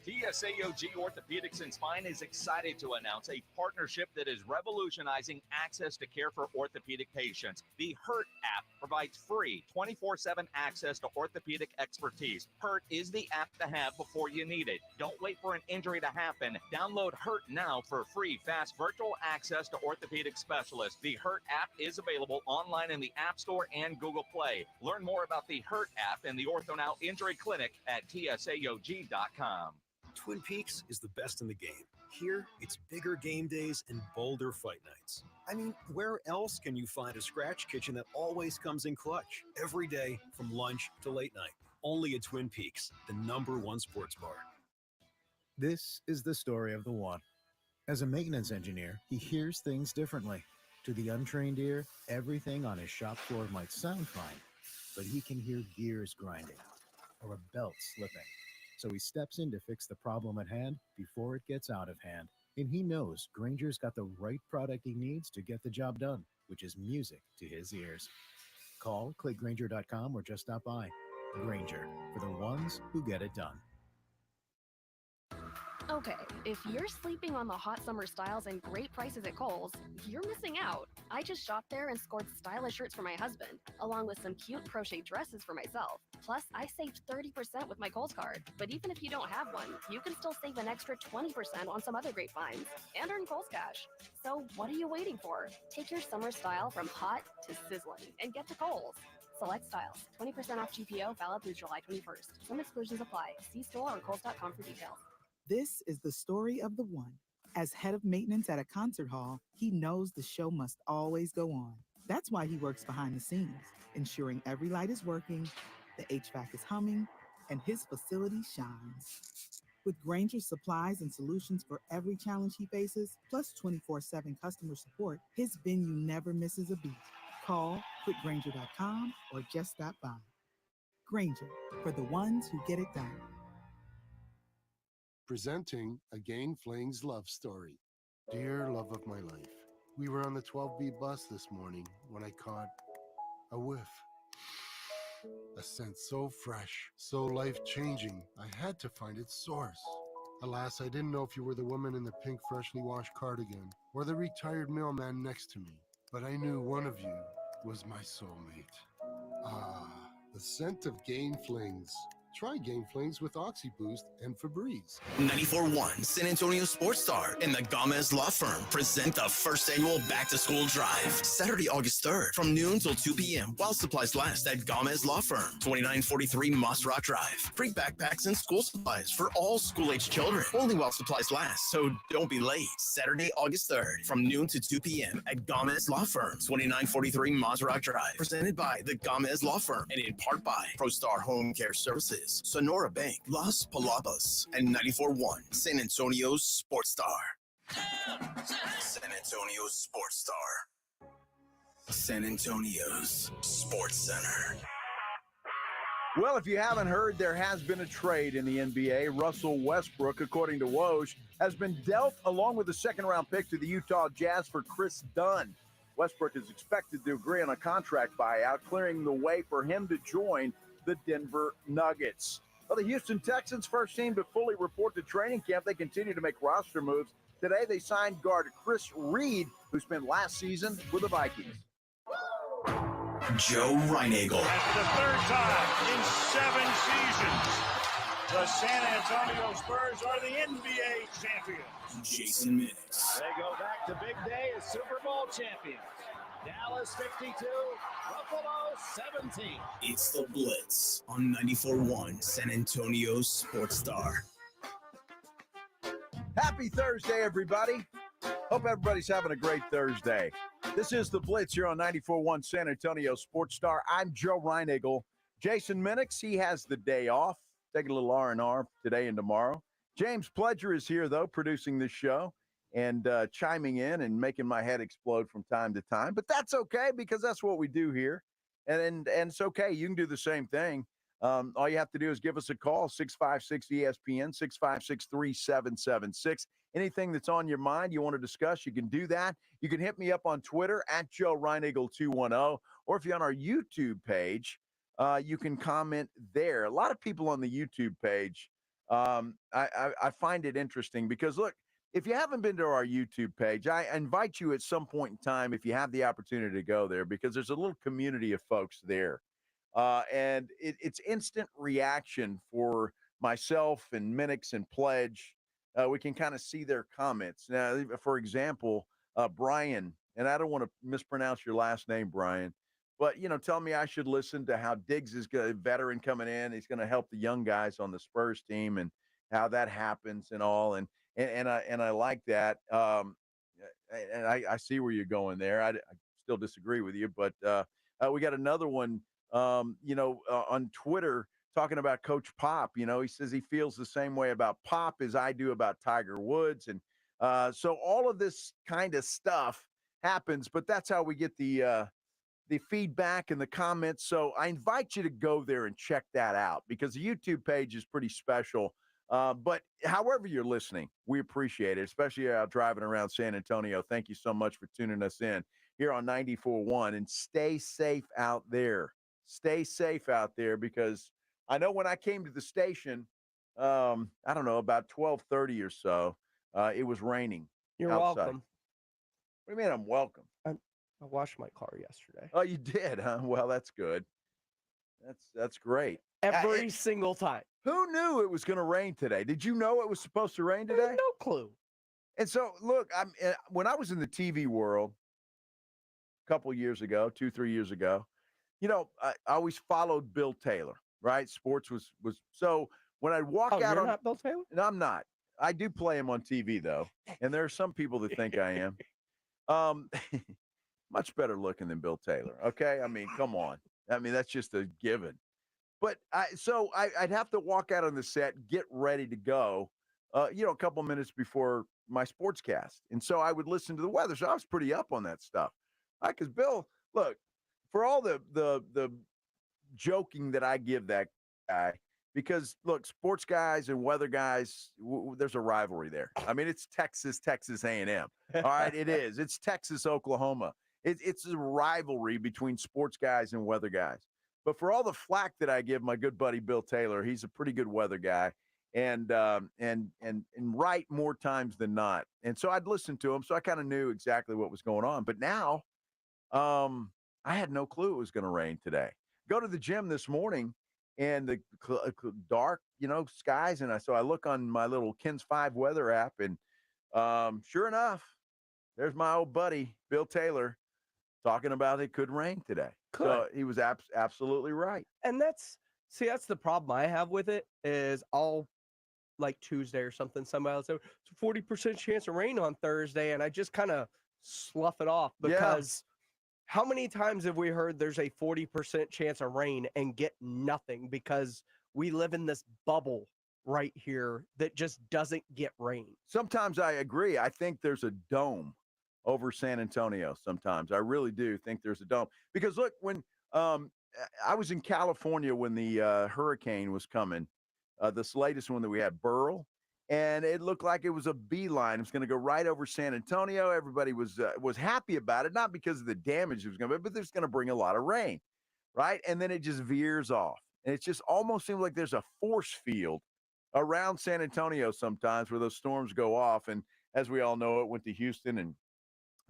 TSAOG Orthopedics and Spine is excited to announce a partnership that is revolutionizing access to care for orthopedic patients. The HURT app provides free 24/7 access to orthopedic expertise. HURT is the app to have before you need it. Don't wait for an injury to happen. Download HURT now for free, fast virtual access to orthopedic specialists. The HURT app is available online in the App Store and Google Play. Learn more about the HURT app and the OrthoNow Injury Clinic at TSAOG.com.
Twin Peaks is the best in the game. Here, it's bigger game days and bolder fight nights. I mean, where else can you find a scratch kitchen that always comes in clutch? Every day, from lunch to late night. Only at Twin Peaks, the #1 sports bar.
This is the story of the one. As a maintenance engineer, he hears things differently. To the untrained ear, everything on his shop floor might sound fine, but he can hear gears grinding or a belt slipping. So he steps in to fix the problem at hand before it gets out of hand. And he knows Grainger's got the right product he needs to get the job done, which is music to his ears. Call, click Grainger.com, or just stop by. Grainger, for the ones who get it done.
Okay, if you're sleeping on the hot summer styles and great prices at Kohl's, you're missing out. I just shopped there and scored stylish shirts for my husband, along with some cute crochet dresses for myself. Plus, I saved 30% with my Kohl's card. But even if you don't have one, you can still save an extra 20% on some other great finds and earn Kohl's cash. So what are you waiting for? Take your summer style from hot to sizzling and get to Kohl's. Select styles. 20% off GPO valid through July 21st. Some exclusions apply. See store or Kohl's.com for details.
This is the story of the one. As head of maintenance at a concert hall, he knows the show must always go on. That's why he works behind the scenes, ensuring every light is working, the HVAC is humming, and his facility shines. With Granger's supplies and solutions for every challenge he faces, plus 24/7 customer support, his venue never misses a beat. Call quickgranger.com or just stop by. Granger, for the ones who get it done.
Presenting a Gain Flings love story. Dear love of my life, we were on the 12B bus this morning when I caught a whiff. A scent so fresh, so life-changing, I had to find its source. Alas, I didn't know if you were the woman in the pink freshly washed cardigan or the retired mailman next to me, but I knew one of you was my soulmate. Ah, the scent of Gain Flings. Try Gain Flings with OxyBoost and Febreze.
94.1 San Antonio Sports Star and the Gomez Law Firm present the first annual Back to School Drive, Saturday, August 3rd, from noon till 2 p.m. while supplies last at Gomez Law Firm, 2943 Moss Rock Drive. Free backpacks and school supplies for all school-age children, only while supplies last, so don't be late. Saturday, August 3rd, from noon to 2 p.m. at Gomez Law Firm, 2943 Moss Rock Drive. Presented by the Gomez Law Firm and in part by ProStar Home Care Services, Sonora Bank, Las Palabas, and 94.1 San Antonio's Sports Star. San Antonio's Sports Star. San Antonio's Sports Center.
Well, if you haven't heard, there has been a trade in the NBA. Russell Westbrook, according to Woj, has been dealt along with a second-round pick to the Utah Jazz for Chris Dunn. Westbrook is expected to agree on a contract buyout, clearing the way for him to join the Denver Nuggets. Well, the Houston Texans, first team to fully report to training camp. They continue to make roster moves. Today, they signed guard Chris Reed, who spent last season with the Vikings.
Joe Reinagel.
That's the third time in 7 seasons, the San Antonio Spurs are the NBA champions.
Jason Minix.
They go back to big day as Super Bowl champions. Dallas 52, Buffalo 17.
It's the Blitz on 94.1 San Antonio's Sports Star.
Happy Thursday, everybody. Hope everybody's having a great Thursday. This is the Blitz here on 94.1 San Antonio Sports Star. I'm Joe Reinagel. Jason Minix, he has the day off. Taking a little R&R today and tomorrow. James Pledger is here, though, producing this show and chiming in and making my head explode from time to time. But that's okay, because that's what we do here. And it's okay. You can do the same thing. All you have to do is give us a call, 656-ESPN, 656-3776. Anything that's on your mind you want to discuss, you can do that. You can hit me up on Twitter at Joe Reinagel210. Or if you're on our YouTube page, you can comment there. A lot of people on the YouTube page, I find it interesting because, look, if you haven't been to our YouTube page, I invite you at some point in time, if you have the opportunity to go there, because there's a little community of folks there. And it's instant reaction for myself and Minix and Pledge. We can kind of see their comments. Now, for example, Brian, and I don't want to mispronounce your last name, Brian, but, tell me I should listen to how Diggs is a veteran coming in. He's going to help the young guys on the Spurs team and how that happens and all. And I like that. And I see where you're going there. I still disagree with you, but we got another one, on Twitter talking about Coach Pop. He says he feels the same way about Pop as I do about Tiger Woods. And so all of this kind of stuff happens, but that's how we get the feedback and the comments. So I invite you to go there and check that out, because the YouTube page is pretty special. But however you're listening, we appreciate it, especially out driving around San Antonio. Thank you so much for tuning us in here on 94.1, and stay safe out there. Stay safe out there, because I know when I came to the station, I don't know, about 12:30 or so, it was raining.
You're
outside.
welcome.
What do you mean I'm welcome?
I washed my car yesterday.
Oh, you did, huh? Well, that's good. That's great.
Every single time.
Who knew it was going to rain today? Did you know it was supposed to rain today?
No clue.
And so, look, when I was in the TV world a couple years ago, 2-3 years ago, I always followed Bill Taylor, right? Sports was so when I walk
Oh,
out
you're
on
not Bill Taylor?
No, I'm not. I do play him on TV though, and there are some people that think I am. Um, much better looking than Bill Taylor. Okay, I mean, come on. I mean, that's just a given. But I'd have to walk out on the set, get ready to go, a couple minutes before my sportscast, and so I would listen to the weather. So I was pretty up on that stuff, because Bill, look, for all the joking that I give that guy, because look, sports guys and weather guys, there's a rivalry there. I mean, it's Texas A&M. All right, it is. It's Texas Oklahoma. It's a rivalry between sports guys and weather guys. But for all the flack that I give my good buddy Bill Taylor, he's a pretty good weather guy, and right more times than not. And so I'd listen to him, so I kind of knew exactly what was going on. But now, I had no clue it was going to rain today. Go to the gym this morning, and the dark, skies, and so I look on my little Kins 5 weather app, and sure enough, there's my old buddy Bill Taylor talking about it could rain today. So he was absolutely right.
And that's the problem I have with it is I'll like Tuesday or something, somebody else say it's a 40% chance of rain on Thursday, and I just kind of slough it off because how many times have we heard there's a 40% chance of rain and get nothing because we live in this bubble right here that just doesn't get rain?
Sometimes I agree. I think there's a dome over San Antonio sometimes. I really do think there's a dome. Because, look, when I was in California when the hurricane was coming, this latest one that we had, Burl, and it looked like it was a beeline. It was going to go right over San Antonio. Everybody was happy about it, not because of the damage it was going to be, but it's going to bring a lot of rain, right? And then it just veers off. And it just almost seems like there's a force field around San Antonio sometimes where those storms go off. And as we all know, it went to Houston and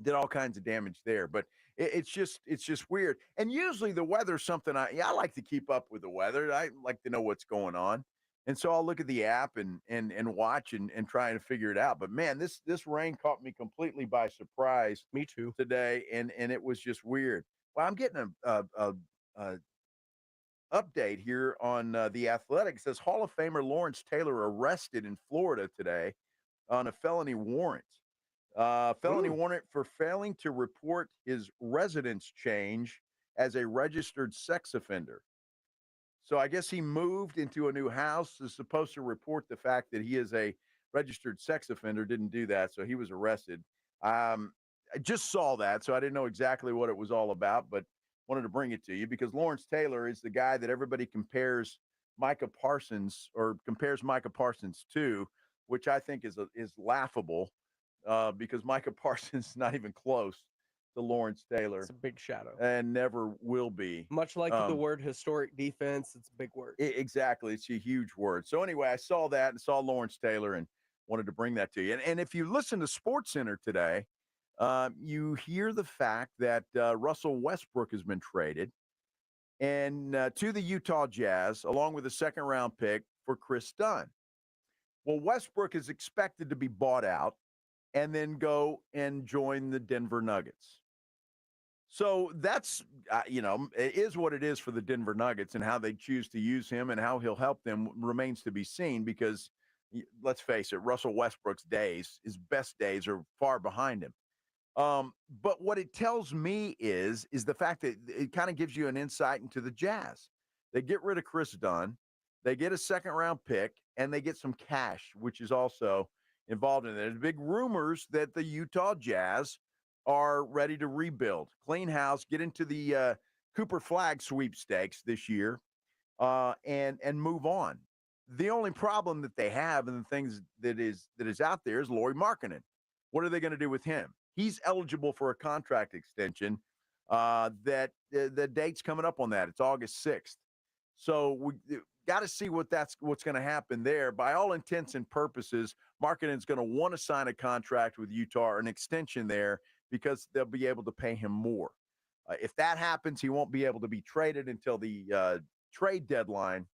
did all kinds of damage there. But it's just weird. And usually the weather's something I like to keep up with the weather. I like to know what's going on. And so I'll look at the app and watch and try and figure it out. But man, this rain caught me completely by surprise.
Me too.
Today, and it was just weird. Well, I'm getting a update here on The Athletic. It says Hall of Famer Lawrence Taylor arrested in Florida today on a felony warrant. Felony warrant for failing to report his residence change as a registered sex offender. So I guess he moved into a new house, is supposed to report the fact that he is a registered sex offender, didn't do that, so he was arrested. I just saw that, so I didn't know exactly what it was all about, but wanted to bring it to you because Lawrence Taylor is the guy that everybody compares Micah Parsons to, which I think is laughable. Because Micah Parsons is not even close to Lawrence Taylor.
It's a big shadow.
And never will be.
Much like the word historic defense, it's a big word.
Exactly. It's a huge word. So anyway, I saw that and saw Lawrence Taylor and wanted to bring that to you. And if you listen to SportsCenter today, you hear the fact that Russell Westbrook has been traded and to the Utah Jazz, along with a second-round pick for Chris Dunn. Well, Westbrook is expected to be bought out and then go and join the Denver Nuggets. So that's, it is what it is for the Denver Nuggets, and how they choose to use him and how he'll help them remains to be seen because, let's face it, Russell Westbrook's days, his best days are far behind him. But what it tells me is the fact that it kind of gives you an insight into the Jazz. They get rid of Chris Dunn, they get a second-round pick, and they get some cash, which is also involved in it. There's big rumors that the Utah Jazz are ready to rebuild, clean house, get into the Cooper Flag sweepstakes this year, and move on. The only problem that they have and the things that is out there is Lauri Markkanen. What are they going to do with him? He's eligible for a contract extension. That the date's coming up on that. It's August 6th. So we got to see what's going to happen there. By all intents and purposes, Markkanen's going to want to sign a contract with Utah or an extension there because they'll be able to pay him more. If that happens, he won't be able to be traded until the trade deadline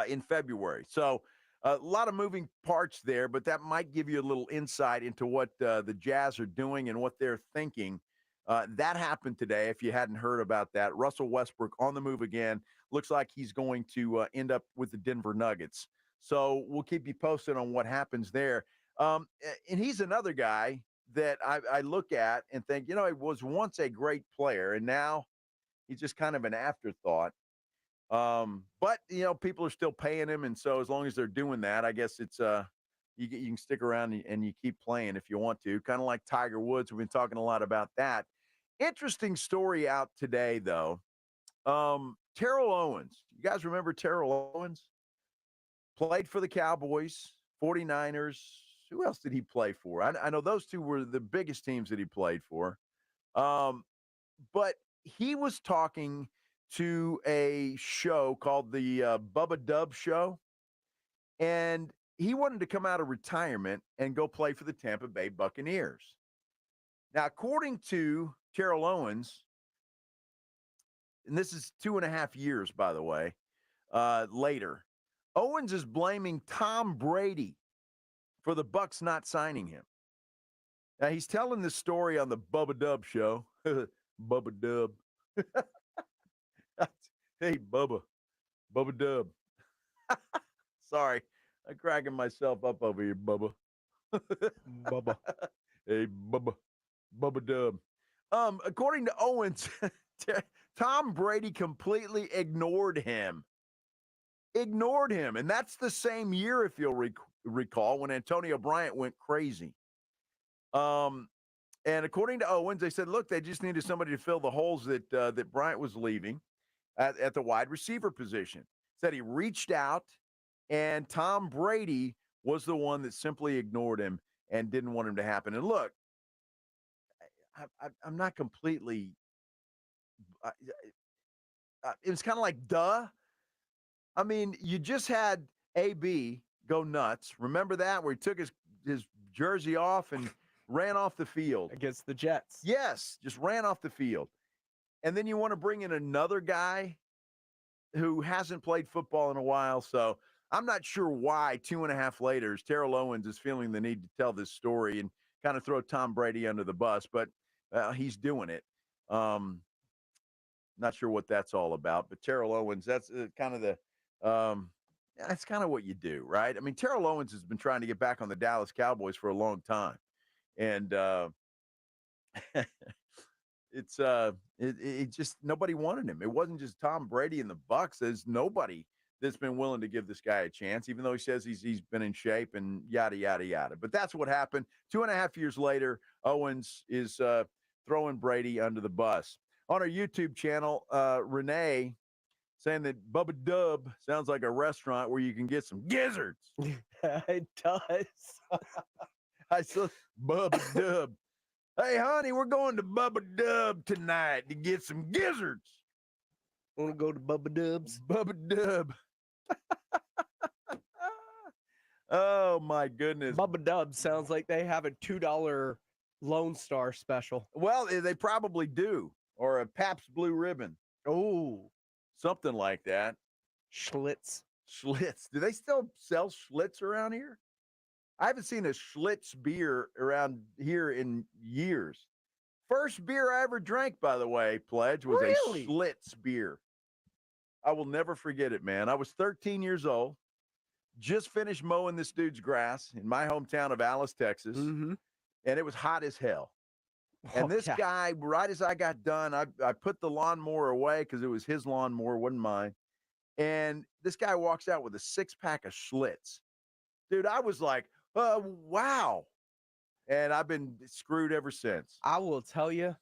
in February. So a lot of moving parts there, but that might give you a little insight into what the Jazz are doing and what they're thinking That happened today. If you hadn't heard about that, Russell Westbrook on the move again. Looks like he's going to end up with the Denver Nuggets. So we'll keep you posted on what happens there. And he's another guy that I look at and think, he was once a great player, and now he's just kind of an afterthought. But, people are still paying him, and so as long as they're doing that, I guess it's you can stick around and you keep playing if you want to, kind of like Tiger Woods. We've been talking a lot about that. Interesting story out today, though. Terrell Owens. You guys remember Terrell Owens? Played for the Cowboys, 49ers. Who else did he play for? I know those two were the biggest teams that he played for. But he was talking to a show called the Bubba Dub Show, and he wanted to come out of retirement and go play for the Tampa Bay Buccaneers. Now, according to Terrell Owens, and this is 2.5 years, by the way, later, Owens is blaming Tom Brady for the Bucs not signing him. Now, he's telling this story on the Bubba Dub Show. Bubba Dub. Hey, Bubba Dub. Sorry, I'm cracking myself up over here, Bubba. Bubba. Hey, Bubba Dub. According to Owens, Tom Brady completely ignored him. And that's the same year, if you'll recall, when Antonio Bryant went crazy. And according to Owens, they said, look, they just needed somebody to fill the holes that Bryant was leaving at the wide receiver position. Said he reached out, and Tom Brady was the one that simply ignored him and didn't want him to happen. And look, I'm not completely it was kind of like, duh. I mean, you just had AB go nuts. Remember that, where he took his jersey off and ran off the field
against the Jets?
Yes, just ran off the field. And then you want to bring in another guy who hasn't played football in a while. So I'm not sure why 2.5 later, Terrell Owens is feeling the need to tell this story and kind of throw Tom Brady under the bus, but he's doing it. Not sure what that's all about, but Terrell Owens, that's kind of that's kind of what you do, right? I mean, Terrell Owens has been trying to get back on the Dallas Cowboys for a long time. And it just, nobody wanted him. It wasn't just Tom Brady and the Bucs. There's nobody that's been willing to give this guy a chance, even though he says he's been in shape and yada, yada, yada. But that's what happened. 2.5 years later, Owens is throwing Brady under the bus. On our YouTube channel, Renee saying that Bubba Dub sounds like a restaurant where you can get some gizzards.
It does.
I said, Bubba Dub. Hey, honey, we're going to Bubba Dub tonight to get some gizzards.
Want to go to Bubba Dub's?
Bubba Dub. Oh, my goodness.
Bubba Dub sounds like they have a $2 Lone Star special.
Well, they probably do. Or a Pabst Blue Ribbon. Oh, something like that.
Schlitz.
Do they still sell Schlitz around here? I haven't seen a Schlitz beer around here in years. First beer I ever drank, by the way, Pledge, was
Really?
a Schlitz beer. I will never forget it, man. I was 13 years old, just finished mowing this dude's grass in my hometown of Alice, Texas, and it was hot as hell. And this guy, right as I got done, I put the lawnmower away because it was his lawnmower, wasn't mine. And this guy walks out with a 6-pack of Schlitz. Dude, I was like, wow. And I've been screwed ever since.
I will tell you,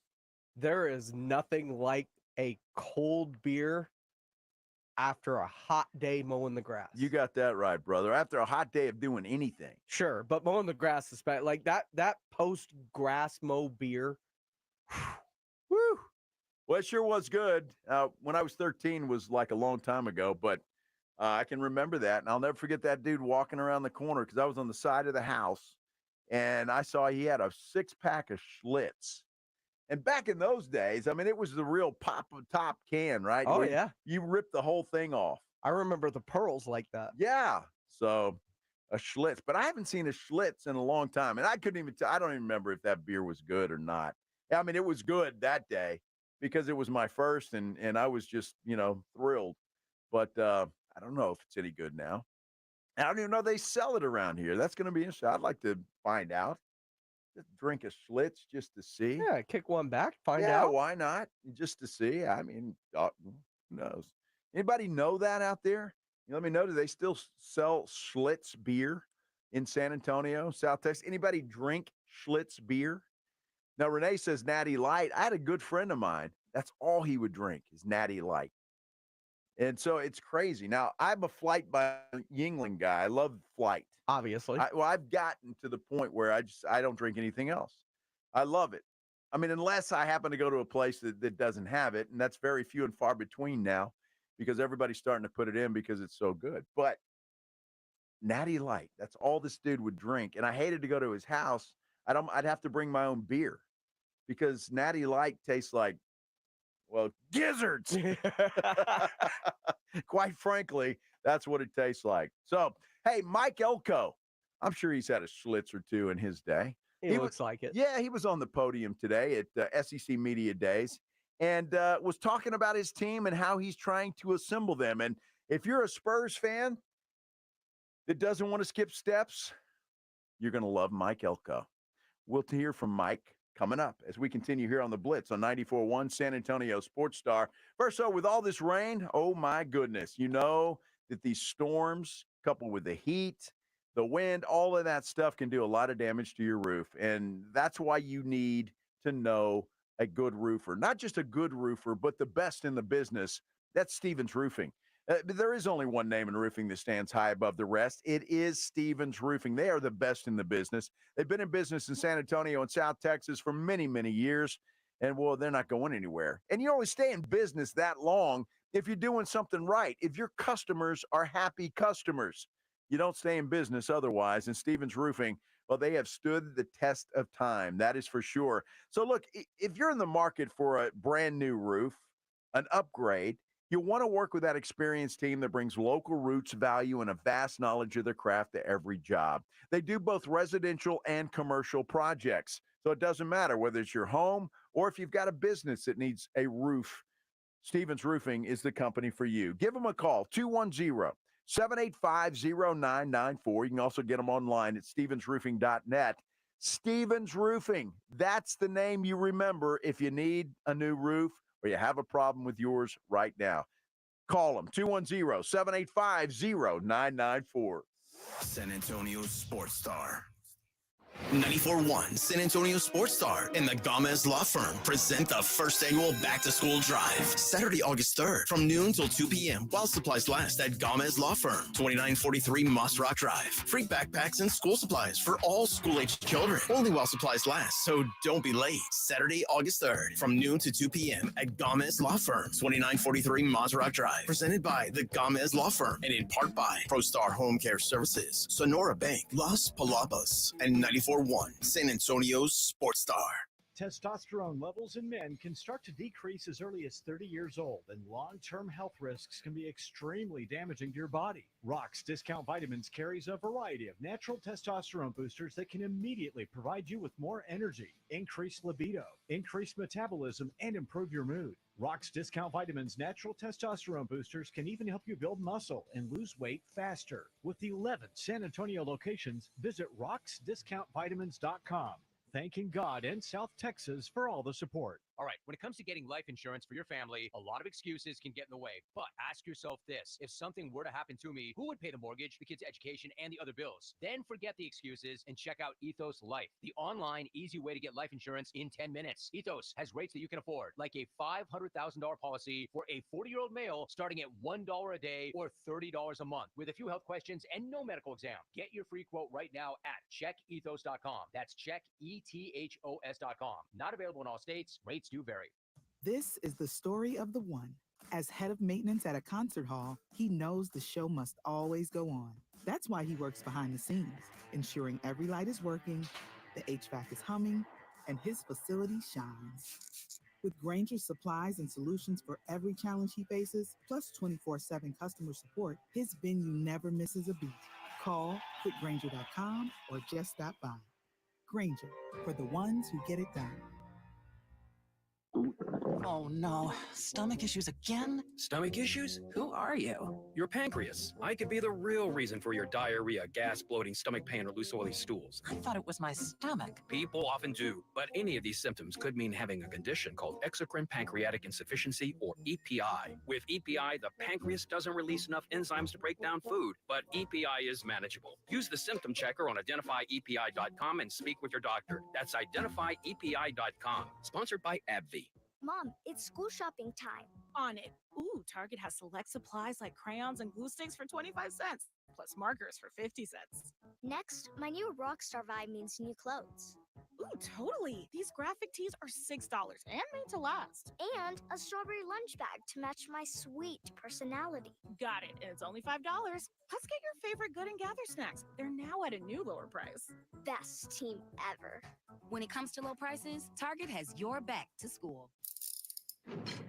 there is nothing like a cold beer after a hot day mowing the grass.
You got that right, brother. After a hot day of doing anything.
Sure, but mowing the grass is bad. Like that post-grass mow beer.
Woo. Well, it sure was good. When I was 13 was like a long time ago, but I can remember that. And I'll never forget that dude walking around the corner because I was on the side of the house. And I saw he had a 6-pack of Schlitz. And back in those days, I mean, it was the real pop top can, right?
Oh,
Where
yeah.
You ripped the whole thing off.
I remember the pearls like that.
Yeah. So a Schlitz. But I haven't seen a Schlitz in a long time. And I couldn't even I don't even remember if that beer was good or not. I mean, it was good that day because it was my first, and I was just, thrilled. But I don't know if it's any good now. I don't even know they sell it around here. That's going to be interesting. I'd like to find out. Just drink a Schlitz just to see.
Yeah, kick one back, find
Yeah,
out.
why not? Just to see. I mean, who knows? Anybody know that out there? Let me know. Do they still sell Schlitz beer in San Antonio, South Texas? Anybody drink Schlitz beer? Now, Renee says Natty Light. I had a good friend of mine. That's all he would drink is Natty Light. And so it's crazy. Now, I'm a Flight by Yingling guy. I love Flight.
Obviously.
I've gotten to the point where I don't drink anything else. I love it. I mean, unless I happen to go to a place that doesn't have it, and that's very few and far between now because everybody's starting to put it in because it's so good. But Natty Light, that's all this dude would drink. And I hated to go to his house. I'd have to bring my own beer because Natty Light tastes like, well, gizzards. Quite frankly, that's what it tastes like. So, hey, Mike Elko, I'm sure he's had a Schlitz or two in his day.
He looks like it.
Yeah, he was on the podium today at SEC Media Days and was talking about his team and how he's trying to assemble them. And if you're a Spurs fan that doesn't want to skip steps, you're going to love Mike Elko. We'll hear from Mike coming up as we continue here on the Blitz on 94.1 San Antonio Sports Star. First, so with all this rain, oh my goodness, you know that these storms coupled with the heat, the wind, all of that stuff can do a lot of damage to your roof. And that's why you need to know a good roofer, not just a good roofer, but the best in the business. That's Stevens Roofing. There is only one name in roofing that stands high above the rest. It is Stevens Roofing. They are the best in the business. They've been in business in San Antonio and South Texas for many, many years. And, well, they're not going anywhere. And you only stay in business that long if you're doing something right. If your customers are happy customers, you don't stay in business otherwise. And Stevens Roofing, well, they have stood the test of time. That is for sure. So, look, if you're in the market for a brand new roof, an upgrade, you want to work with that experienced team that brings local roots, value, and a vast knowledge of their craft to every job. They do both residential and commercial projects. So it doesn't matter whether it's your home or if you've got a business that needs a roof. Stevens Roofing is the company for you. Give them a call, 210-785-0994. You can also get them online at stevensroofing.net. Stevens Roofing, that's the name you remember if you need a new roof or you have a problem with yours right now. Call them, 210-785-0994.
San Antonio Sports Star. 94.1 San Antonio Sports Star and the Gomez Law Firm present the first annual back-to-school drive. Saturday, August 3rd from noon till 2 p.m. while supplies last at Gomez Law Firm, 2943 Moss Rock Drive. Free backpacks and school supplies for all school-aged children. Only while supplies last, so don't be late. Saturday, August 3rd from noon to 2 p.m. at Gomez Law Firm, 2943 Moss Rock Drive. Presented by the Gomez Law Firm and in part by ProStar Home Care Services, Sonora Bank, Las Palabas, and 94.1 San Antonio's Sports Star.
Testosterone levels in men can start to decrease as early as 30 years old, and long-term health risks can be extremely damaging to your body. Rock's Discount Vitamins carries a variety of natural testosterone boosters that can immediately provide you with more energy, increased libido, increased metabolism, and improve your mood. Rock's Discount Vitamins natural testosterone boosters can even help you build muscle and lose weight faster. With 11 San Antonio locations, visit rocksdiscountvitamins.com. Thanking God and South Texas for all the support.
All right, when it comes to getting life insurance for your family, a lot of excuses can get in the way. But ask yourself this: if something were to happen to me, who would pay the mortgage, the kids' education, and the other bills? Then forget the excuses and check out Ethos Life, the online, easy way to get life insurance in 10 minutes. Ethos has rates that you can afford, like a $500,000 policy for a 40-year-old male starting at $1 a day or $30 a month, with a few health questions and no medical exam. Get your free quote right now at checkethos.com. That's checkethos.com. Not available in all states. Rates do vary.
This is the story of the one. As head of maintenance at a concert hall, he knows the show must always go on. That's why he works behind the scenes, ensuring every light is working, the HVAC is humming, and his facility shines. With Grainger's supplies and solutions for every challenge he faces, plus 24/7 customer support, his venue never misses a beat. Call quickgrainger.com or just stop by. Grainger, for the ones who get it done.
Oh no, stomach issues again?
Stomach issues? Who are you? Your pancreas. I could be the real reason for your diarrhea, gas, bloating, stomach pain, or loose oily stools.
I thought it was my stomach.
People often do, but any of these symptoms could mean having a condition called exocrine pancreatic insufficiency, or EPI. With EPI, the pancreas doesn't release enough enzymes to break down food, but EPI is manageable. Use the symptom checker on identifyepi.com and speak with your doctor. That's identifyepi.com. Sponsored by AbbVie.
Mom, it's school shopping time.
On it. Ooh, Target has select supplies like crayons and glue sticks for 25 cents, plus markers for 50 cents.
Next, my new Rockstar vibe means new clothes.
Ooh, totally. These graphic tees are $6 and made to last.
And a strawberry lunch bag to match my sweet personality.
Got it. And it's only $5. Plus, get your favorite Good and Gather snacks. They're now at a new lower price.
Best team ever.
When it comes to low prices, Target has your back to school.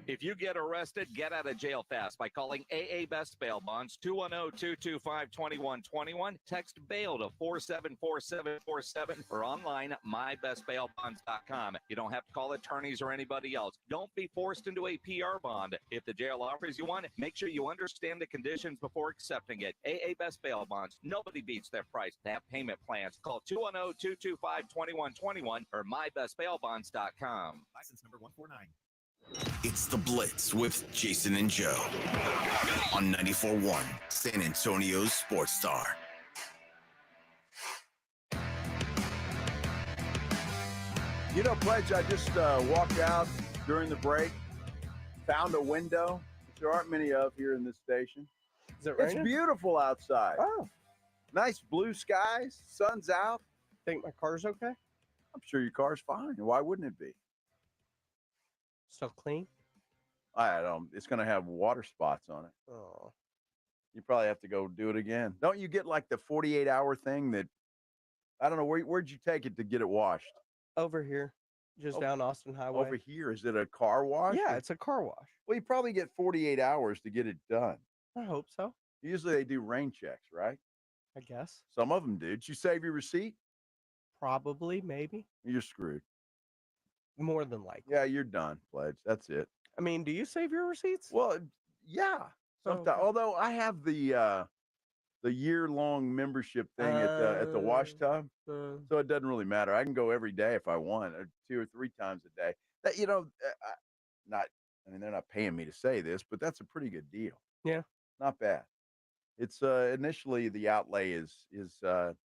If you get arrested, get out of jail fast by calling AA Best Bail Bonds, 210-225-2121. Text bail to 474747 or online mybestbailbonds.com. You don't have to call attorneys or anybody else. Don't be forced into a PR bond. If the jail offers you one, make sure you understand the conditions before accepting it. AA Best Bail Bonds. Nobody beats their price. They have payment plans. Call 210-225-2121 or mybestbailbonds.com.
License number 149.
It's The Blitz with Jason and Joe on 94.1 San Antonio's Sports Star.
You know, Pledge, I just walked out during the break, found a window, which there aren't many of here in this station.
Is it
It's
raining?
beautiful outside.
Oh.
Nice blue skies, sun's out.
Think my car's okay?
I'm sure your car's fine. Why wouldn't it be?
Still clean?
I don't. It's going to have water spots on it.
Oh.
You probably have to go do it again. Don't you get like the 48-hour thing that, I don't know, where'd you take it to get it washed?
Over here, just down Austin Highway.
Over here. Is it a car wash?
Yeah, it's a car wash.
Well, you probably get 48 hours to get it done.
I hope so.
Usually they do rain checks, right?
I guess.
Some of them do. Did you save your receipt?
Probably, maybe.
You're screwed.
More than likely.
Yeah, you're done, Pledge. That's it.
I mean, do you save your receipts?
Well, yeah. Sometimes,
okay.
although I have the year-long membership thing at the wash tub, so it doesn't really matter. I can go every day if I want, or 2 or 3 times a day. That I mean, they're not paying me to say this, but that's a pretty good deal.
Yeah,
not bad. It's initially the outlay is kind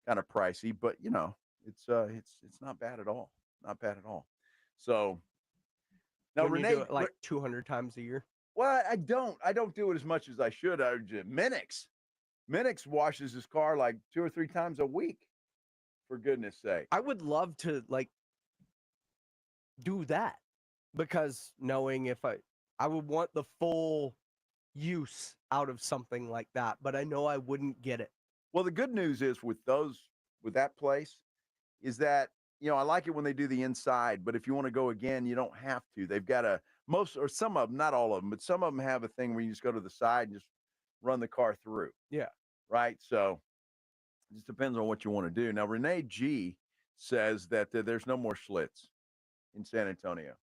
of pricey, but you know, it's not bad at all. Not bad at all. So now
When
Renee,
you do it like 200 times a year.
well, I don't do it as much as I should. Minix washes his car like 2 or 3 times a week. For goodness sake.
I would love to like do that, because knowing if I would want the full use out of something like that, but I know I wouldn't get it.
Well, the good news is with that place is that, you know, I like it when they do the inside, but if you want to go again, you don't have to. They've got some of them, not all of them, but some of them have a thing where you just go to the side and just run the car through.
Yeah.
Right. So it just depends on what you want to do. Now, Renee G says that there's no more Schlitz in San Antonio.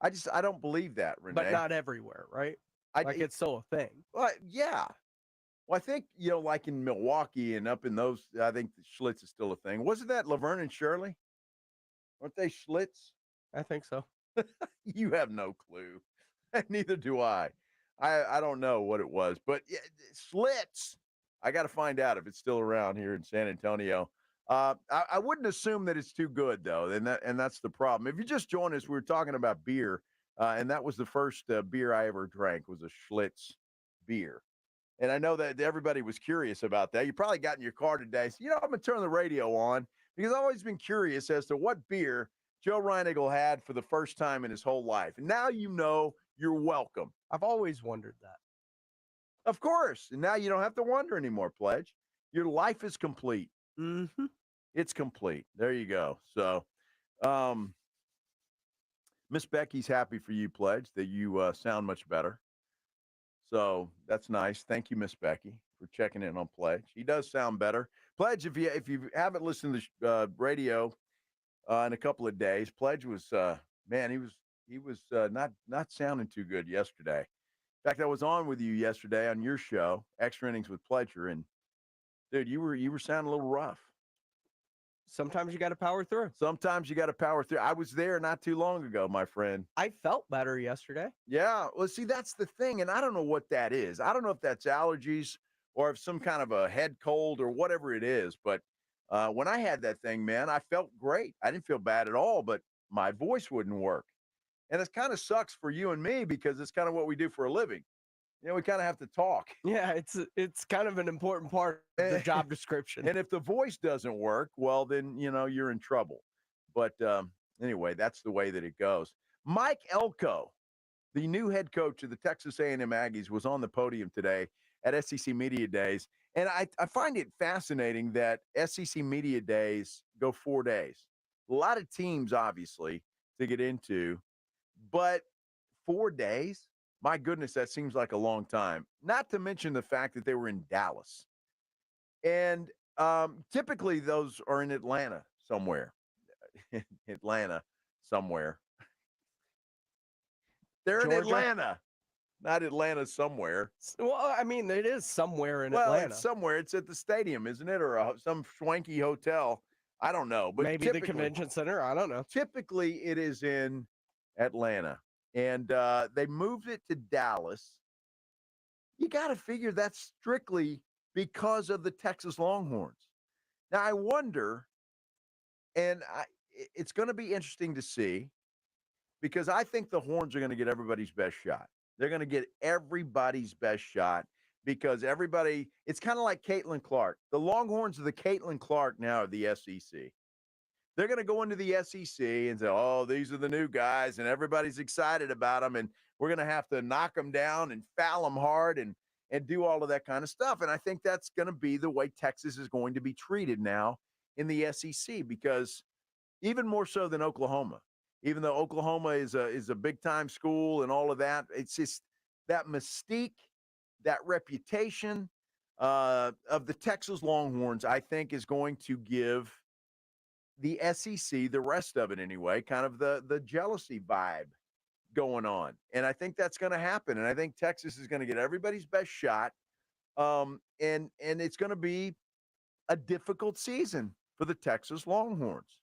I don't believe that, Renee.
But not everywhere, right? It's still a thing.
Well, yeah. Well, I think, you know, like in Milwaukee and up in those, I think the Schlitz is still a thing. Wasn't that Laverne and Shirley? Weren't they Schlitz?
I think so.
You have no clue. Neither do I. I don't know what it was, but yeah, Schlitz. I got to find out if it's still around here in San Antonio. I wouldn't assume that it's too good, though, and that's the problem. If you just joined us, we were talking about beer, and that was the first beer I ever drank was a Schlitz beer. And I know that everybody was curious about that. You probably got in your car today. So, you know, I'm going to turn the radio on because I've always been curious as to what beer Joe Reinagel had for the first time in his whole life. And now you know, you're welcome.
I've always wondered that.
Of course. And now you don't have to wonder anymore, Pledge. Your life is complete.
Mm-hmm.
It's complete. There you go. So, Miss Becky's happy for you, Pledge, that you sound much better. So that's nice. Thank you, Miss Becky, for checking in on Pledge. He does sound better. Pledge, if you haven't listened to the radio in a couple of days, Pledge was, he was He was not sounding too good yesterday. In fact, I was on with you yesterday on your show, Extra Innings with Pledger, and dude, you were sounding a little rough.
Sometimes you got to power through.
Sometimes you got to power through. I was there not too long ago, my friend.
I felt better yesterday.
Yeah. Well, see, that's the thing, and I don't know what that is. I don't know if that's allergies or if some kind of a head cold or whatever it is. But when I had that thing, man, I felt great. I didn't feel bad at all, but my voice wouldn't work. And it kind of sucks for you and me because it's kind of what we do for a living. You know, we kind of have to talk.
Yeah, it's kind of an important part of the job description.
And if the voice doesn't work, well, then, you know, you're in trouble. But anyway, that's the way that it goes. Mike Elko, the new head coach of the Texas A&M Aggies, was on the podium today at SEC Media Days. And I find it fascinating that SEC Media Days go 4 days. A lot of teams, obviously, to get into. But 4 days? My goodness, that seems like a long time. Not to mention the fact that they were in Dallas. And typically those are in Atlanta somewhere. Atlanta somewhere. They're
Georgia?
in Atlanta, not Atlanta somewhere.
Well, I mean, it is somewhere in
Well,
Atlanta.
it's somewhere. It's at the stadium, isn't it? Or some swanky hotel. I don't know. But
Maybe the convention center. I don't know.
Typically, it is in Atlanta. And they moved it to Dallas. You got to figure that's strictly because of the Texas Longhorns. Now, I wonder, and it's going to be interesting to see, because I think the Horns are going to get everybody's best shot. They're going to get everybody's best shot because everybody, it's kind of like Caitlin Clark. The Longhorns are the Caitlin Clark now of the SEC. They're going to go into the SEC and say, oh, these are the new guys, and everybody's excited about them, and we're going to have to knock them down and foul them hard and do all of that kind of stuff. And I think that's going to be the way Texas is going to be treated now in the SEC, because even more so than Oklahoma, even though Oklahoma is a big-time school and all of that, it's just that mystique, that reputation of the Texas Longhorns, I think, is going to give the SEC, the rest of it anyway, kind of the jealousy vibe going on. And I think that's going to happen. And I think Texas is going to get everybody's best shot. And it's going to be a difficult season for the Texas Longhorns.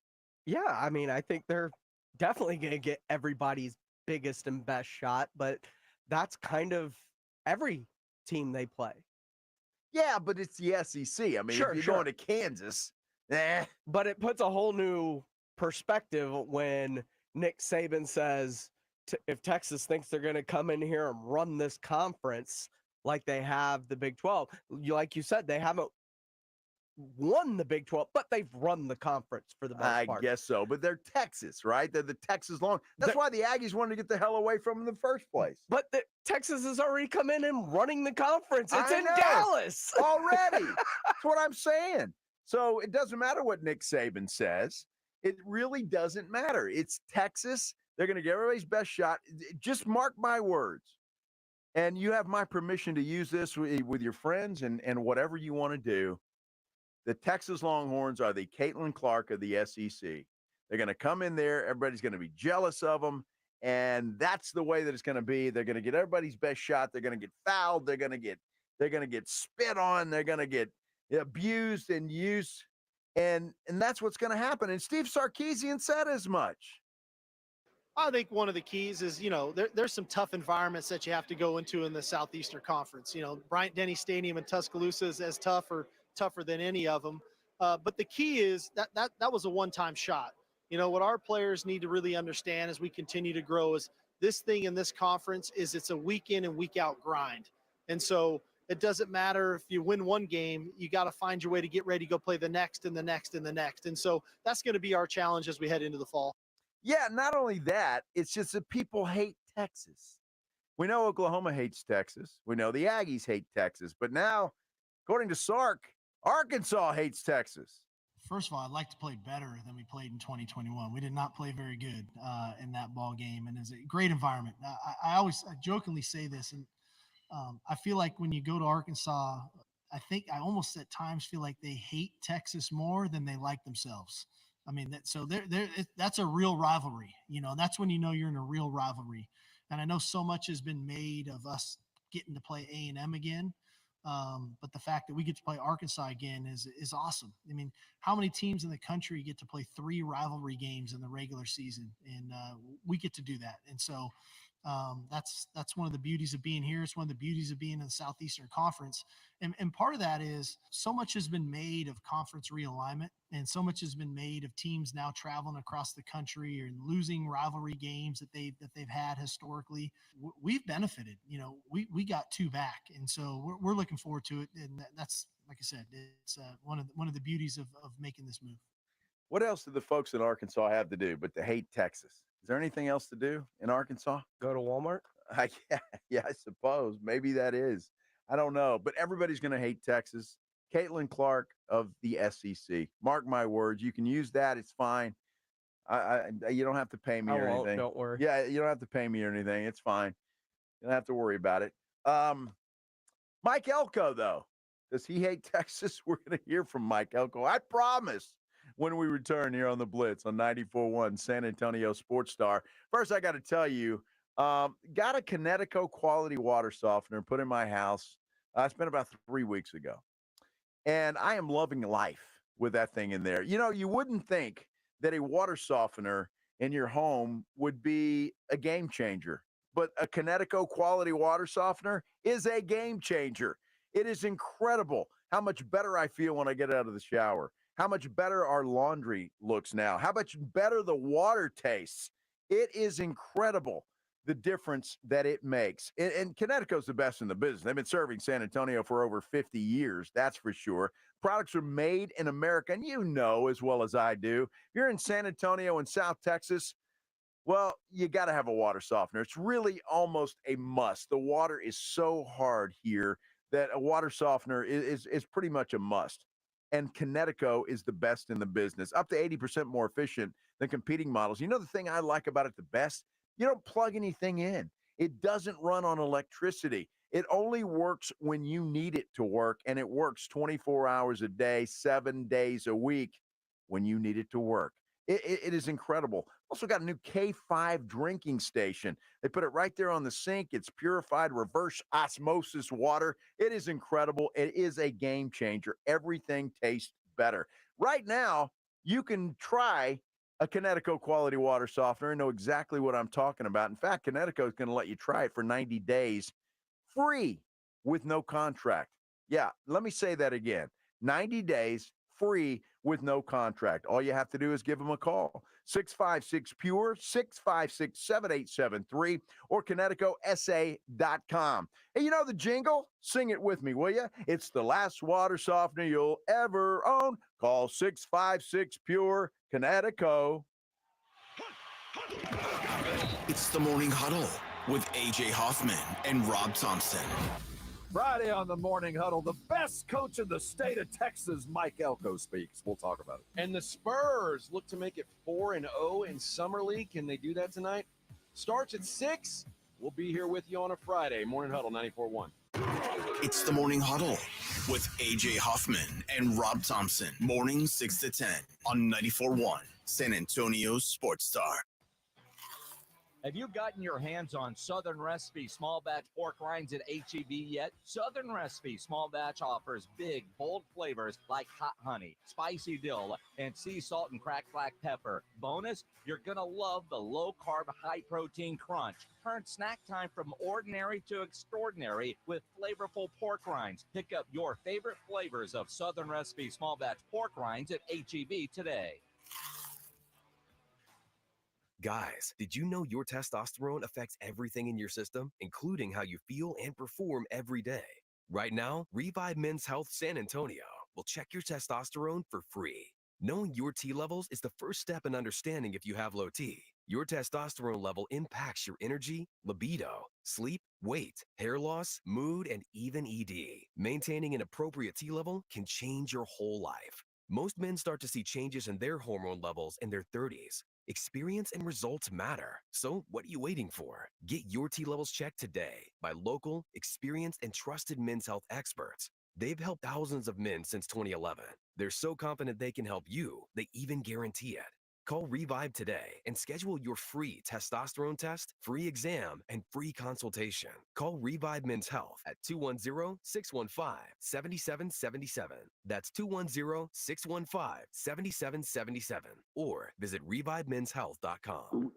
Yeah, I mean, I think they're definitely going to get everybody's biggest and best shot, but that's kind of every team they play.
Yeah, but it's the SEC. I mean,
Sure,
if you're going to Kansas,
but it puts a whole new perspective when Nick Saban says, if Texas thinks they're going to come in here and run this conference like they have the Big 12, like you said, they haven't won the Big 12, but they've run the conference for the most part.
I guess so, but they're Texas, right? They're the Texas Long. That's why the Aggies wanted to get the hell away from them in the first place.
But Texas has already come in and running the conference. It's in
know.
Dallas
already. That's what I'm saying. So it doesn't matter what Nick Saban says. It really doesn't matter. It's Texas. They're going to get everybody's best shot. Just mark my words. And you have my permission to use this with your friends and whatever you want to do. The Texas Longhorns are the Caitlin Clark of the SEC. They're going to come in there. Everybody's going to be jealous of them. And that's the way that it's going to be. They're going to get everybody's best shot. They're going to get fouled. They're going to get spit on. They're going to get abused and used. And that's what's going to happen. And Steve Sarkisian said as much.
I think one of the keys is, there's some tough environments that you have to go into in the Southeastern Conference. Bryant-Denny Stadium in Tuscaloosa is as tougher than any of them. But the key is that was a one-time shot. What our players need to really understand as we continue to grow is this thing in this conference it's a week in and week out grind. And so it doesn't matter if you win one game, you got to find your way to get ready to go play the next and the next and the next. And so that's going to be our challenge as we head into the fall.
Yeah, not only that, it's just that people hate Texas. We know Oklahoma hates Texas. We know the Aggies hate Texas. But now, according to Sark, Arkansas hates Texas.
First of all, I'd like to play better than we played in 2021. We did not play very good in that ball game, and it's a great environment. I jokingly say this, and I feel like when you go to Arkansas, I almost at times feel like they hate Texas more than they like themselves. I mean, that's a real rivalry. That's when you know you're in a real rivalry. And I know so much has been made of us getting to play A&M again. But the fact that we get to play Arkansas again is awesome. I mean, how many teams in the country get to play 3 rivalry games in the regular season? And we get to do that. And so that's one of the beauties of being here. It's one of the beauties of being in the Southeastern Conference. And part of that is so much has been made of conference realignment, and so much has been made of teams now traveling across the country and losing rivalry games that they've had historically. We've benefited. We got 2 back, and so we're looking forward to it. And that's, like I said, it's one of the beauties of making this move.
What else do the folks in Arkansas have to do but to hate Texas? Is there anything else to do in Arkansas?
Go to Walmart?
Yeah, I suppose. Maybe that is. I don't know. But everybody's going to hate Texas. Caitlin Clark of the SEC. Mark my words. You can use that. It's fine. You don't have to pay me or anything.
Don't worry.
Yeah, you don't have to pay me or anything. It's fine. You don't have to worry about it. Mike Elko, though. Does he hate Texas? We're going to hear from Mike Elko. I promise. When we return here on the Blitz on 94.1 San Antonio Sports Star. First, I got to tell you, got a Connecticut quality water softener put in my house. I spent about 3 weeks ago. And I am loving life with that thing in there. You wouldn't think that a water softener in your home would be a game changer. But a Connecticut quality water softener is a game changer. It is incredible how much better I feel when I get out of the shower. How much better our laundry looks now. How much better the water tastes. It is incredible, the difference that it makes. And Connecticut's the best in the business. They've been serving San Antonio for over 50 years, that's for sure. Products are made in America, and you know as well as I do. If you're in San Antonio and South Texas, well, you got to have a water softener. It's really almost a must. The water is so hard here that a water softener is pretty much a must. And Connecticut is the best in the business, up to 80% more efficient than competing models. You know the thing I like about it the best? You don't plug anything in. It doesn't run on electricity. It only works when you need it to work, and it works 24 hours a day, 7 days a week when you need it to work. It is incredible. Also got a new K5 drinking station. They put it right there on the sink. It's purified reverse osmosis water. It is incredible. It is a game changer. Everything tastes better. Right now, you can try a Connecticut quality water softener and know exactly what I'm talking about. In fact, Connecticut is going to let you try it for 90 days free with no contract. Yeah, let me say that again. 90 days free with no contract. All you have to do is give them a call. 656-PURE, 656-7873, or ConnecticutSA.com. Hey, you know the jingle? Sing it with me, will you? It's the last water softener you'll ever own. Call 656-PURE, Connecticut.
It's the Morning Huddle with A.J. Hoffman and Rob Thompson.
Friday on the Morning Huddle, the best coach in the state of Texas, Mike Elko, speaks. We'll talk about it.
And the Spurs look to make it 4-0 in Summer League. Can they do that tonight? Starts at 6. We'll be here with you on a Friday. Morning Huddle 94.1.
It's the Morning Huddle with A.J. Hoffman and Rob Thompson. Mornings 6 to 10 on 94.1 San Antonio Sports Star.
Have you gotten your hands on Southern Recipe small batch pork rinds at HEB yet? Southern Recipe small batch offers big, bold flavors like hot honey, spicy dill, and sea salt and cracked black pepper. Bonus, you're going to love the low-carb, high-protein crunch. Turn snack time from ordinary to extraordinary with flavorful pork rinds. Pick up your favorite flavors of Southern Recipe small batch pork rinds at HEB today.
Guys, did you know your testosterone affects everything in your system, including how you feel and perform every day? Right now, Revive Men's Health San Antonio will check your testosterone for free. Knowing your T levels is the first step in understanding if you have low T. Your testosterone level impacts your energy, libido, sleep, weight, hair loss, mood, and even ED. Maintaining an appropriate T level can change your whole life. Most men start to see changes in their hormone levels in their 30s. Experience and results matter. So what are you waiting for? Get your T levels checked today by local, experienced, and trusted men's health experts. They've helped thousands of men since 2011. They're so confident they can help you, they even guarantee it. Call Revive today and schedule your free testosterone test, free exam, and free consultation. Call Revive Men's Health at 210-615-7777. That's 210-615-7777. Or visit revivemenshealth.com.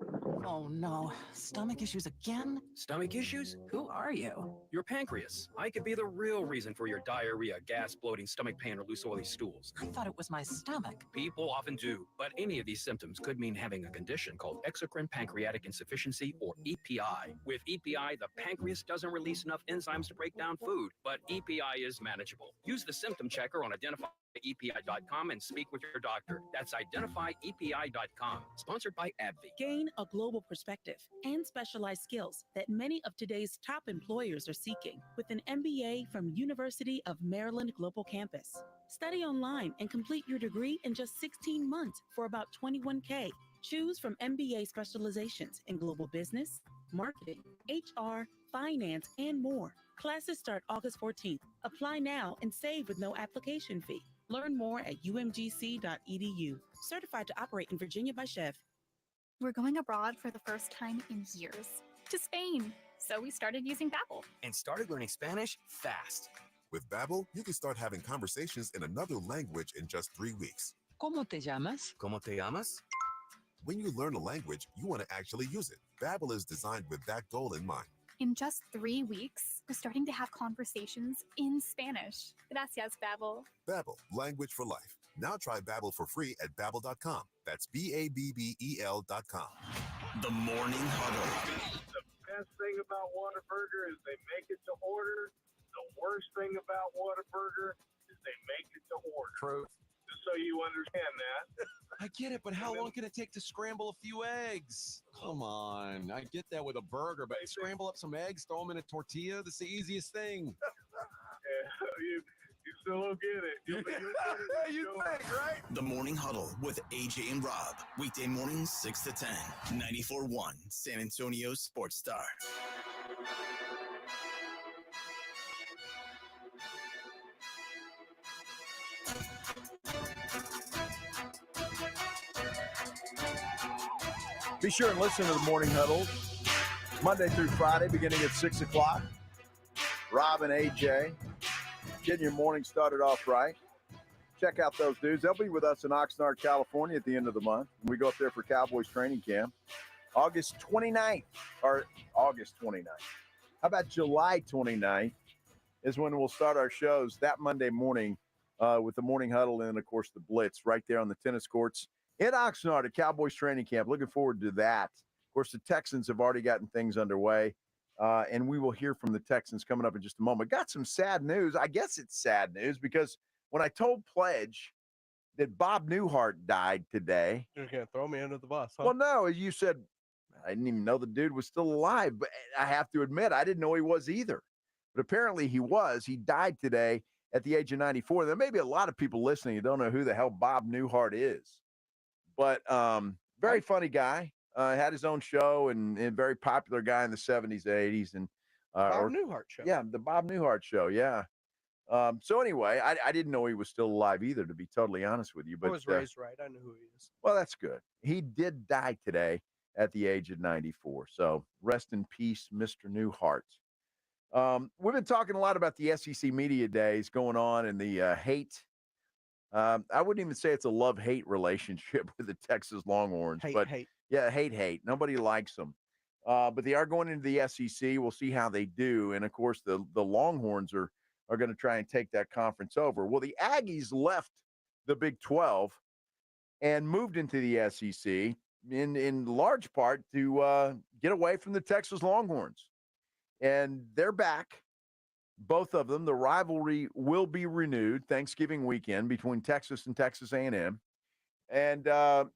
Oh no, stomach issues again?
Stomach issues?
Who are you?
Your pancreas. I could be the real reason for your diarrhea, gas, bloating, stomach pain, or loose oily stools.
I thought it was my stomach.
People often do, but any of these symptoms could mean having a condition called exocrine pancreatic insufficiency, or EPI. With EPI, the pancreas doesn't release enough enzymes to break down food, but EPI is manageable. Use the symptom checker on identifyepi.com and speak with your doctor. That's identifyepi.com. Sponsored by AbbVie.
Gain a global perspective and specialized skills that many of today's top employers are seeking with an MBA from University of Maryland Global Campus. Study online and complete your degree in just 16 months for about $21K. Choose from MBA specializations in global business, marketing, HR, finance, and more. Classes start August 14th. Apply now and save with no application fee. Learn more at umgc.edu. Certified to operate in Virginia by Chef.
We're going abroad for the first time in years, to Spain. So we started using Babbel.
And started learning Spanish fast.
With Babbel, you can start having conversations in another language in just 3 weeks.
¿Cómo te llamas?
¿Cómo te llamas?
When you learn a language, you want to actually use it. Babbel is designed with that goal in mind.
In just 3 weeks, we're starting to have conversations in Spanish. Gracias, Babbel.
Babbel, language for life. Now try Babbel for free at Babbel.com. That's BABBEL.com.
The Morning Huddle.
The best thing about Whataburger is they make it to order. The worst thing about Whataburger is they make it to order.
True.
Just so you understand that.
I get it, but how long can it take to scramble a few eggs? Come on. I get that with a burger, but scramble up some eggs, throw them in a tortilla. That's the easiest thing.
You still don't get it. You'll get it.
You think, right?
The Morning Huddle with AJ and Rob. Weekday mornings 6 to 10. 94.1 San Antonio Sports Star.
Be sure and listen to the Morning Huddle Monday through Friday, beginning at 6 o'clock. Rob and AJ, getting your morning started off right. Check out those dudes. They'll be with us in Oxnard, California at the end of the month. We go up there for Cowboys training camp. August 29th, or August 29th. How about July 29th is when we'll start our shows that Monday morning with the Morning Huddle and, of course, the Blitz right there on the tennis courts in Oxnard at Cowboys training camp. Looking forward to that. Of course, the Texans have already gotten things underway, and we will hear from the Texans coming up in just a moment. Got some sad news. I guess it's sad news because when I told Pledge that Bob Newhart died today.
You're going to throw me under the bus, huh?
Well, no, you said, I didn't even know the dude was still alive, but I have to admit, I didn't know he was either. But apparently he was. He died today at the age of 94. There may be a lot of people listening who don't know who the hell Bob Newhart is. But very funny guy, had his own show and very popular guy in the 70s, 80s. And
Bob Newhart show.
Yeah, the Bob Newhart show, yeah. So anyway, I didn't know he was still alive either, to be totally honest with you. But
I was raised right. I know who he is.
Well, that's good. He did die today at the age of 94. So rest in peace, Mr. Newhart. We've been talking a lot about the SEC Media Days going on and the hate. I wouldn't even say it's a love-hate relationship with the Texas Longhorns.
Hate.
Yeah, hate. Nobody likes them. But they are going into the SEC. We'll see how they do. And, of course, the Longhorns are going to try and take that conference over. Well, the Aggies left the Big 12 and moved into the SEC in large part to get away from the Texas Longhorns. And they're back. Both of them. The rivalry will be renewed Thanksgiving weekend between Texas and Texas A&M. And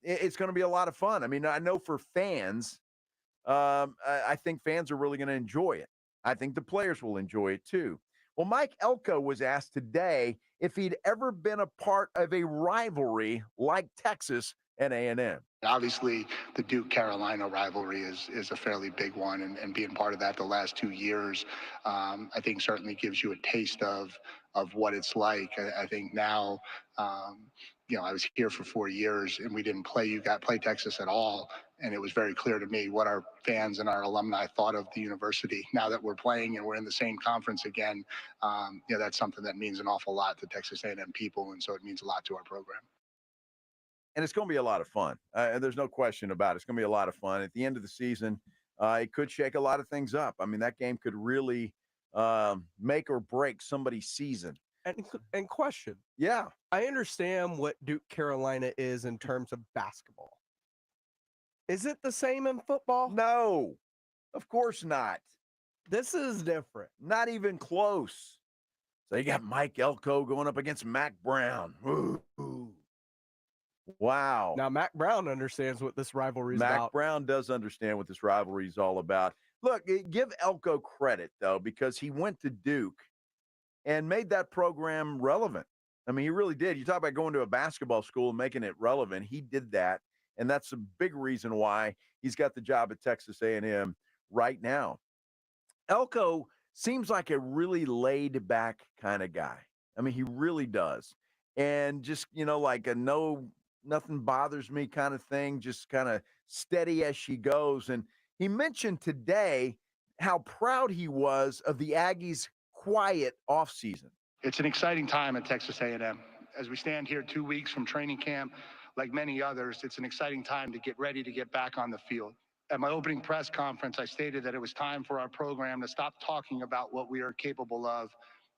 it's going to be a lot of fun. I mean, I know for fans, I think fans are really going to enjoy it. I think the players will enjoy it too. Well, Mike Elko was asked today if he'd ever been a part of a rivalry like Texas and A&M.
Obviously, the Duke-Carolina rivalry is a fairly big one, and being part of that the last 2 years, I think certainly gives you a taste of what it's like. I think now, I was here for 4 years, and we didn't play Texas at all, and it was very clear to me what our fans and our alumni thought of the university. Now that we're playing and we're in the same conference again, that's something that means an awful lot to Texas A&M people, and so it means a lot to our program.
And it's going to be a lot of fun. And there's no question about it. It's going to be a lot of fun. At the end of the season, it could shake a lot of things up. I mean, that game could really make or break somebody's season.
And question.
Yeah.
I understand what Duke Carolina is in terms of basketball. Is it the same in football?
No, of course not.
This is different.
Not even close. So you got Mike Elko going up against Mac Brown. Ooh. Wow.
Now, Mac Brown understands what this rivalry is about.
Mac Brown does understand what this rivalry is all about. Look, give Elko credit, though, because he went to Duke and made that program relevant. I mean, he really did. You talk about going to a basketball school and making it relevant. He did that, and that's a big reason why he's got the job at Texas A&M right now. Elko seems like a really laid-back kind of guy. I mean, he really does. And just, like a nothing bothers me kind of thing, just kind of steady as she goes. And he mentioned today how proud he was of the Aggies' quiet offseason.
It's an exciting time at Texas A&M. As we stand here 2 weeks from training camp, like many others, it's an exciting time to get ready to get back on the field. At my opening press conference, I stated that it was time for our program to stop talking about what we are capable of,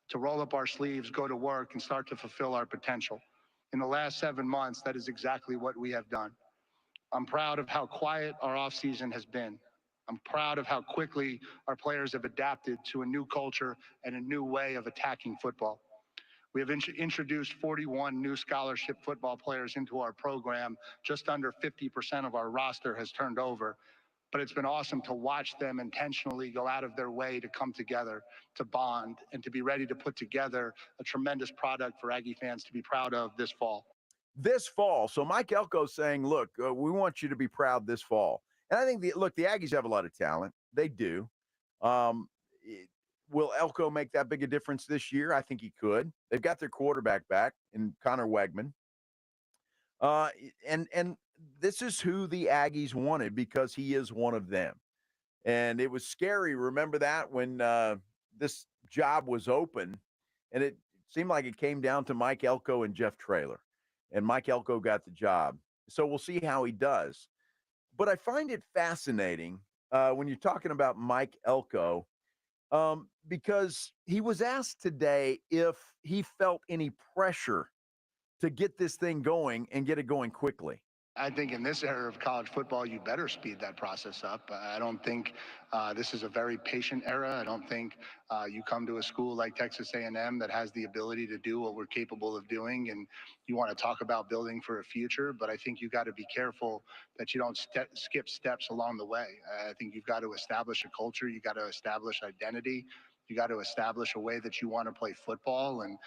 to roll up our sleeves, go to work, and start to fulfill our potential. In the last 7 months, that is exactly what we have done. I'm proud of how quiet our offseason has been. I'm proud of how quickly our players have adapted to a new culture and a new way of attacking football. We have introduced 41 new scholarship football players into our program. Just under 50% of our roster has turned over. But it's been awesome to watch them intentionally go out of their way to come together, to bond, and to be ready to put together a tremendous product for Aggie fans to be proud of this fall.
This fall. So Mike Elko saying, look, we want you to be proud this fall. And I think, the Aggies have a lot of talent. They do. Will Elko make that big a difference this year? I think he could. They've got their quarterback back in Connor Wegman. And this is who the Aggies wanted because he is one of them. And it was scary. Remember that when this job was open, and it seemed like it came down to Mike Elko and Jeff Traylor. And Mike Elko got the job. So we'll see how he does. But I find it fascinating when you're talking about Mike Elko because he was asked today if he felt any pressure to get this thing going and get it going quickly.
I think in this era of college football, you better speed that process up. I don't think this is a very patient era. I don't think you come to a school like Texas A&M that has the ability to do what we're capable of doing, and you want to talk about building for a future. But I think you got to be careful that you don't skip steps along the way. I think you've got to establish a culture. You got to establish identity. You got to establish a way that you want to play football. And,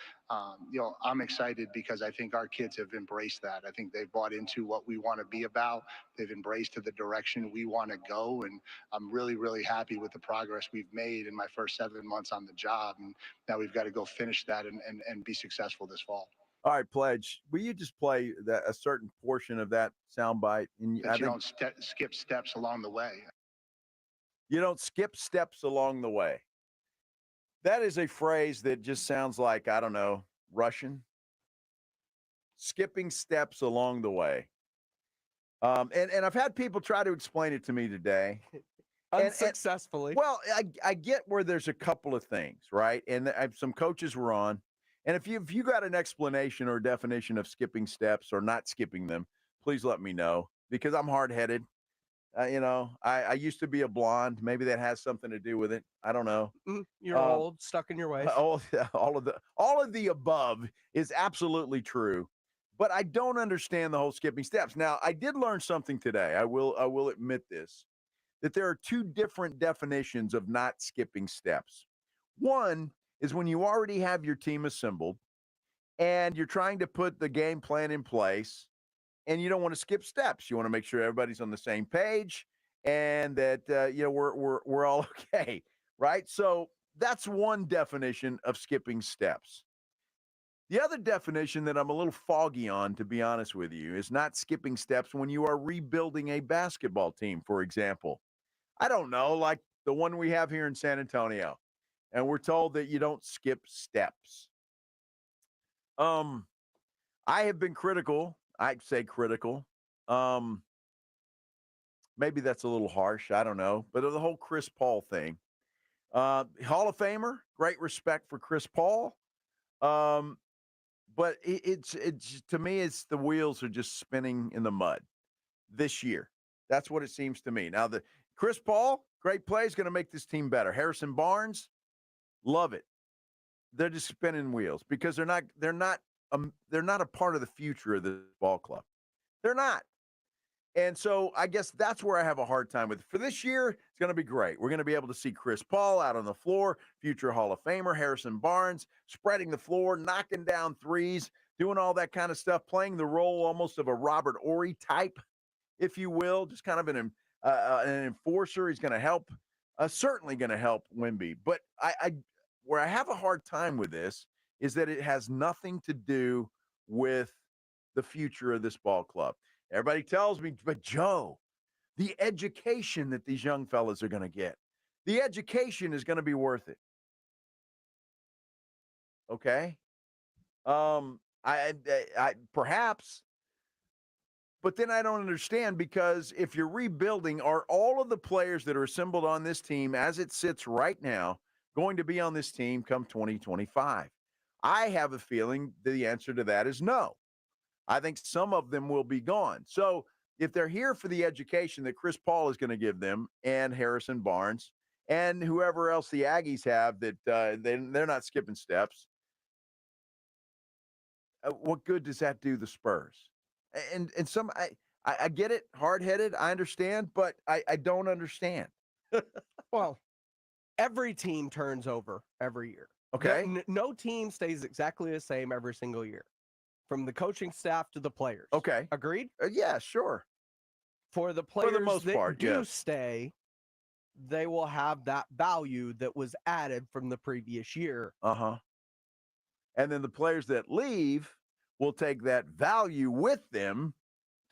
I'm excited because I think our kids have embraced that. I think they've bought into what we want to be about. They've embraced the direction we want to go. And I'm really, really happy with the progress we've made in my first 7 months on the job. And now we've got to go finish that and be successful this fall.
All right, Pledge, will you just play a certain portion of that soundbite?
You don't skip steps along the way.
You don't skip steps along the way. That is a phrase that just sounds like, I don't know, Russian. Skipping steps along the way. And I've had people try to explain it to me today.
Unsuccessfully.
Well, I get where there's a couple of things, right? And some coaches were on. And if you got an explanation or definition of skipping steps or not skipping them, please let me know because I'm hard-headed. I used to be a blonde. Maybe that has something to do with it. I don't know.
You're old, stuck in your ways.
All of the above is absolutely true, but I don't understand the whole skipping steps. Now, I did learn something today. I will admit this, that there are two different definitions of not skipping steps. One is when you already have your team assembled and you're trying to put the game plan in place and you don't want to skip steps. You want to make sure everybody's on the same page and that we're all okay, right? So that's one definition of skipping steps. The other definition that I'm a little foggy on, to be honest with you, is not skipping steps when you are rebuilding a basketball team, for example. I don't know, like the one we have here in San Antonio, and we're told that you don't skip steps. I have been critical. I'd say critical. Maybe that's a little harsh. I don't know. But of the whole Chris Paul thing, Hall of Famer, great respect for Chris Paul. But it's to me, it's the wheels are just spinning in the mud this year. That's what it seems to me. Now, the Chris Paul, great play, is going to make this team better. Harrison Barnes, love it. They're just spinning wheels because they're not a part of the future of the ball club. They're not. And so I guess that's where I have a hard time with it. For this year, it's going to be great. We're going to be able to see Chris Paul out on the floor, future Hall of Famer, Harrison Barnes, spreading the floor, knocking down threes, doing all that kind of stuff, playing the role almost of a Robert Horry type, if you will, just kind of an enforcer. He's going to help, certainly going to help Wemby. But where I have a hard time with this is that it has nothing to do with the future of this ball club. Everybody tells me, but Joe, the education that these young fellas are going to get, the education is going to be worth it. Okay. I perhaps, but then I don't understand, because if you're rebuilding, are all of the players that are assembled on this team as it sits right now going to be on this team come 2025? I have a feeling the answer to that is no. I think some of them will be gone. So if they're here for the education that Chris Paul is going to give them, and Harrison Barnes and whoever else the Aggies have, that they're not skipping steps, what good does that do the Spurs? And some I get it, hard-headed, I understand, but I don't understand.
Well, every team turns over every year.
Okay.
No team stays exactly the same every single year, from the coaching staff to the players.
Okay.
Agreed?
Yeah, sure.
For the players
most
that
part,
do
yes.
stay, they will have that value that was added from the previous year.
Uh-huh. And then the players that leave will take that value with them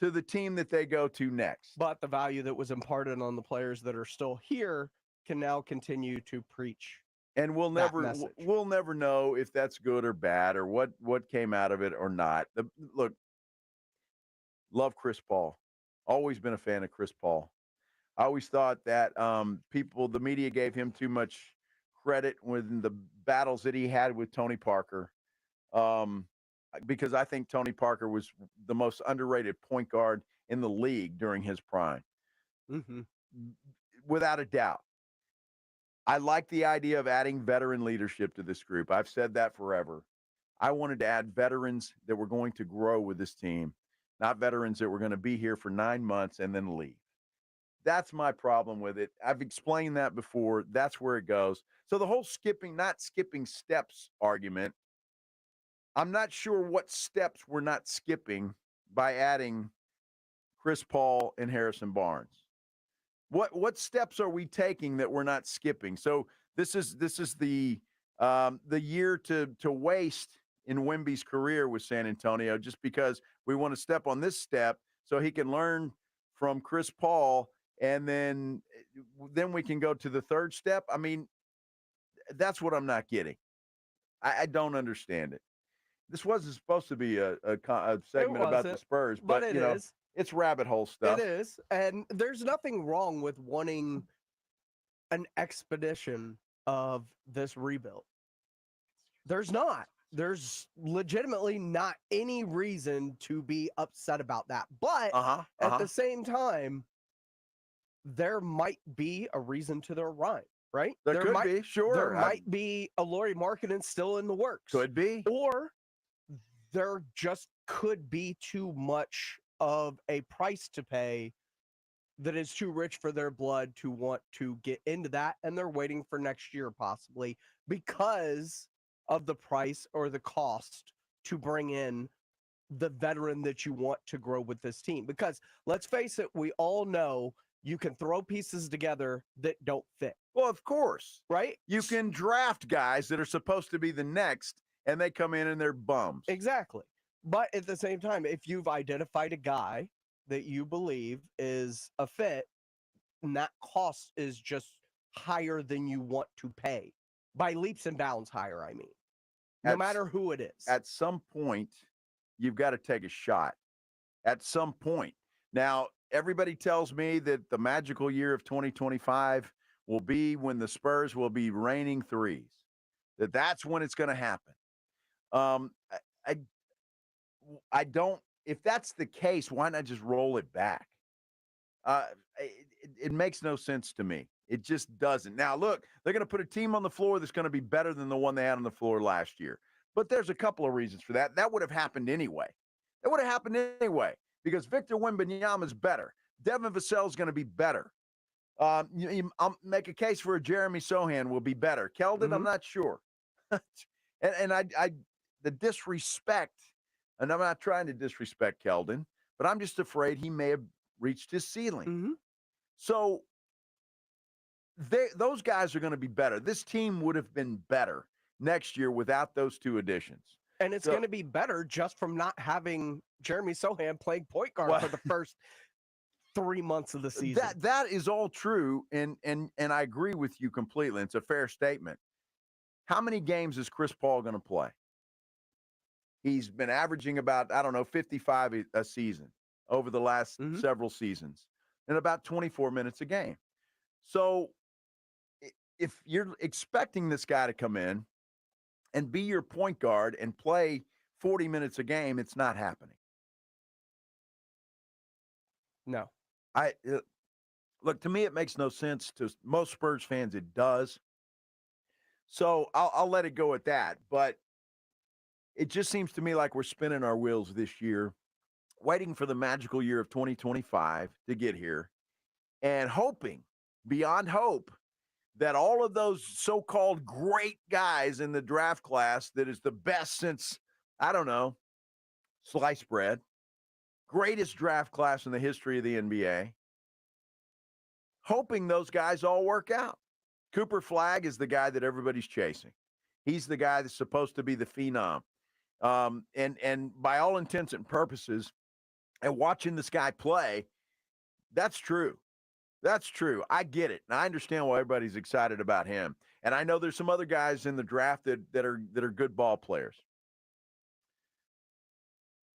to the team that they go to next.
But the value that was imparted on the players that are still here can now continue to preach.
And we'll never know if that's good or bad, or what came out of it or not. Look, love Chris Paul. Always been a fan of Chris Paul. I always thought that the media gave him too much credit with the battles that he had with Tony Parker, because I think Tony Parker was the most underrated point guard in the league during his prime.
Mm-hmm.
Without a doubt. I like the idea of adding veteran leadership to this group. I've said that forever. I wanted to add veterans that were going to grow with this team, not veterans that were going to be here for 9 months and then leave. That's my problem with it. I've explained that before. That's where it goes. So the whole not skipping steps argument, I'm not sure what steps we're not skipping by adding Chris Paul and Harrison Barnes. What steps are we taking that we're not skipping? So this is the year to waste in Wemby's career with San Antonio, just because we want to step on this step so he can learn from Chris Paul, and then we can go to the third step. I mean, that's what I'm not getting. I don't understand it. This wasn't supposed to be a segment about the Spurs, but
it is.
It's rabbit hole stuff.
It is. And there's nothing wrong with wanting an expedition of this rebuild. There's not. There's legitimately not any reason to be upset about that. But at the same time, there might be a reason to their rhyme, right?
There could be, sure.
There might be a Lauri Markkanen still in the works.
Could be.
Or there just could be too much of a price to pay that is too rich for their blood to want to get into that, and they're waiting for next year possibly because of the price or the cost to bring in the veteran that you want to grow with this team. Because let's face it, we all know you can throw pieces together that don't fit.
Well, of course.
Right?
You can draft guys that are supposed to be the next, and they come in and they're bums.
Exactly. But at the same time, if you've identified a guy that you believe is a fit, and that cost is just higher than you want to pay, by leaps and bounds higher, I mean, no matter who it is.
At some point, you've got to take a shot. At some point. Now, everybody tells me that the magical year of 2025 will be when the Spurs will be raining threes, that's when it's going to happen. I don't, if that's the case, why not just roll it back? It makes no sense to me. It just doesn't. Now, look, they're going to put a team on the floor that's going to be better than the one they had on the floor last year. But there's a couple of reasons for that. That would have happened anyway. That would have happened anyway because Victor Wembanyama is better. Devin Vassell is going to be better. I'll make a case for a Jeremy Sohan will be better. Keldon, I'm not sure. and I the disrespect, and I'm not trying to disrespect Keldon, but I'm just afraid he may have reached his ceiling. So those guys are going to be better. This team would have been better next year without those two additions.
And it's going to be better just from not having Jeremy Sohan playing point guard for the first 3 months of the season.
That is all true, and I agree with you completely. It's a fair statement. How many games is Chris Paul going to play? He's been averaging about, 55 a season over the last several seasons, and about 24 minutes a game. So if you're expecting this guy to come in and be your point guard and play 40 minutes a game, it's not happening.
No.
Look, to me, it makes no sense. To most Spurs fans, it does. So I'll let it go at that. But it just seems to me like we're spinning our wheels this year, waiting for the magical year of 2025 to get here, and hoping, beyond hope, that all of those so-called great guys in the draft class that is the best since, sliced bread, greatest draft class in the history of the NBA, hoping those guys all work out. Cooper Flagg is the guy that everybody's chasing. He's the guy that's supposed to be the phenom. And by all intents and purposes, and watching this guy play, that's true. That's true. I get it. And I understand why everybody's excited about him. And I know there's some other guys in the draft that are good ball players.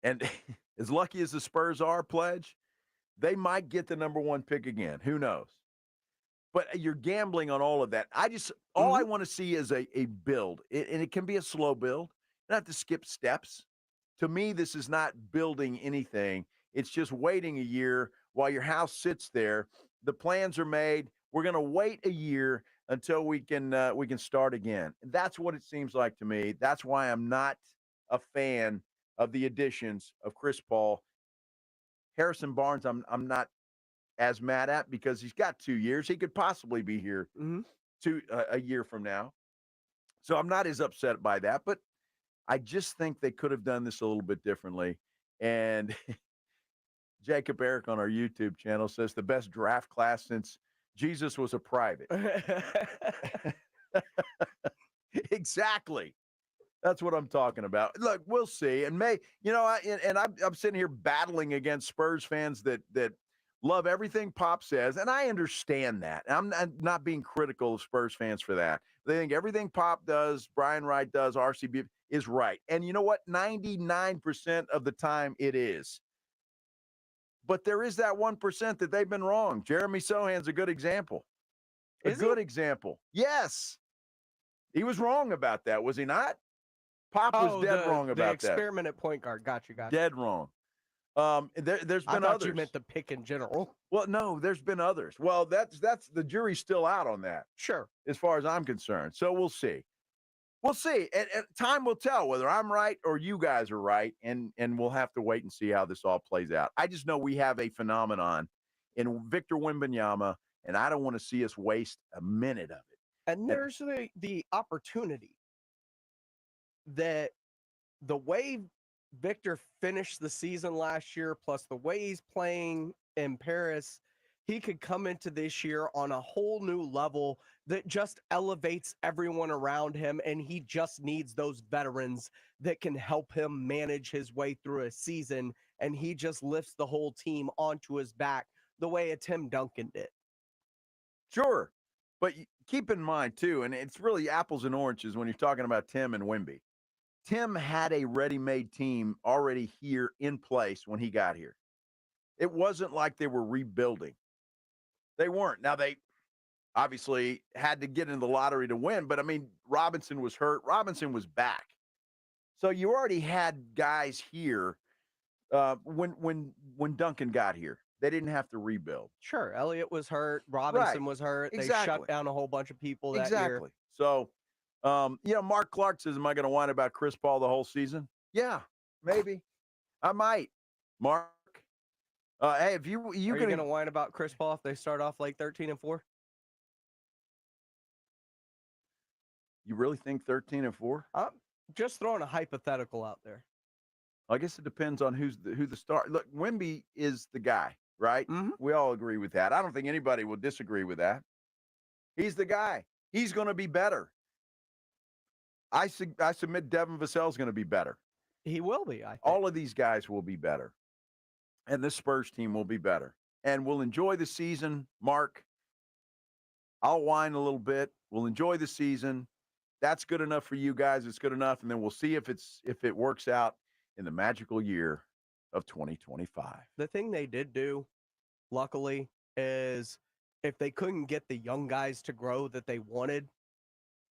And as lucky as the Spurs are, Pledge, they might get the number one pick again. Who knows? But you're gambling on all of that. All I want to see is a build. And it can be a slow build. You don't have to skip steps. To me, this is not building anything. It's just waiting a year while your house sits there. The plans are made. We're going to wait a year until we can start again. That's what it seems like to me. That's why I'm not a fan of the additions of Chris Paul. Harrison Barnes, I'm not as mad at because he's got 2 years. He could possibly be here a year from now. So I'm not as upset by that, but I just think they could have done this a little bit differently. And Jacob Eric on our YouTube channel says the best draft class since Jesus was a private. Exactly. That's what I'm talking about. Look, we'll see. And I'm sitting here battling against Spurs fans that love everything Pop says, and I understand that. I'm not being critical of Spurs fans for that. They think everything Pop does, Brian Wright does, RCB is right. And you know what? 99% of the time it is. But there is that 1% that they've been wrong. Jeremy Sohan's a good example. Good example. Yes. He was wrong about that, was he not? Pop was dead wrong about that.
The experiment at point guard. Gotcha.
Dead wrong. There's been
I thought
others.
you meant the pick in general.
Well, no, there's been others. Well, that's the jury's still out on that.
Sure.
As far as I'm concerned. So we'll see. We'll see. And time will tell whether I'm right or you guys are right. And we'll have to wait and see how this all plays out. I just know we have a phenomenon in Victor Wembanyama, and I don't want to see us waste a minute of it.
And there's the opportunity that the way Victor finished the season last year, plus the way he's playing in Paris, he could come into this year on a whole new level that just elevates everyone around him, and he just needs those veterans that can help him manage his way through a season, and he just lifts the whole team onto his back the way a Tim Duncan did.
Sure. But keep in mind, too, and it's really apples and oranges when you're talking about Tim and Wemby. Tim had a ready-made team already here in place when he got here. It wasn't like they were rebuilding. They weren't. Now, they obviously had to get in the lottery to win, but, I mean, Robinson was hurt. Robinson was back. So you already had guys here when Duncan got here. They didn't have to rebuild.
Sure, Elliott was hurt. Robinson was hurt. They shut down a whole bunch of people that year.
So, Mark Clark says, am I going to whine about Chris Paul the whole season? Yeah, maybe. I might. Mark, hey, if you
Are you going to whine about Chris Paul if they start off like 13-4?
You really think 13-4?
I'm just throwing a hypothetical out there.
I guess it depends on who the star. Look, Wemby is the guy, right?
Mm-hmm.
We all agree with that. I don't think anybody will disagree with that. He's the guy. He's going to be better. I submit Devin Vassell's going to be better.
He will be, I think.
All of these guys will be better. And this Spurs team will be better. And we'll enjoy the season, Mark. I'll whine a little bit. We'll enjoy the season. That's good enough for you guys. It's good enough. And then we'll see if it works out in the magical year of 2025.
The thing they did do, luckily, is if they couldn't get the young guys to grow that they wanted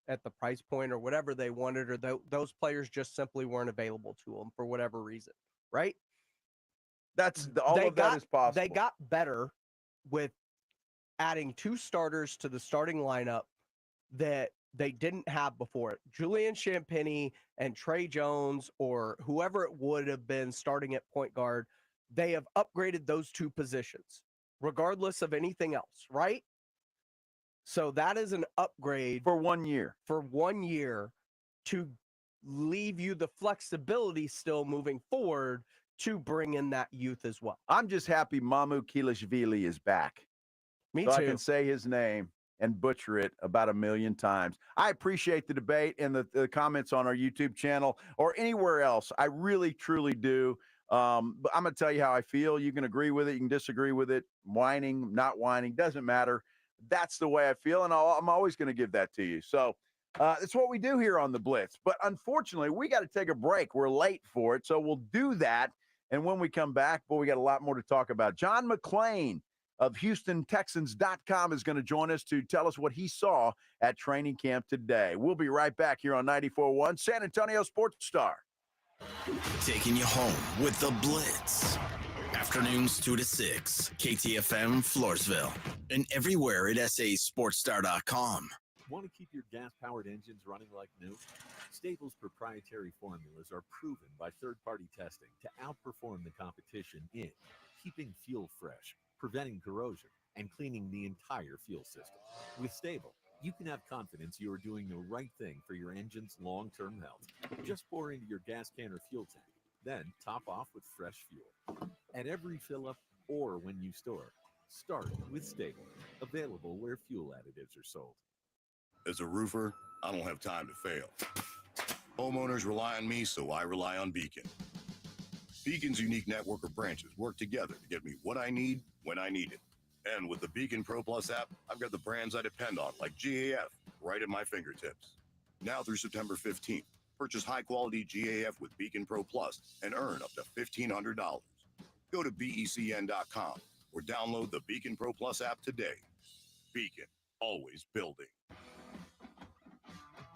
at the price point or whatever they wanted, or those players just simply weren't available to them for whatever reason, right?
That is possible.
They got better with adding 2 starters to the starting lineup that they didn't have before. Julian Champagnie and Trey Jones, or whoever it would have been starting at point guard, they have upgraded those 2 positions, regardless of anything else, right? So that is an upgrade
for 1 year.
For 1 year to leave you the flexibility still moving forward to bring in that youth as well.
I'm just happy Mamu Kilishvili is back.
Me
too. I can say his name and butcher it about 1 million times. I appreciate the debate and the comments on our YouTube channel or anywhere else. I really, truly do. But I'm going to tell you how I feel. You can agree with it. You can disagree with it. Whining, not whining, doesn't matter. That's the way I feel, and I'm always going to give that to you. So it's what we do here on The Blitz. But unfortunately, we got to take a break. We're late for it, so we'll do that. And when we come back, boy, we got a lot more to talk about. John McClain of HoustonTexans.com is going to join us to tell us what he saw at training camp today. We'll be right back here on 94.1 San Antonio Sports Star.
Taking you home with The Blitz. Afternoons 2 to 6, KTFM Floresville, and everywhere at sasportstar.com.
Want to keep your gas-powered engines running like new? Stable's proprietary formulas are proven by third-party testing to outperform the competition in keeping fuel fresh, preventing corrosion, and cleaning the entire fuel system. With Stable, you can have confidence you are doing the right thing for your engine's long-term health. Just pour into your gas can or fuel tank, then top off with fresh fuel. At every fill-up or when you store, start with Stable, available where fuel additives are sold.
As a roofer, I don't have time to fail. Homeowners rely on me, so I rely on Beacon. Beacon's unique network of branches work together to get me what I need when I need it. And with the Beacon Pro Plus app, I've got the brands I depend on, like GAF, right at my fingertips. Now through September 15th, purchase high-quality GAF with Beacon Pro Plus and earn up to $1,500. Go to BECN.com or download the Beacon Pro Plus app today. Beacon, always building.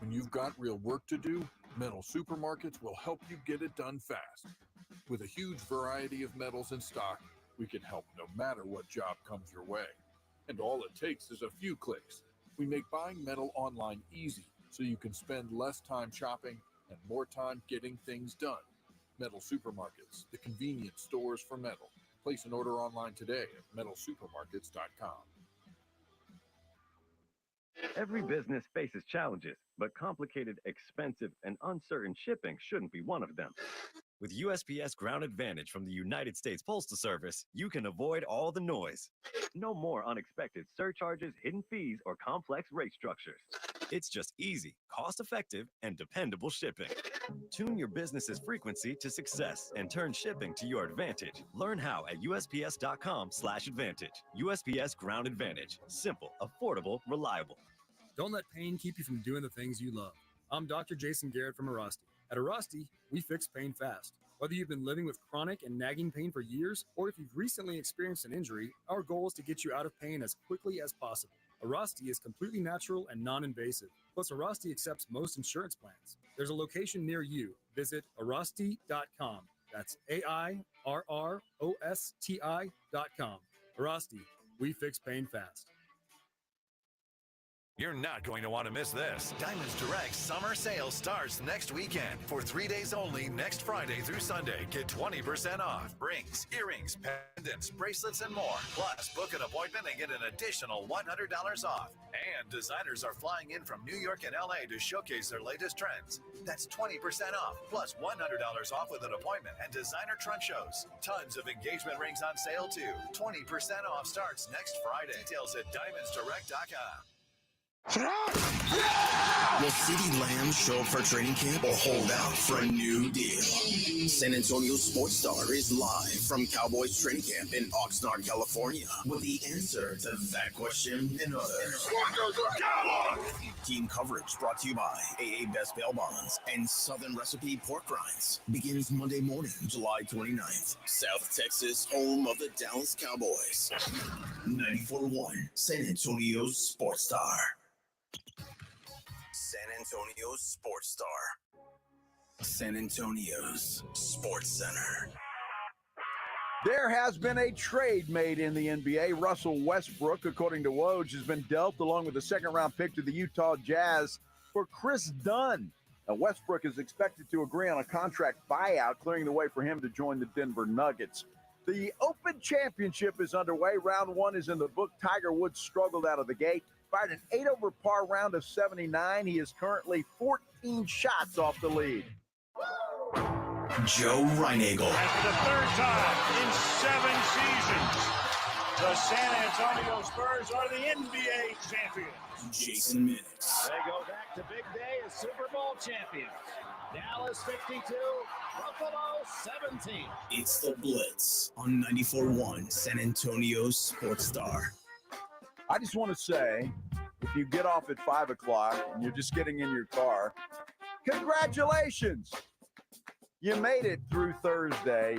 When you've got real work to do, Metal Supermarkets will help you get it done fast. With a huge variety of metals in stock, we can help no matter what job comes your way. And all it takes is a few clicks. We make buying metal online easy, so you can spend less time shopping and more time getting things done. Metal Supermarkets, the convenience stores for metal. Place an order online today at metalsupermarkets.com.
Every business faces challenges, but complicated, expensive, and uncertain shipping shouldn't be one of them.
With USPS Ground Advantage from the United States Postal Service, you can avoid all the noise. No more unexpected surcharges, hidden fees, or complex rate structures. It's just easy, cost-effective, and dependable shipping. Tune your business's frequency to success and turn shipping to your advantage. Learn how at USPS.com/advantage. USPS Ground Advantage. Simple, affordable, reliable.
Don't let pain keep you from doing the things you love. I'm Dr. Jason Garrett from Arasti. At Arasti, we fix pain fast. Whether you've been living with chronic and nagging pain for years, or if you've recently experienced an injury, our goal is to get you out of pain as quickly as possible. Arasti is completely natural and non-invasive. Plus, Arasti accepts most insurance plans. There's a location near you. Visit arasti.com. That's AIRROSTI.com. Arasti, we fix pain fast.
You're not going to want to miss this. Diamonds Direct Summer Sale starts next weekend. For 3 days only, next Friday through Sunday, get 20% off. Rings, earrings, pendants, bracelets, and more. Plus, book an appointment and get an additional $100 off. And designers are flying in from New York and LA to showcase their latest trends. That's 20% off, plus $100 off with an appointment and designer trunk shows. Tons of engagement rings on sale, too. 20% off starts next Friday. Details at diamondsdirect.com.
Will City Lambs show up for training camp or hold out for a new deal? San Antonio Sports Star is live from Cowboys training camp in Oxnard, California, with the answer to that question and others. Team coverage brought to you by AA Best Bail Bonds and Southern Recipe Pork Rinds begins Monday morning, July 29th. South Texas, home of the Dallas Cowboys. 94.1 San Antonio Sports Star. San Antonio's Sports Star. San Antonio's Sports Center.
There has been a trade made in the NBA. Russell Westbrook, according to Woj, has been dealt along with the second-round pick to the Utah Jazz for Chris Dunn. Now, Westbrook is expected to agree on a contract buyout, clearing the way for him to join the Denver Nuggets. The Open Championship is underway. Round one is in the book. Tiger Woods struggled out of the gate. Fired an 8-over-par round of 79. He is currently 14 shots off the lead.
Joe Reinagel.
And for the third time in 7 seasons, the San Antonio Spurs are the NBA champions.
Jason Minix.
They go back to big day as Super Bowl champions. Dallas 52, Buffalo 17.
It's the Blitz on 94.1 San Antonio Sports Star.
I just want to say, if you get off at 5 o'clock and you're just getting in your car, congratulations! You made it through Thursday,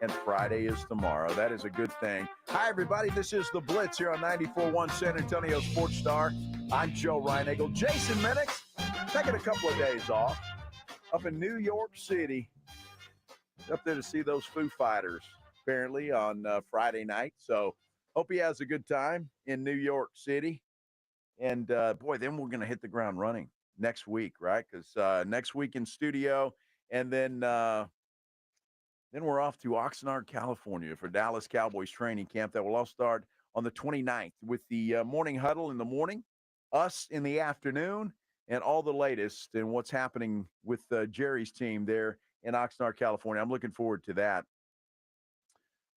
and Friday is tomorrow. That is a good thing. Hi, everybody. This is The Blitz here on 94.1 San Antonio Sports Star. I'm Joe Reinagel. Jason Minix, taking a couple of days off up in New York City. Up there to see those Foo Fighters, apparently, on Friday night. So, hope he has a good time in New York City. And, boy, then we're going to hit the ground running next week, right? Because next week in studio, and then we're off to Oxnard, California for Dallas Cowboys training camp. That will all start on the 29th with the morning huddle in the morning, us in the afternoon, and all the latest and what's happening with Jerry's team there in Oxnard, California. I'm looking forward to that.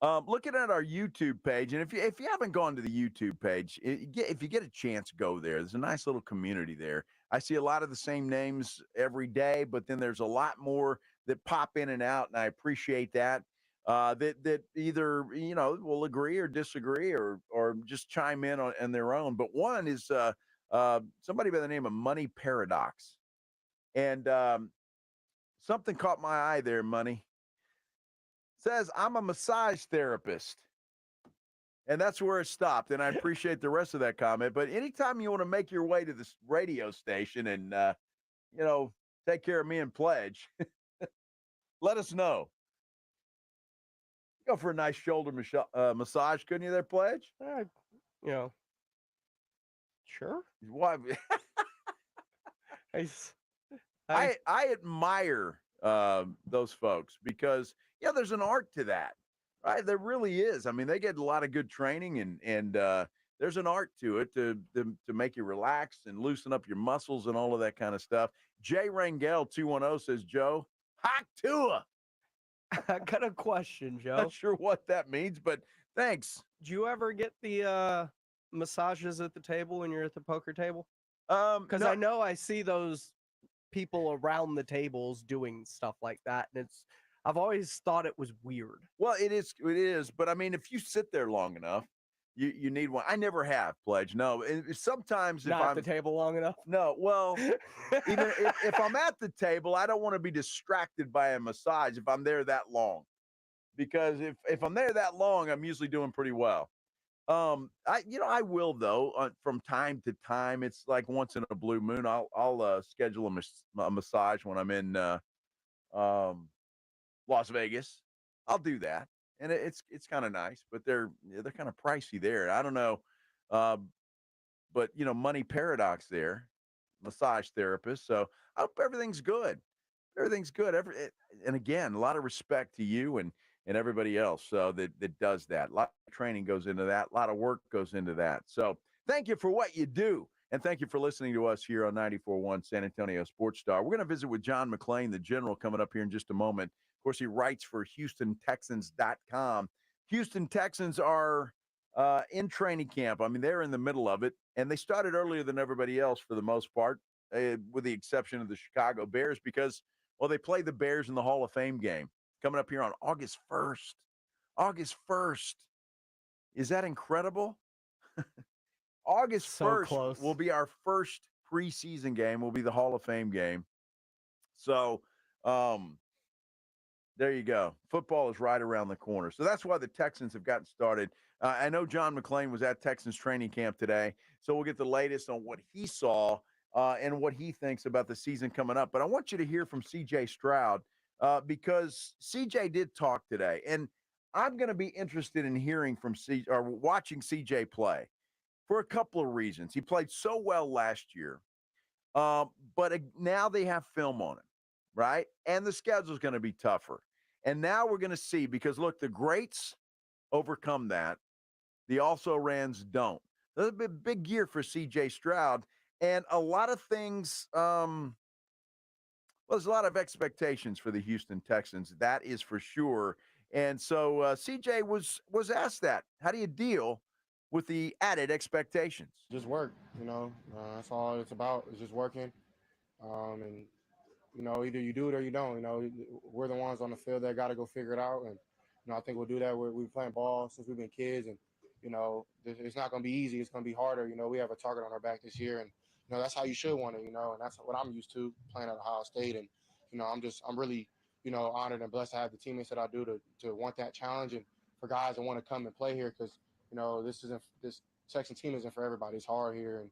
Looking at our YouTube page, and if you haven't gone to the YouTube page, if you get a chance, go there. There's a nice little community there. I see a lot of the same names every day, but then there's a lot more that pop in and out, and I appreciate that. That either will agree or disagree or just chime in on their own. But one is somebody by the name of Money Paradox, and something caught my eye there. Money says, I'm a massage therapist. And that's where it stopped. And I appreciate the rest of that comment. But anytime you want to make your way to this radio station and, take care of me and pledge, let us know. Go for a nice shoulder massage, couldn't you there, Pledge?
Sure.
Why? I admire those folks because, there's an art to that, right? There really is. I mean, they get a lot of good training and there's an art to it to make you relax and loosen up your muscles and all of that kind of stuff. Jay Rangel 210 says, Joe, hot Tua.
I got a question, Joe.
Not sure what that means, but thanks.
Do you ever get the massages at the table when you're at the poker table? Because
No.
I know I see those people around the tables doing stuff like that, and I've always thought it was weird.
Well, it is. But I mean, if you sit there long enough, you need one. I never have, Pledge. No, sometimes if
Not
I'm
at the table long enough.
No, well, even if I'm at the table, I don't want to be distracted by a massage if I'm there that long, because if I'm there that long, I'm usually doing pretty well. I will though from time to time. It's like once in a blue moon. I'll schedule a massage when I'm in Las Vegas. I'll do that, and it's kind of nice, but they're kind of pricey there. I don't know, but money paradox there, massage therapist. So I hope everything's good. Everything's good. And again, a lot of respect to you and everybody else that does that. A lot of training goes into that. A lot of work goes into that. So thank you for what you do. And thank you for listening to us here on 94.1 San Antonio Sports Star. We're going to visit with John McClain, the general, coming up here in just a moment. Of course, he writes for HoustonTexans.com. Houston Texans are in training camp. I mean, they're in the middle of it, and they started earlier than everybody else for the most part, with the exception of the Chicago Bears because, well, they play the Bears in the Hall of Fame game coming up here on August 1st. August 1st. Is that incredible? August 1st will be our first preseason game, will be the Hall of Fame game. So there you go. Football is right around the corner. So that's why the Texans have gotten started. I know John McClain was at Texans training camp today, so we'll get the latest on what he saw and what he thinks about the season coming up. But I want you to hear from CJ Stroud because CJ did talk today, and I'm going to be interested in hearing from watching CJ play for a couple of reasons. He played so well last year, but now they have film on him, right? And the schedule's going to be tougher. And now we're going to see, because look, the greats overcome that. The also-rans don't. That's a big year for CJ Stroud. And a lot of things, there's a lot of expectations for the Houston Texans. That is for sure. And so CJ was asked that. How do you deal with the added expectations?
Just work, that's all it's about, is just working. And, either you do it or you don't. We're the ones on the field that got to go figure it out. And, I think we'll do that. We've been playing ball since we've been kids. And, it's not going to be easy. It's going to be harder. We have a target on our back this year. And, that's how you should want it, and that's what I'm used to playing at Ohio State. And, I'm really, honored and blessed to have the teammates that I do to want that challenge and for guys that want to come and play here because, this Texan team isn't for everybody. It's hard here.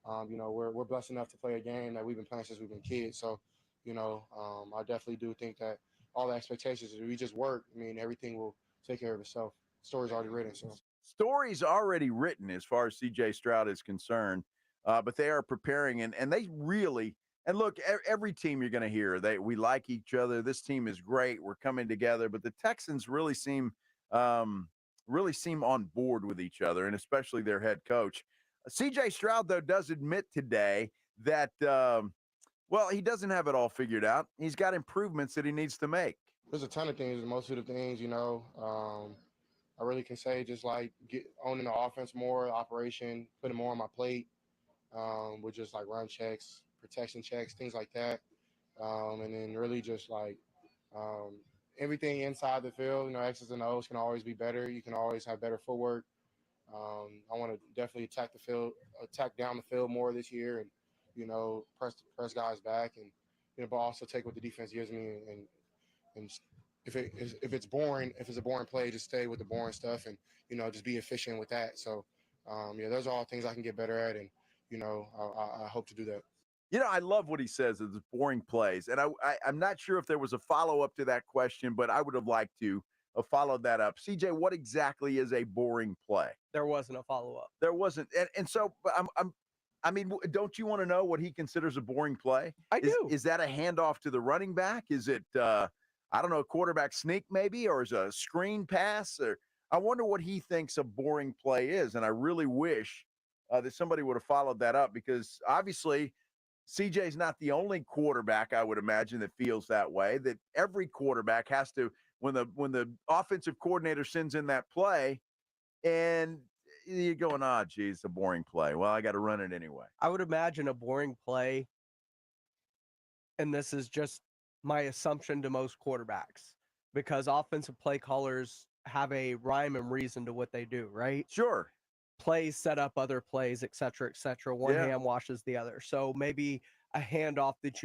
And, we're blessed enough to play a game that we've been playing since we've been kids. So, I definitely do think that all the expectations, if we just work, everything will take care of itself. Story's already written. So
story's already written as far as CJ Stroud is concerned, but they are preparing and they really, and look, every team you're going to hear, we like each other. This team is great. We're coming together, but the Texans really seem on board with each other, and especially their head coach. CJ Stroud, though, does admit today that, he doesn't have it all figured out. He's got improvements that he needs to make.
There's a ton of things. Most of the things, I really can say just like owning the offense more, operation, putting more on my plate, with just like run checks, protection checks, things like that. And then really just like everything inside the field, X's and O's can always be better. You can always have better footwork. I want to definitely attack down the field more this year and, press guys back and, but also take what the defense gives me and if it's boring, if it's a boring play, just stay with the boring stuff and, just be efficient with that. So, those are all things I can get better at. And, I hope to do that.
I love what he says is boring plays. And I'm not sure if there was a follow-up to that question, but I would have liked to have followed that up. CJ, what exactly is a boring play?
There wasn't a follow-up.
There wasn't. And so don't you want to know what he considers a boring play?
I do.
Is that a handoff to the running back? Is it, a quarterback sneak maybe, or is it a screen pass? Or I wonder what he thinks a boring play is. And I really wish that somebody would have followed that up because obviously CJ's not the only quarterback, I would imagine, that feels that way, that every quarterback has to when the offensive coordinator sends in that play, and you're going, geez, a boring play. Well, I got to run it anyway.
I would imagine a boring play, and this is just my assumption to most quarterbacks, because offensive play callers have a rhyme and reason to what they do, right?
Sure.
Plays set up other plays, et cetera, et cetera. One hand washes the other. So maybe a handoff that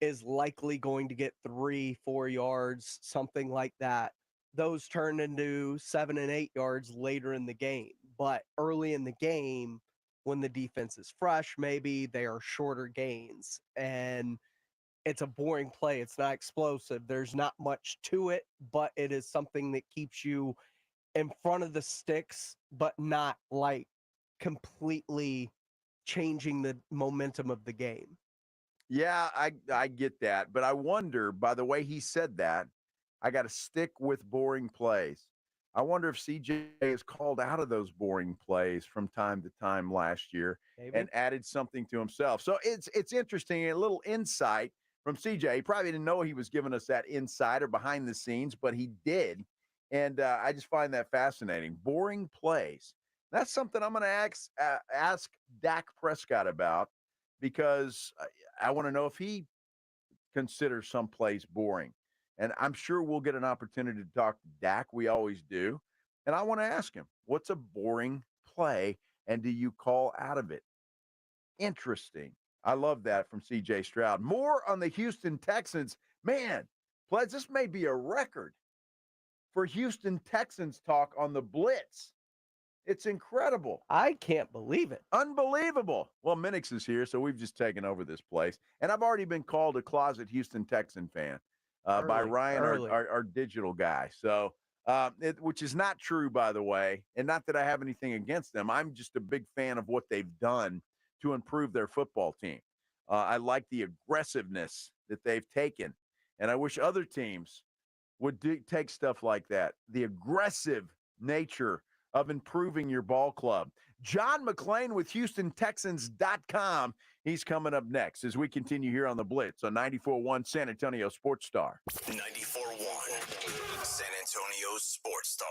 is likely going to get 3-4 yards, something like that. Those turn into 7 and 8 yards later in the game. But early in the game, when the defense is fresh, maybe they are shorter gains. And it's a boring play. It's not explosive. There's not much to it, but it is something that keeps you in front of the sticks, but not like completely changing the momentum of the game.
Yeah, I get that. But I wonder, by the way he said that, I got to stick with boring plays. I wonder if CJ is called out of those boring plays from time to time last year and added something to himself. So it's interesting, a little insight from CJ. He probably didn't know he was giving us that insight or behind the scenes, but he did. And I just find that fascinating. Boring plays. That's something I'm going to ask Dak Prescott about, because I want to know if he considers some plays boring. And I'm sure we'll get an opportunity to talk to Dak. We always do. And I want to ask him, what's a boring play, and do you call out of it? Interesting. I love that from CJ Stroud. More on the Houston Texans. Man, Pledge, this may be a record for Houston Texans talk on the Blitz. It's incredible.
I can't believe it.
Unbelievable. Well, Minix is here, so we've just taken over this place. And I've already been called a closet Houston Texan fan by Ryan, our digital guy. So, which is not true, by the way, and not that I have anything against them. I'm just a big fan of what they've done to improve their football team. I like the aggressiveness that they've taken, and I wish other teams would take stuff like that, the aggressive nature of improving your ball club. John McClain with HoustonTexans.com. He's coming up next as we continue here on the Blitz on 94.1 San Antonio Sports Star.
94.1 San Antonio Sports Star.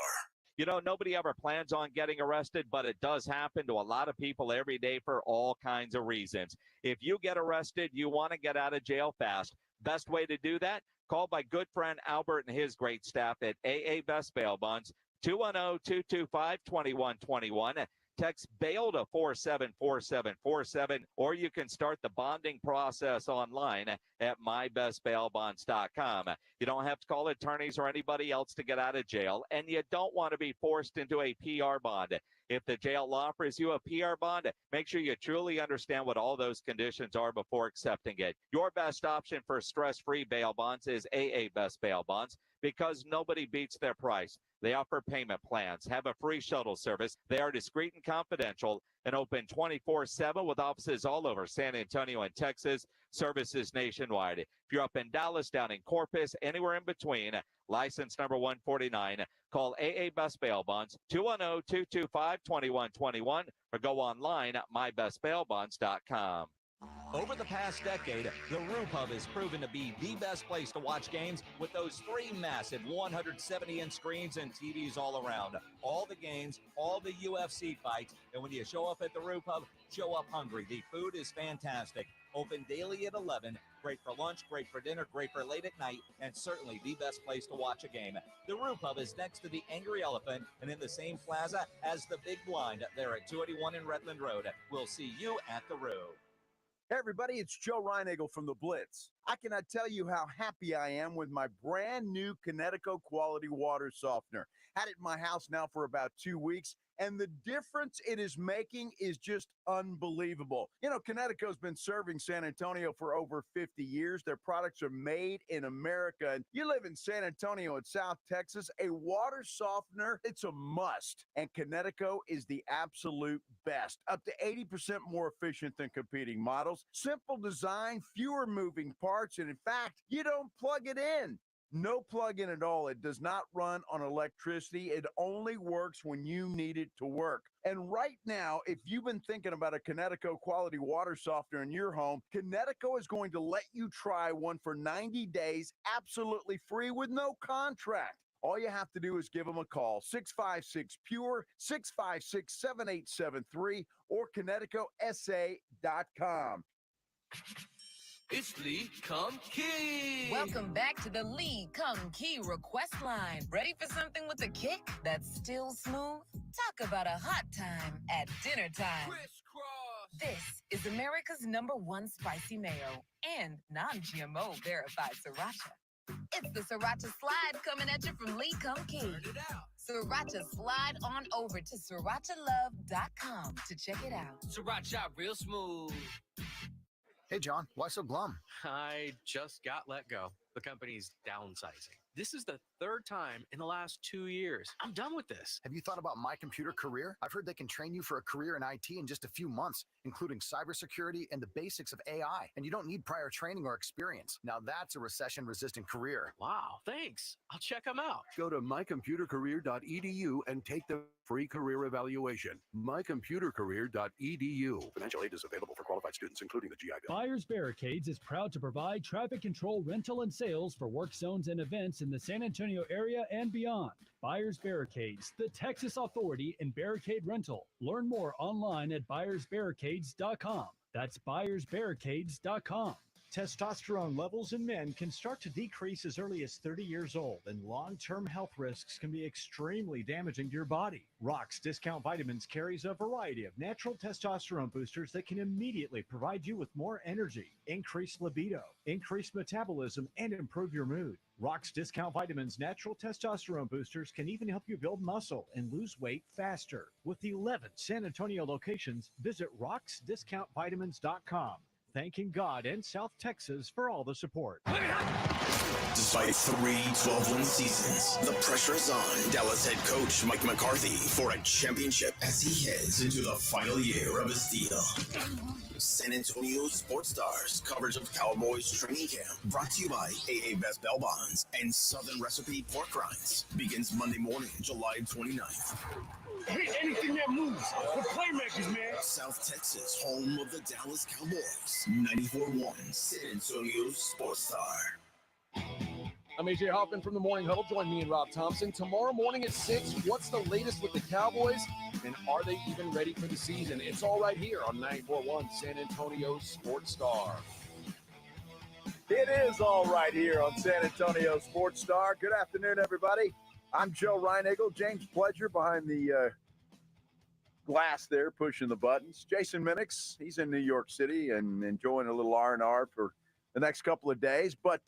You know, nobody ever plans on getting arrested, but it does happen to a lot of people every day for all kinds of reasons. If you get arrested, you want to get out of jail fast. Best way to do that? Call my good friend Albert and his great staff at AA Best Bail Bonds, 210-225-2121. Text bail to 474747, or you can start the bonding process online at mybestbailbonds.com. You don't have to call attorneys or anybody else to get out of jail, and you don't want to be forced into a PR bond. If the jail offers you a PR bond, make sure you truly understand what all those conditions are before accepting it. Your best option for stress-free bail bonds is AA Best Bail Bonds, because nobody beats their price. They offer payment plans, have a free shuttle service. They are discreet and confidential and open 24/7 with offices all over San Antonio and Texas, services nationwide. If you're up in Dallas, down in Corpus, anywhere in between, license number 149, call AA Best Bail Bonds, 210-225-2121, or go online at mybestbailbonds.com. Over the past decade, the RuPub has proven to be the best place to watch games with those 3 massive 170-inch screens and TVs all around. All the games, all the UFC fights, and when you show up at the RuPub, show up hungry. The food is fantastic. Open daily at 11. Great for lunch, great for dinner, great for late at night, and certainly the best place to watch a game. The RuPub is next to the Angry Elephant and in the same plaza as the Big Blind there at 281 in Redland Road. We'll see you at the Ru.
Hey everybody, it's Joe Reinagel from the Blitz. I cannot tell you how happy I am with my brand new Connecticut quality water softener. Had it in my house now for about 2 weeks, and the difference it is making is just unbelievable. You know, Connecticut's been serving San Antonio for over 50 years. Their products are made in America. And you live in San Antonio in South Texas, a water softener, it's a must. And Connecticut is the absolute best. Up to 80% more efficient than competing models. Simple design, fewer moving parts, and in fact, you don't plug it in. No plug-in at all. It does not run on electricity. It only works when you need it to work. And right now, if you've been thinking about a Connecticut quality water softener in your home, Connecticut is going to let you try one for 90 days absolutely free with no contract. All you have to do is give them a call, 656-PURE, 656-7873, or ConnecticutSA.com.
It's Lee Come Key.
Welcome back to the Lee Come Key request line. Ready for something with a kick that's still smooth? Talk about a hot time at dinner time.
Crisscross.
This is America's #1 spicy mayo and non-GMO verified sriracha. It's the Sriracha Slide coming at you from Lee Come Key.
Turn it out.
Sriracha Slide on over to srirachalove.com to check it out.
Sriracha real smooth.
Hey, John, why so glum?
I just got let go. The company's downsizing. This is the third time in the last 2 years. I'm done with this.
Have you thought about My Computer Career? I've heard they can train you for a career in IT in just a few months, including cybersecurity and the basics of AI. And you don't need prior training or experience. Now that's a recession-resistant career.
Wow, thanks. I'll check them out.
Go to mycomputercareer.edu and take the free career evaluation. mycomputercareer.edu. Financial aid is available for qualified students, including the GI Bill.
Buyers Barricades is proud to provide traffic control, rental, and sales for work zones and events in the San Antonio area and beyond. Buyers Barricades, the Texas authority in barricade rental. Learn more online at buyersbarricades.com. That's buyersbarricades.com.
Testosterone levels in men can start to decrease as early as 30 years old, and long-term health risks can be extremely damaging to your body. Rock's Discount Vitamins carries a variety of natural testosterone boosters that can immediately provide you with more energy, increased libido, increased metabolism, and improve your mood. Rock's Discount Vitamins natural testosterone boosters can even help you build muscle and lose weight faster. With 11 San Antonio locations, visit rocksdiscountvitamins.com. Thanking God and South Texas for all the support.
Despite 3 12-win seasons, the pressure is on Dallas head coach Mike McCarthy for a championship as he heads into the final year of his deal. San Antonio Sports Stars coverage of Cowboys training camp, brought to you by AA Best Bell Bonds and Southern Recipe Pork Rinds, begins Monday morning, July 29th.
Hit anything that moves. The playmakers, man.
South Texas, home of the Dallas Cowboys. 94.1 San Antonio Sports Star.
I'm AJ Hoffman from the Morning Huddle. Join me and Rob Thompson tomorrow morning at 6. What's the latest with the Cowboys? And are they even ready for the season? It's all right here on 94.1 San Antonio Sports Star.
It is all right here on San Antonio Sports Star. Good afternoon, everybody. I'm Joe Reinagel. James Pledger behind the glass there, pushing the buttons. Jason Minix, he's in New York City and enjoying a little R&R for the next couple of days. But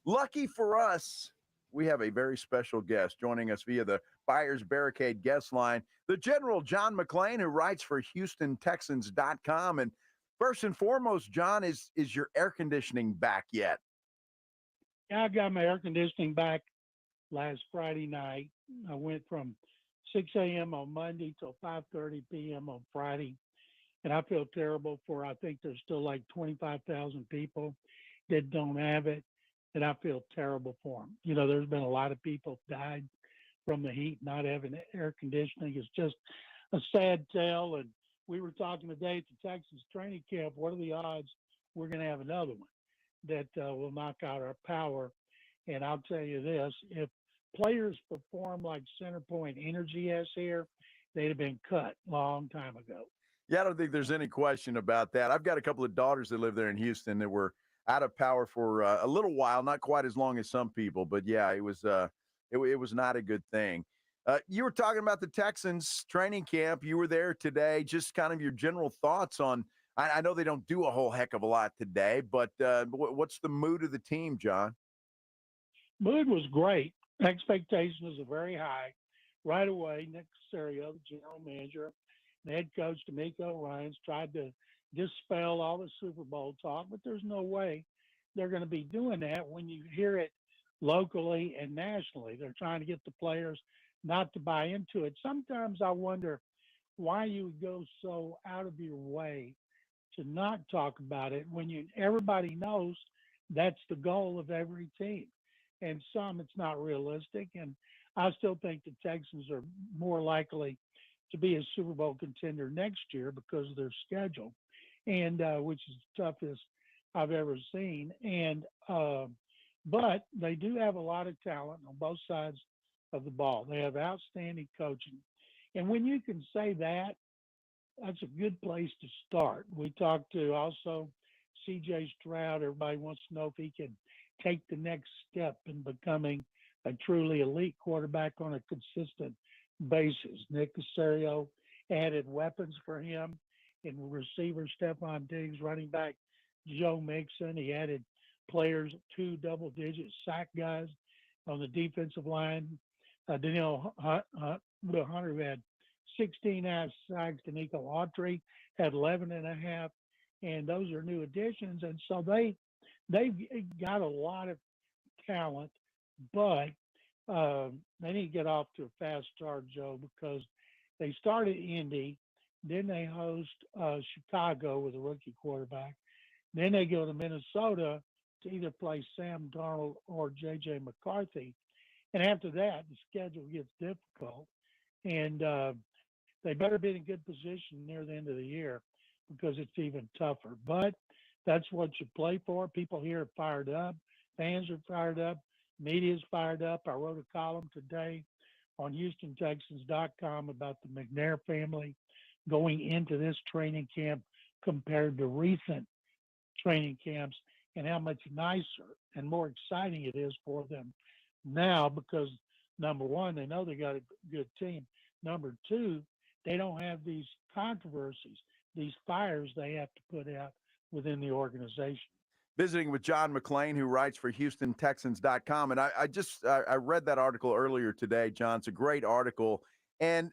lucky for us, we have a very special guest joining us via the Buyers Barricade guest line, the General John McClain, who writes for HoustonTexans.com. And first and foremost, John, is your air conditioning back yet?
Yeah, I got my air conditioning back last Friday night. I went from 6 a.m. on Monday till 5:30 p.m. on Friday. And I feel terrible for, I think there's still like 25,000 people that don't have it. And I feel terrible for them. You know, there's been a lot of people died from the heat, not having air conditioning. It's just a sad tale. And we were talking today at the Texans training camp, what are the odds we're going to have another one that will knock out our power? And I'll tell you this, if players perform like Centerpoint Energy has here, they'd have been cut a long time ago.
Yeah, I don't think there's any question about that. I've got a couple of daughters that live there in Houston that were out of power for a little while, not quite as long as some people, but yeah, it was not a good thing. You were talking about the Texans training camp. You were there today. Just kind of your general thoughts on, I know they don't do a whole heck of a lot today, but what's the mood of the team, John?
Mood was great. Expectations are very high. Right away, Nick Casserio, the general manager, the head coach, DeMeco Ryans, tried to dispel all the Super Bowl talk, but there's no way they're going to be doing that when you hear it locally and nationally. They're trying to get the players not to buy into it. Sometimes I wonder why you would go so out of your way to not talk about it when everybody knows that's the goal of every team. and some it's not realistic. And I still think the Texans are more likely to be a Super Bowl contender next year because of their schedule, and which is the toughest I've ever seen. And but they do have a lot of talent on both sides of the ball. They have outstanding coaching, and when you can say that, that's a good place to start. We talked to also CJ Stroud. Everybody wants to know if he can take the next step in becoming a truly elite quarterback on a consistent basis. Nick Casserio added weapons for him in receiver Stefan Diggs, running back Joe Mixon. He added players, 2 double-digit sack guys on the defensive line. Danielle Will Hunter had 16 half sacks. DeMeco Autry had 11 and a half, and those are new additions. And so they've got a lot of talent, but they need to get off to a fast start, Joe, because they start at Indy, then they host Chicago with a rookie quarterback, then they go to Minnesota to either play Sam Darnold or J.J. McCarthy. And after that, the schedule gets difficult. And they better be in a good position near the end of the year because it's even tougher. But that's what you play for. People here are fired up. Fans are fired up. Media's fired up. I wrote a column today on HoustonTexans.com about the McNair family going into this training camp compared to recent training camps, and how much nicer and more exciting it is for them now because, number one, they know they got a good team. Number two, they don't have these controversies, these fires they have to put out within the organization.
Visiting with John McClain, who writes for HoustonTexans.com. And I read that article earlier today, John. It's a great article. And,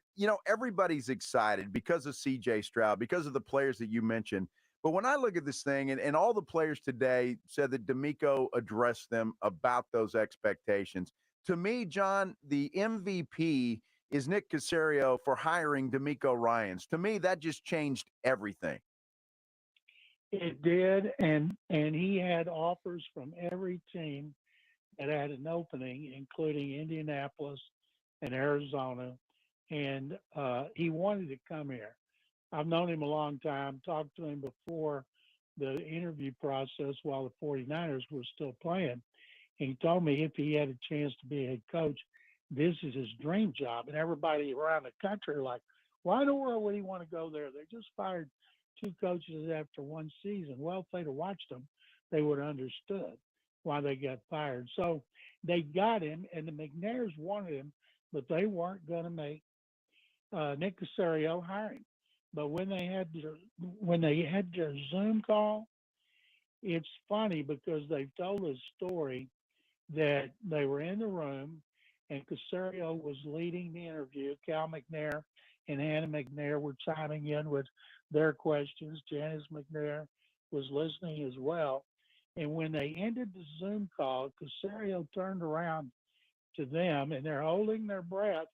everybody's excited because of CJ Stroud, because of the players that you mentioned. But when I look at this thing, and all the players today said that DeMeco addressed them about those expectations. To me, John, the MVP is Nick Casserio for hiring DeMeco Ryans. To me, that just changed everything.
It did, and he had offers from every team that had an opening, including Indianapolis and Arizona, and he wanted to come here. I've known him a long time, talked to him before the interview process while the 49ers were still playing. And he told me if he had a chance to be a head coach, this is his dream job. And everybody around the country are like, why in the world would he want to go there? They just fired 2 coaches after 1 season. Well, if they'd have watched them, they would have understood why they got fired. So they got him, and the McNairs wanted him, but they weren't going to make Nick Casserio hire him. But when they had their Zoom call, it's funny because they've told a story that they were in the room and Casserio was leading the interview. Cal McNair and Hannah McNair were chiming in with their questions. Janice McNair was listening as well. And when they ended the Zoom call, Casserio turned around to them and they're holding their breath.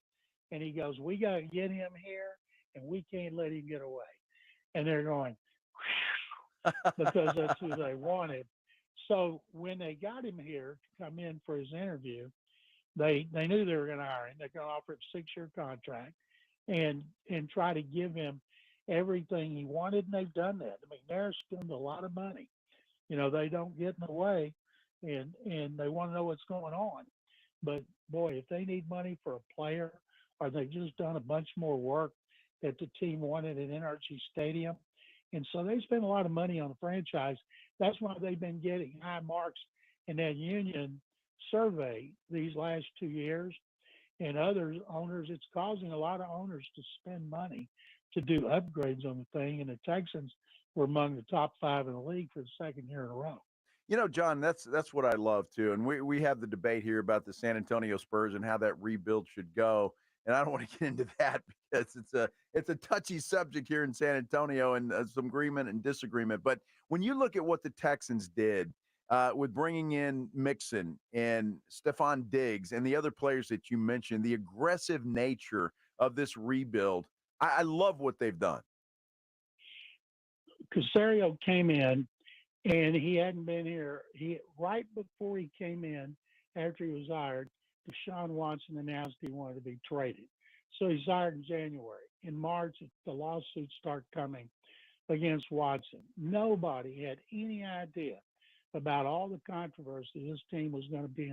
And he goes, we got to get him here and we can't let him get away. And they're going, because that's who they wanted. So when they got him here to come in for his interview, they knew they were going to hire him. They're going to offer him a 6-year contract and try to give him everything he wanted, and they've done that. I mean, they're spending a lot of money. They don't get in the way, and they want to know what's going on. But, boy, if they need money for a player or they've just done a bunch more work that the team wanted at NRG Stadium, and so they spend a lot of money on the franchise. That's why they've been getting high marks in that union survey these last 2 years. And other owners, it's causing a lot of owners to spend money to do upgrades on the thing. And the Texans were among the top 5 in the league for the 2nd year in a row.
John, that's what I love too. And we have the debate here about the San Antonio Spurs and how that rebuild should go. And I don't want to get into that because it's a touchy subject here in San Antonio and some agreement and disagreement. But when you look at what the Texans did with bringing in Mixon and Stefan Diggs and the other players that you mentioned, the aggressive nature of this rebuild, I love what they've done.
Casserio came in, and he hadn't been here. Right before he came in, after he was hired, Deshaun Watson announced he wanted to be traded. So he's hired in January. In March, the lawsuits start coming against Watson. Nobody had any idea about all the controversy this team was going to be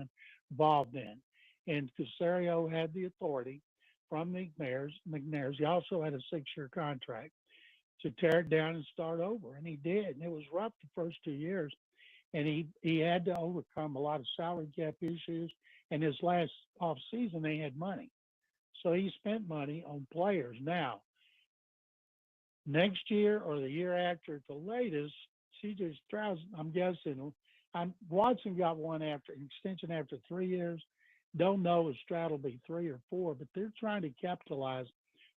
involved in. And Casserio had the authority from McNairs. He also had a 6-year contract to tear it down and start over, and he did. And it was rough the first 2 years, and he had to overcome a lot of salary cap issues. And his last off season, they had money, so he spent money on players. Now, next year or the year after at the latest, CJ Stroud, I'm guessing, Watson got one after an extension after 3 years. Don't know if Stroud will be 3 or 4, but they're trying to capitalize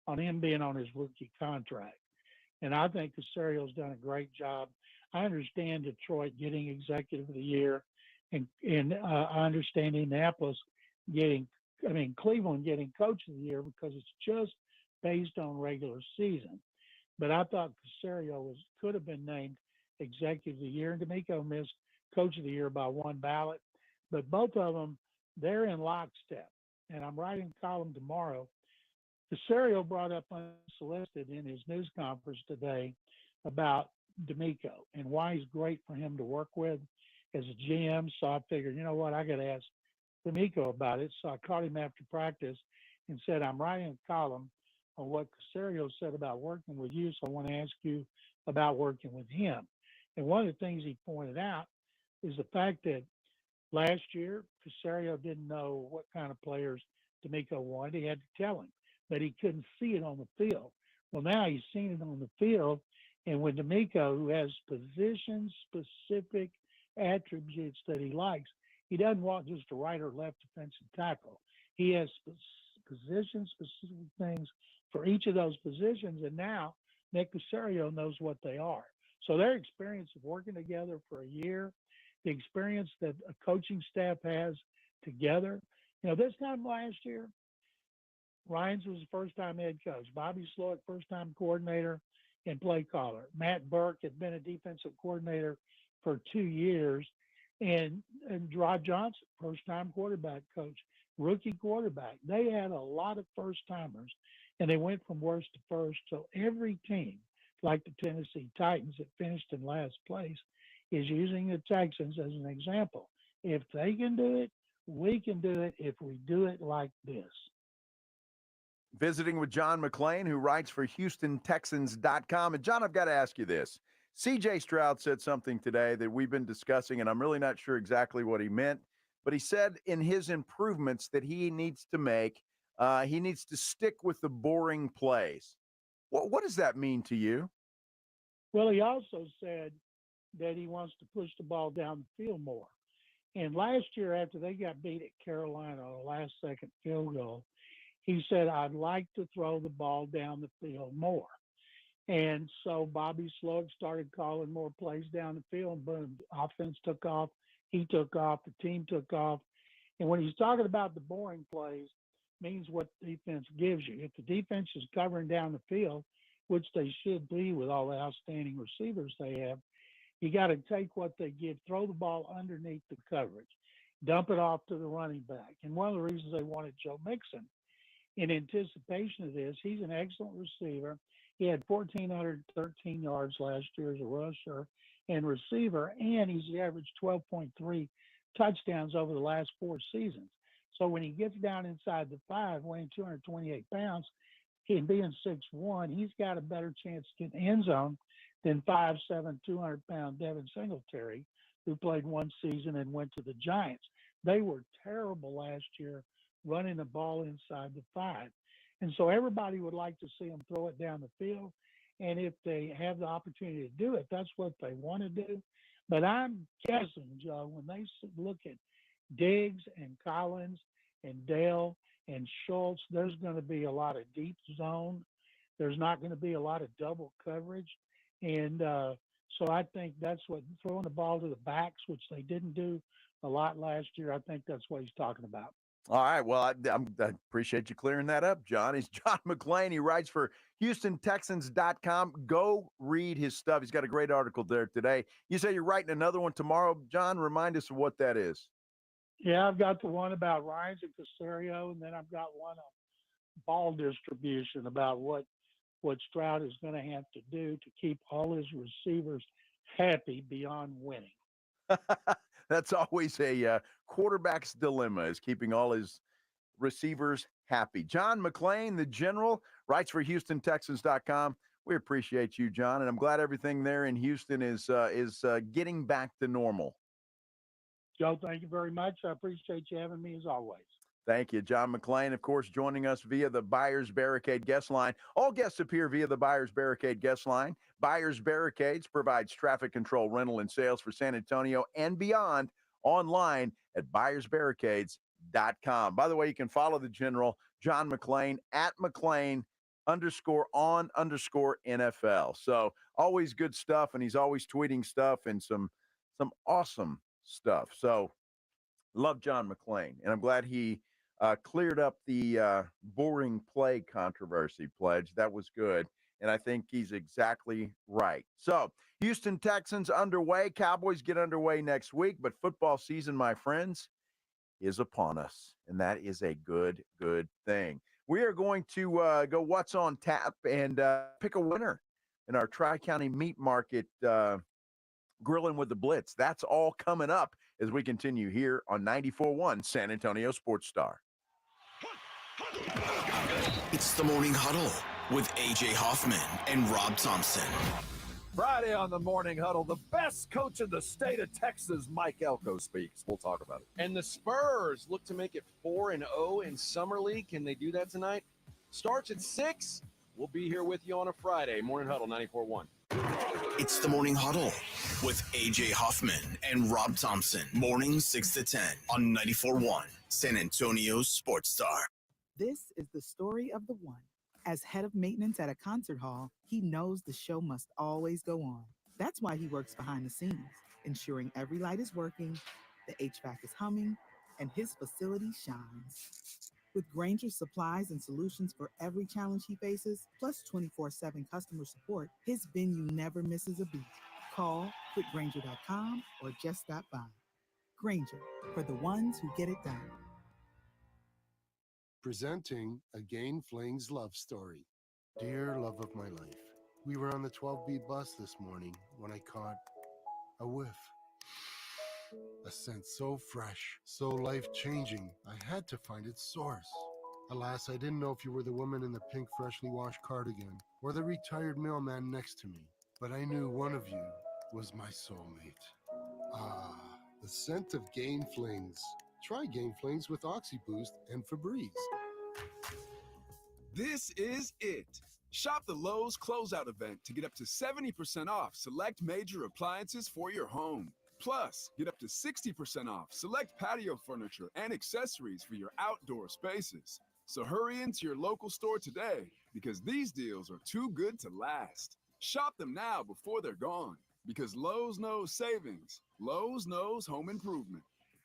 on him being on his rookie contract. And I think Casserio's done a great job. I understand Detroit getting executive of the year, and I understand Indianapolis Cleveland getting coach of the year because it's just based on regular season. But I thought Casserio could have been named executive of the year, and DeMeco missed coach of the year by one ballot. But both of them, they're in lockstep. And I'm writing a column tomorrow. Casserio brought up unsolicited in his news conference today about DeMeco and why he's great for him to work with as a GM. So I figured, you know what, I got to ask DeMeco about it. So I caught him after practice and said, I'm writing a column on what Casserio said about working with you, so I want to ask you about working with him. And one of the things he pointed out is the fact that last year, Casserio didn't know what kind of players DeMeco wanted. He had to tell him, but he couldn't see it on the field. Well, now he's seen it on the field, and with DeMeco, who has position-specific attributes that he likes, he doesn't want just a right or left defensive tackle. He has position-specific things for each of those positions, and now Nick Casserio knows what they are. So their experience of working together for a year, the experience that a coaching staff has together. This time last year, Ryans was the first-time head coach. Bobby Slowick, first-time coordinator and play caller. Matt Burke had been a defensive coordinator for 2 years. And Rod Johnson, first-time quarterback coach, rookie quarterback. They had a lot of first-timers, and they went from worst to first. So every team, like the Tennessee Titans that finished in last place, is using the Texans as an example. If they can do it, we can do it if we do it like this.
Visiting with John McClain, who writes for HoustonTexans.com. And, John, I've got to ask you this. CJ Stroud said something today that we've been discussing, and I'm really not sure exactly what he meant. But he said in his improvements that he needs to make, he needs to stick with the boring plays. What does that mean to you?
Well, he also said that he wants to push the ball down the field more. And last year, after they got beat at Carolina on a last-second field goal, he said, I'd like to throw the ball down the field more. And so Bobby Slowick started calling more plays down the field. Boom, offense took off. He took off. The team took off. And when he's talking about the boring plays, means what defense gives you. If the defense is covering down the field, which they should be with all the outstanding receivers they have, you got to take what they give, throw the ball underneath the coverage, dump it off to the running back. And one of the reasons they wanted Joe Mixon in anticipation of this, he's an excellent receiver. He had 1,413 yards last year as a rusher and receiver, and he's averaged 12.3 touchdowns over the last 4 seasons. So when he gets down inside the 5, weighing 228 pounds, and being 6'1", he's got a better chance to get in the end zone than 5'7", 200-pound Devin Singletary, who played 1 season and went to the Giants. They were terrible last year running the ball inside the 5. And so everybody would like to see them throw it down the field. And if they have the opportunity to do it, that's what they want to do. But I'm guessing, Joe, when they look at Diggs and Collins and Dale and Schultz, there's going to be a lot of deep zone. There's not going to be a lot of double coverage. And so I think that's what throwing the ball to the backs, which they didn't do a lot last year. I think that's what he's talking about.
All right. Well, I appreciate you clearing that up, John. He's John McClain. He writes for HoustonTexans.com. Go read his stuff. He's got a great article there today. You say you're writing another one tomorrow, John. Remind us of what that is.
Yeah, I've got the one about Ryans and Casserio, and then I've got one on ball distribution about what Stroud is going to have to do to keep all his receivers happy beyond winning.
That's always a quarterback's dilemma, is keeping all his receivers happy. John McClain, the general, writes for HoustonTexans.com. We appreciate you, John, and I'm glad everything there in Houston is getting back to normal.
Joe, thank you very much. I appreciate you having me as always.
Thank you. John McClain, of course, joining us via the Buyers Barricade guest line. All guests appear via the Buyers Barricade guest line. Buyers Barricades provides traffic control, rental, and sales for San Antonio and beyond online at buyersbarricades.com. By the way, you can follow the general, John McClain, at McClain_on_NFL. So always good stuff, and he's always tweeting stuff and some awesome stuff. So love John McClain, and I'm glad he cleared up the boring play controversy, Pledge. That was good, and I think he's exactly right. So Houston Texans underway. Cowboys get underway next week, but football season, my friends, is upon us, and that is a good thing. We are going to go what's on tap and pick a winner in our Tri-County Meat Market Grilling with the Blitz. That's all coming up as we continue here on 94.1 San Antonio Sports Star.
It's the Morning Huddle with AJ Hoffman and Rob Thompson.
Friday on the Morning Huddle, the best coach in the state of Texas, Mike Elko, speaks. We'll talk about it. And the Spurs look to make it 4-0 in Summer League. Can they do that tonight? Starts at 6. We'll be here with you on a Friday. Morning Huddle, 94.1.
It's the Morning Huddle with AJ Hoffman and Rob Thompson. Morning 6 to 10 on 94.1 San Antonio Sports Star.
This is the story of the one. As head of maintenance at a concert hall, he knows the show must always go on. That's why he works behind the scenes, ensuring every light is working, the HVAC is humming, and his facility shines. With Granger's supplies and solutions for every challenge he faces, plus 24/7 customer support, his venue never misses a beat. Call quickgranger.com or just stop by. Granger, for the ones who get it done.
Presenting a Gain Flings love story. Dear love of my life, we were on the 12B bus this morning when I caught a whiff. A scent so fresh, so life-changing, I had to find its source. Alas, I didn't know if you were the woman in the pink freshly washed cardigan or the retired mailman next to me, but I knew one of you was my soulmate. Ah, the scent of Gain Flings. Try Gain Flings with OxyBoost and Febreze.
This is it. Shop the Lowe's Closeout event to get up to 70% off select major appliances for your home. Plus, get up to 60% off select patio furniture and accessories for your outdoor spaces. So hurry into your local store today because these deals are too good to last. Shop them now before they're gone because Lowe's knows savings. Lowe's knows home improvement.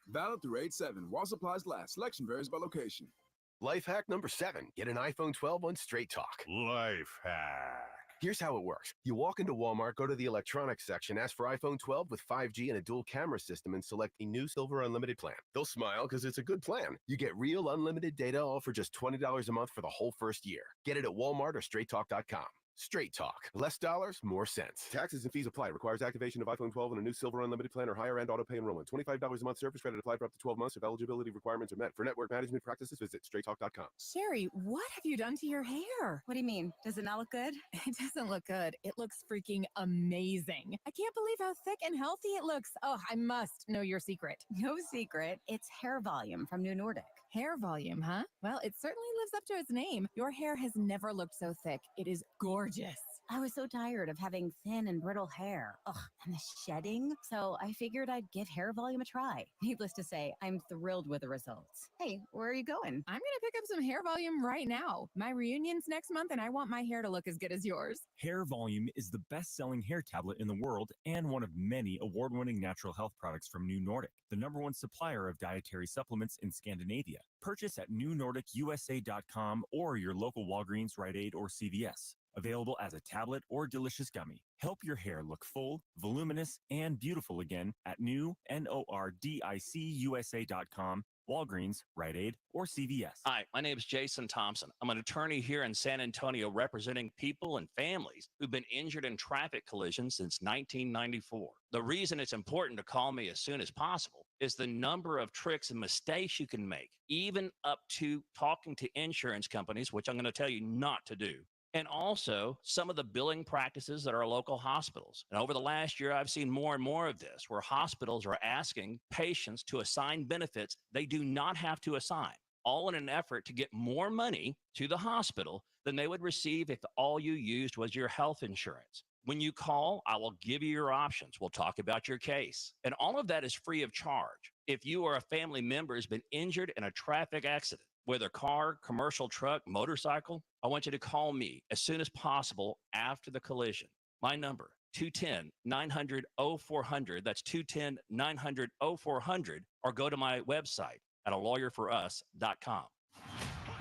Valid through 8/7 while supplies last. Selection varies by location.
Life hack number 7. Get an iPhone 12 on Straight Talk.
Life hack.
Here's how it works. You walk into Walmart, go to the electronics section, ask for iPhone 12 with 5G and a dual camera system, and select a new Silver Unlimited plan. They'll smile because it's a good plan. You get real unlimited data all for just $20 a month for the whole first year. Get it at Walmart or StraightTalk.com. Straight Talk. Less dollars, more sense. Taxes and fees apply. Requires activation of iPhone 12 and a new Silver Unlimited plan or higher end auto pay enrollment. $25 a month service credit applied for up to 12 months if eligibility requirements are met. For network management practices, visit StraightTalk.com.
Sherry, what have you done to your hair? What do you mean? Does it not look good? It doesn't look good. It looks freaking amazing. I can't believe how thick and healthy it looks. Oh, I must know your secret. No secret. It's hair volume from New Nordic. Hair volume, huh? Well, it certainly lives up to its name. Your hair has never looked so thick. It is gorgeous. I was so tired of having thin and brittle hair. Ugh, and the shedding. So I figured I'd give Hair Volume a try. Needless to say, I'm thrilled with the results. Hey, where are you going? I'm going to pick up some Hair Volume right now. My reunion's next month and I want my hair to look as good as yours.
Hair Volume is the best-selling hair tablet in the world and one of many award-winning natural health products from New Nordic, the #1 supplier of dietary supplements in Scandinavia. Purchase at newnordicusa.com or your local Walgreens, Rite Aid, or CVS. Available as a tablet or delicious gummy. Help your hair look full, voluminous, and beautiful again at new NORDICUSA.com, Walgreens, Rite Aid, or CVS.
Hi, my name is Jason Thompson. I'm an attorney here in San Antonio representing people and families who've been injured in traffic collisions since 1994. The reason it's important to call me as soon as possible is the number of tricks and mistakes you can make, even up to talking to insurance companies, which I'm going to tell you not to do. And also some of the billing practices at our local hospitals. And over the last year, I've seen more and more of this, where hospitals are asking patients to assign benefits they do not have to assign, all in an effort to get more money to the hospital than they would receive if all you used was your health insurance. When you call, I will give you your options. We'll talk about your case. And all of that is free of charge. If you or a family member has been injured in a traffic accident, whether car, commercial truck, motorcycle, I want you to call me as soon as possible after the collision. My number, 210-900-0400. That's 210-900-0400. Or go to my website at alawyerforus.com.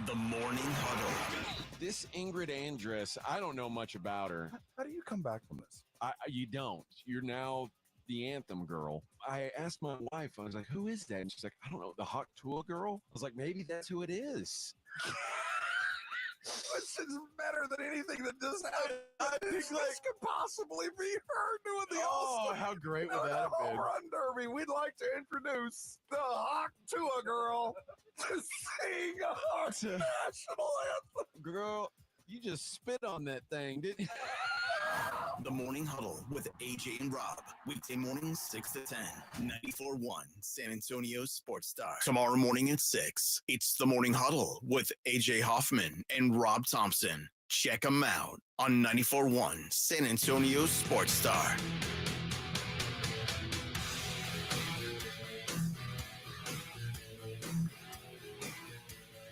The Morning Huddle.
This Ingrid Andress, I don't know much about her.
How do you come back from this?
You don't. You're now the anthem girl. I asked my wife, I was like, who is that? And she's like, I don't know, the Hawk Tua girl? I was like, maybe that's who it is.
This is better than anything that does happen. This could possibly be her doing the All-Star.
How great would that have been?
Run Derby. We'd like to introduce the Hawk Tua girl to sing our national anthem.
Girl, you just spit on that thing, didn't you?
The Morning Huddle with AJ and Rob. Weekday mornings 6 to 10. 94.1 San Antonio Sports Star. Tomorrow morning at 6. It's The Morning Huddle with AJ Hoffman and Rob Thompson. Check them out on 94.1 San Antonio Sports Star.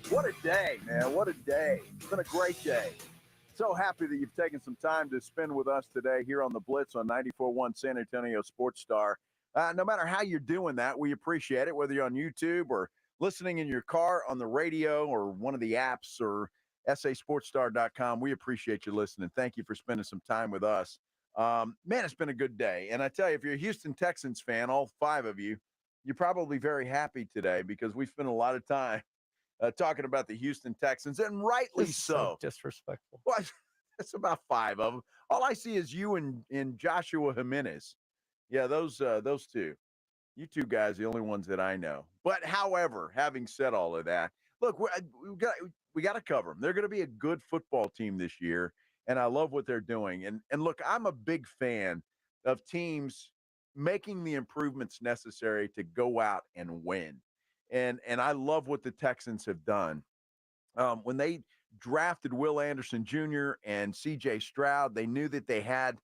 What a day, man. What a day. It's been a great day. So happy that you've taken some time to spend with us today here on the Blitz on 94.1 San Antonio Sports Star. No matter how you're doing that, we appreciate it, whether you're on YouTube or listening in your car, on the radio, or one of the apps, or sasportstar.com. We appreciate you listening. Thank you for spending some time with us. Man, it's been a good day. And I tell you, if you're a Houston Texans fan, all 5 of you, you're probably very happy today because we spent a lot of time talking about the Houston Texans, and rightly so.
Disrespectful.
Well, that's about 5 of them. All I see is you and Joshua Jimenez. Yeah, those 2. You 2 guys, the only ones that I know. But however, having said all of that, look, we got to cover them. They're going to be a good football team this year, and I love what they're doing. And look, I'm a big fan of teams making the improvements necessary to go out and win. And I love what the Texans have done. When they drafted Will Anderson Jr. and CJ Stroud, they knew that they had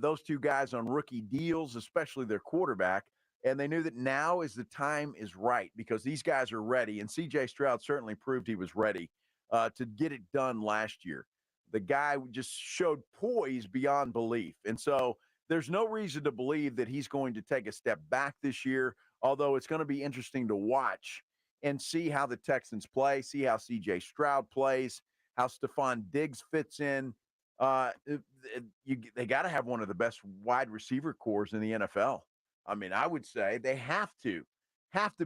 those 2 guys on rookie deals, especially their quarterback. And they knew that now is the time is right because these guys are ready. And CJ Stroud certainly proved he was ready to get it done last year. The guy just showed poise beyond belief. And so there's no reason to believe that he's going to take a step back this year, although it's going to be interesting to watch and see how the Texans play, see how CJ Stroud plays, how Stefan Diggs fits in. They got to have one of the best wide receiver cores in the NFL. I mean, I would say they have to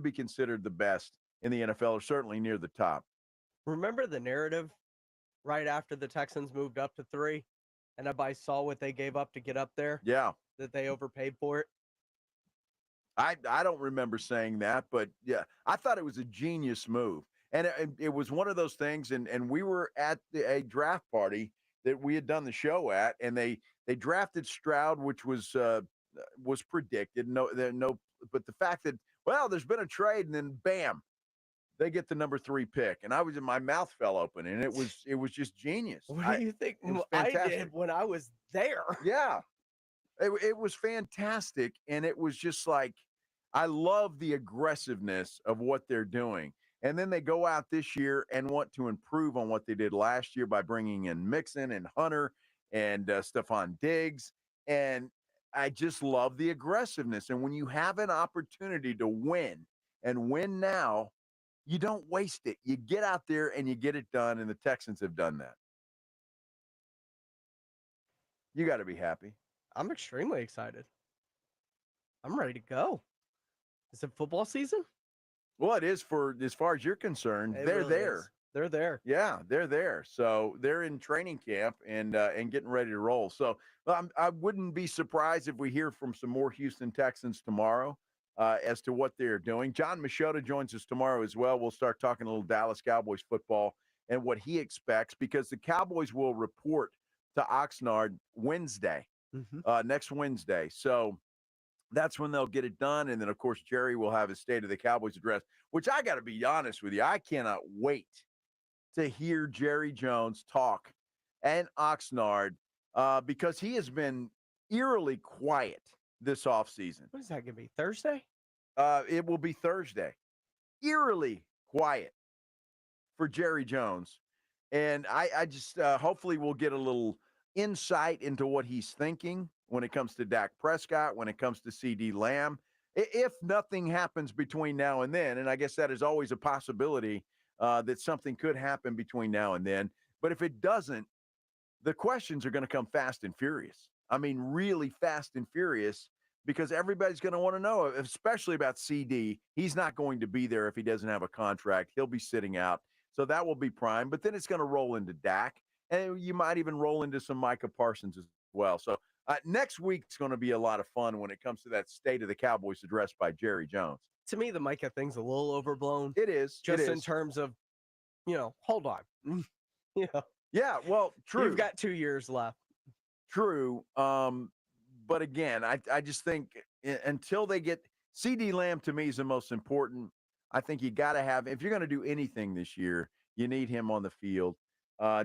be considered the best in the NFL, or certainly near the top.
Remember the narrative right after the Texans moved up to 3 and everybody saw what they gave up to get up there?
Yeah.
That they overpaid for it?
I don't remember saying that, but yeah, I thought it was a genius move. And it was one of those things, and we were at a draft party that we had done the show at, and they drafted Stroud, which was predicted. But the fact that, well, there's been a trade, and then bam, they get the number 3 pick, and my mouth fell open, and it was just genius.
What do you think I did when I was there?
Yeah, it was fantastic, and it was just like, I love the aggressiveness of what they're doing. And then they go out this year and want to improve on what they did last year by bringing in Mixon and Hunter and Stefan Diggs. And I just love the aggressiveness. And when you have an opportunity to win and win now, you don't waste it. You get out there and you get it done. And the Texans have done that. You got to be happy.
I'm extremely excited. I'm ready to go. Is it football season?
Well, it is for as far as you're concerned. They're
really
there.
is. They're there.
Yeah, they're there. So they're in training camp and getting ready to roll. So I wouldn't be surprised if we hear from some more Houston Texans tomorrow as to what they're doing. John Machota joins us tomorrow as well. We'll start talking a little Dallas Cowboys football and what he expects, because the Cowboys will report to Oxnard Wednesday, next Wednesday. So that's when they'll get it done. And then, of course, Jerry will have his State of the Cowboys address, which I got to be honest with you, I cannot wait to hear Jerry Jones talk and Oxnard because he has been eerily quiet this offseason.
What is that going to be, Thursday?
It will be Thursday. Eerily quiet for Jerry Jones. And I just hopefully we'll get a little insight into what he's thinking when it comes to Dak Prescott, when it comes to CD Lamb. If nothing happens between now and then, and I guess that is always a possibility that something could happen between now and then. But if it doesn't, the questions are going to come fast and furious. I mean, really fast and furious, because everybody's going to want to know, especially about CD. He's not going to be there if he doesn't have a contract. He'll be sitting out. So that will be prime. But then it's going to roll into Dak. And you might even roll into some Micah Parsons as well. So next week's going to be a lot of fun when it comes to that State of the Cowboys address by Jerry Jones.
To me, the Micah thing's a little overblown.
It is.
Just in terms of, hold on.
Yeah, well, true.
You've got 2 years left.
True. But again, I just think until they get CD Lamb, to me, is the most important. I think you got to have, if you're going to do anything this year, you need him on the field.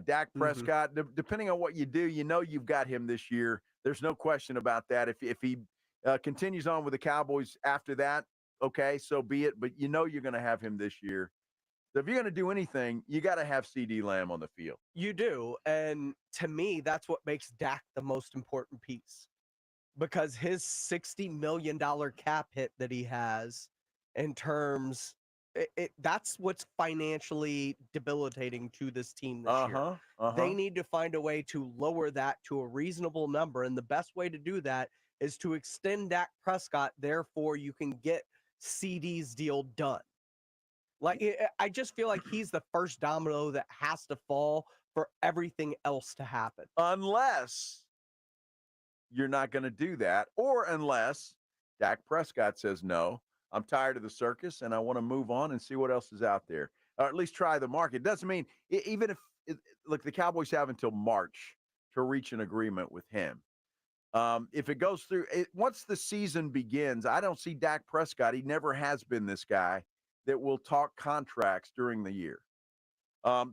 Dak Prescott, depending on what you do, you've got him this year. There's no question about that. If he continues on with the Cowboys after that, okay, so be it. But you're going to have him this year. So if you're going to do anything, you got to have CD Lamb on the field.
You do. And to me, that's what makes Dak the most important piece. Because his $60 million cap hit that he has in terms, that's what's financially debilitating to this team this year. They need to find a way to lower that to a reasonable number. And the best way to do that is to extend Dak Prescott. Therefore, you can get CD's deal done. I just feel like he's the first domino that has to fall for everything else to happen.
Unless you're not going to do that, or unless Dak Prescott says, no, I'm tired of the circus and I want to move on and see what else is out there, or at least try the market. Doesn't mean, even if, look, the Cowboys have until March to reach an agreement with him. If it goes through, once the season begins, I don't see Dak Prescott. He never has been this guy that will talk contracts during the year.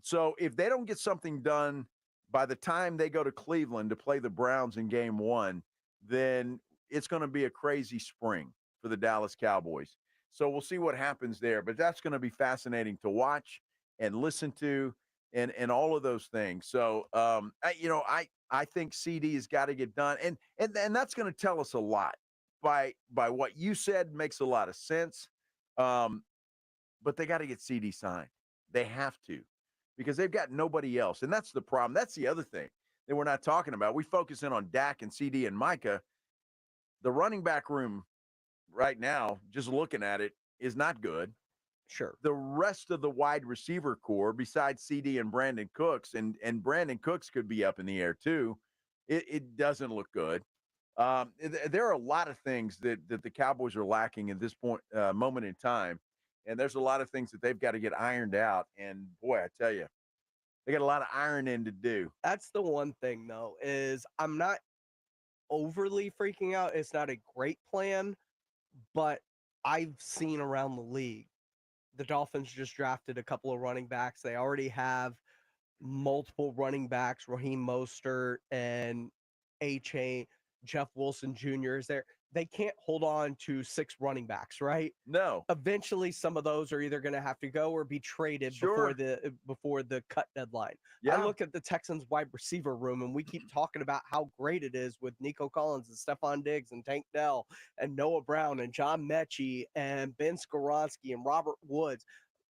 So if they don't get something done by the time they go to Cleveland to play the Browns in game 1, then it's going to be a crazy spring for the Dallas Cowboys. So we'll see what happens there. But that's going to be fascinating to watch and listen to and all of those things. So, I think CD has got to get done. And that's going to tell us a lot. By what you said makes a lot of sense. But they got to get CD signed. They have to, because they've got nobody else. And that's the problem. That's the other thing that we're not talking about. We focus in on Dak and CD and Micah. The running back room right now, just looking at it, is not good.
Sure. The
rest of the wide receiver core, besides CD and Brandon Cooks, and Brandon Cooks could be up in the air too, it doesn't look good. There are a lot of things that the Cowboys are lacking at this moment in time. And there's a lot of things that they've got to get ironed out. And boy, I tell you, they got a lot of ironing to do.
That's the one thing, though, is I'm not overly freaking out. It's not a great plan, but I've seen around the league, the Dolphins just drafted a couple of running backs. They already have multiple running backs, Raheem Mostert and A-Chain, Jeff Wilson Jr. is there. They can't hold on to 6 running backs, right?
No.
Eventually, some of those are either going to have to go or be traded before the cut deadline.
Yeah.
I look at the Texans wide receiver room, and we keep talking about how great it is with Nico Collins and Stefan Diggs and Tank Dell and Noah Brown and John Mechie and Ben Skoronski and Robert Woods.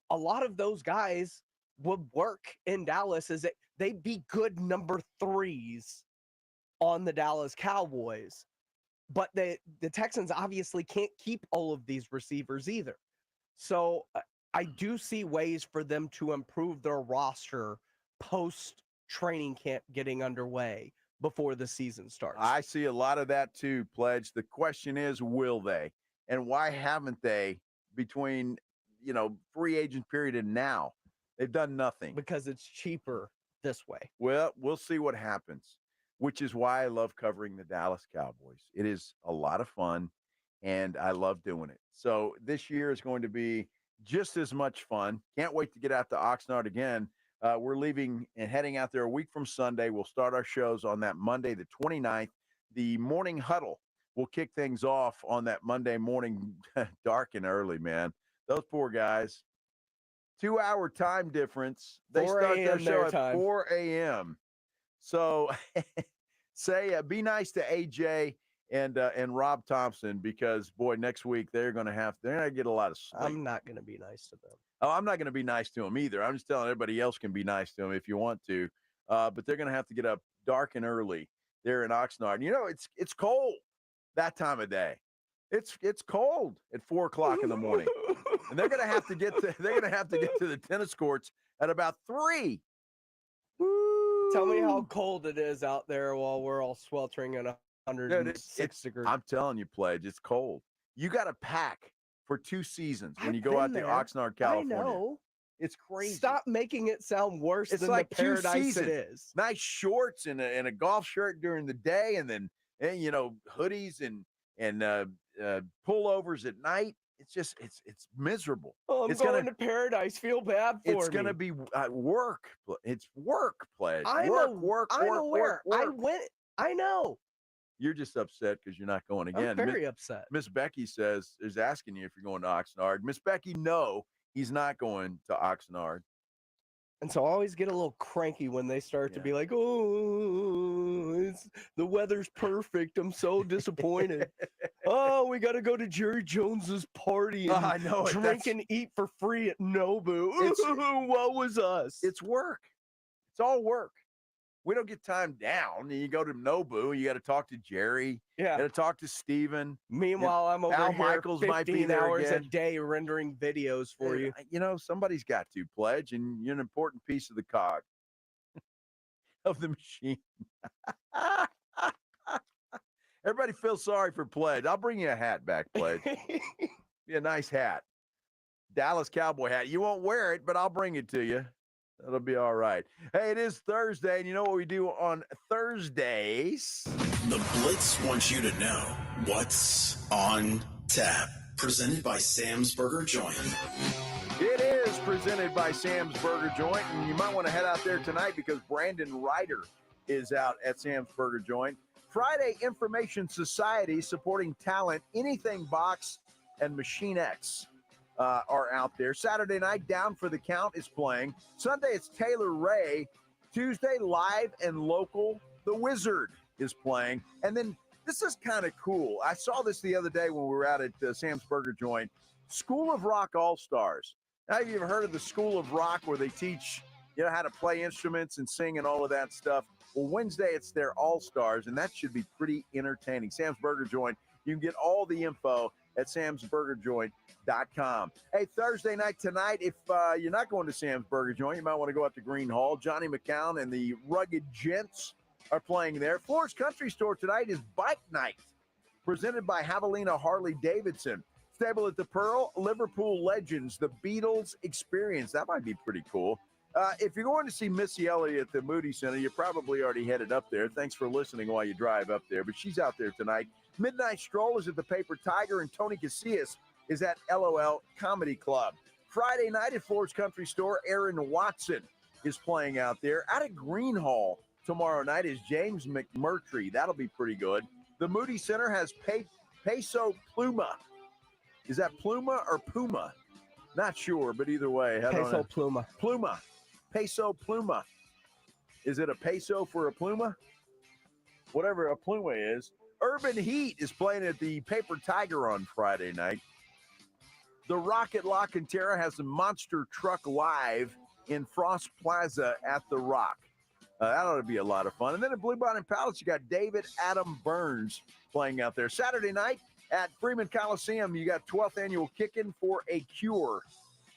A lot of those guys would work in Dallas as they'd be good number 3s on the Dallas Cowboys. But the Texans obviously can't keep all of these receivers either. So I do see ways for them to improve their roster post training camp getting underway before the season starts.
I see a lot of that too, Pledge. The question is, will they? And why haven't they between, free agent period and now? They've done nothing.
Because it's cheaper this way.
Well, we'll see what happens, which is why I love covering the Dallas Cowboys. It is a lot of fun, and I love doing it. So this year is going to be just as much fun. Can't wait to get out to Oxnard again. We're leaving and heading out there a week from Sunday. We'll start our shows on that Monday, the 29th. The morning huddle will kick things off on that Monday morning, dark and early, man. Those poor guys. 2-hour time difference. They start their show at 4 a.m. So be nice to AJ and Rob Thompson, because boy, next week they're gonna get a lot of sleep.
I'm not gonna be nice to them.
Oh, I'm not gonna be nice to them either. I'm just telling everybody else can be nice to them if you want to. But they're gonna have to get up dark and early there in Oxnard. It's cold that time of day. It's cold at 4 o'clock in the morning. And they're gonna have to get to the tennis courts at about 3. Woo.
Tell me how cold it is out there while we're all sweltering in 106 degrees.
I'm telling you, Pledge, it's cold. You got to pack for 2 seasons when you go out to Oxnard, California.
I know.
It's crazy.
Stop making it sound worse than
like
the paradise it is.
Nice shorts and a golf shirt during the day, and then hoodies and pullovers at night. It's just it's miserable.
Oh, I'm going to paradise. Feel bad for me.
It's going to be work. It's work, Pledge.
I'm
work.
aware. I went. I know.
You're just upset because you're not going again.
I'm very upset.
Miss Becky is asking you if you're going to Oxnard. Miss Becky, no, he's not going to Oxnard.
And so I always get a little cranky when they start to be like, oh, the weather's perfect. I'm so disappointed. Oh, we got to go to Jerry Jones's party and
I know
drink and eat for free at Nobu. What was us?
It's work. It's all work. We don't get time down. You go to Nobu, you got to talk to Jerry.
Yeah.
You got to talk to Steven.
Meanwhile, I'm over
Al
here
Michaels
15
might be there
hours
again.
a day rendering videos for you.
Somebody's got to, Pledge, and you're an important piece of the cog of the machine. Everybody feels sorry for Pledge. I'll bring you a hat back, Pledge. Be a nice hat. Dallas Cowboy hat. You won't wear it, but I'll bring it to you. That'll be all right. Hey, it is Thursday, and you know what we do on Thursdays?
The Blitz wants you to know what's on tap. Presented by Sam's Burger Joint.
It is presented by Sam's Burger Joint, and you might want to head out there tonight because Brandon Ryder is out at Sam's Burger Joint. Friday Information Society supporting talent, Anything Box and Machine X. Are out there. Saturday night, Down for the Count is playing. Sunday, it's Taylor Ray. Tuesday, live and local, The Wizard is playing. And then this is kind of cool. I saw this the other day when we were out at Sam's Burger Joint. School of Rock All-Stars. Now, have you ever heard of the School of Rock where they teach, how to play instruments and sing and all of that stuff? Well, Wednesday, it's their All-Stars, and that should be pretty entertaining. Sam's Burger Joint. You can get all the info at samsburgerjoint.com. Hey, Thursday night tonight, if you're not going to Sam's Burger Joint, you might want to go up to Green Hall. Johnny McCown and the Rugged Gents are playing there. Flores Country Store tonight is Bike Night, presented by Javelina Harley-Davidson. Stable at the Pearl, Liverpool Legends, the Beatles Experience. That might be pretty cool. If you're going to see Missy Elliott at the Moody Center, you're probably already headed up there. Thanks for listening while you drive up there, but she's out there tonight. Midnight Stroll is at the Paper Tiger, and Tony Casillas is at LOL Comedy Club. Friday night at Flores Country Store, Aaron Watson is playing out there. Out at Green Hall tomorrow night is James McMurtry. That'll be pretty good. The Moody Center has Peso Pluma. Is that Pluma or Puma? Not sure, but either way.
Peso Pluma.
Pluma. Peso Pluma. Is it a peso for a pluma? Whatever a pluma is. Urban Heat is playing at the Paper Tiger on Friday night. The Rocket La Cantera has a monster truck live in Frost Plaza at the Rock. That ought to be a lot of fun. And then at Bluebonnet Palace, you got David Adam Burns playing out there. Saturday night at Freeman Coliseum, you got 12th annual Kickin' for a Cure.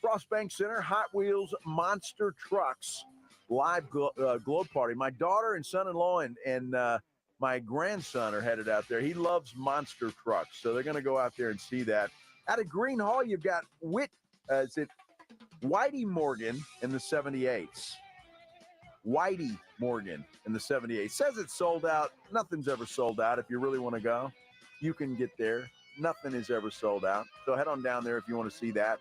Frostbank Center, Hot Wheels Monster Trucks live globe party. My daughter and son-in-law and my grandson are headed out there. He loves monster trucks, so they're going to go out there and see that. Out at Green Hall, you've got Whitey Morgan in the 78s. Whitey Morgan in the 78s. Says it's sold out. Nothing's ever sold out. If you really want to go, you can get there. Nothing is ever sold out. So head on down there if you want to see that.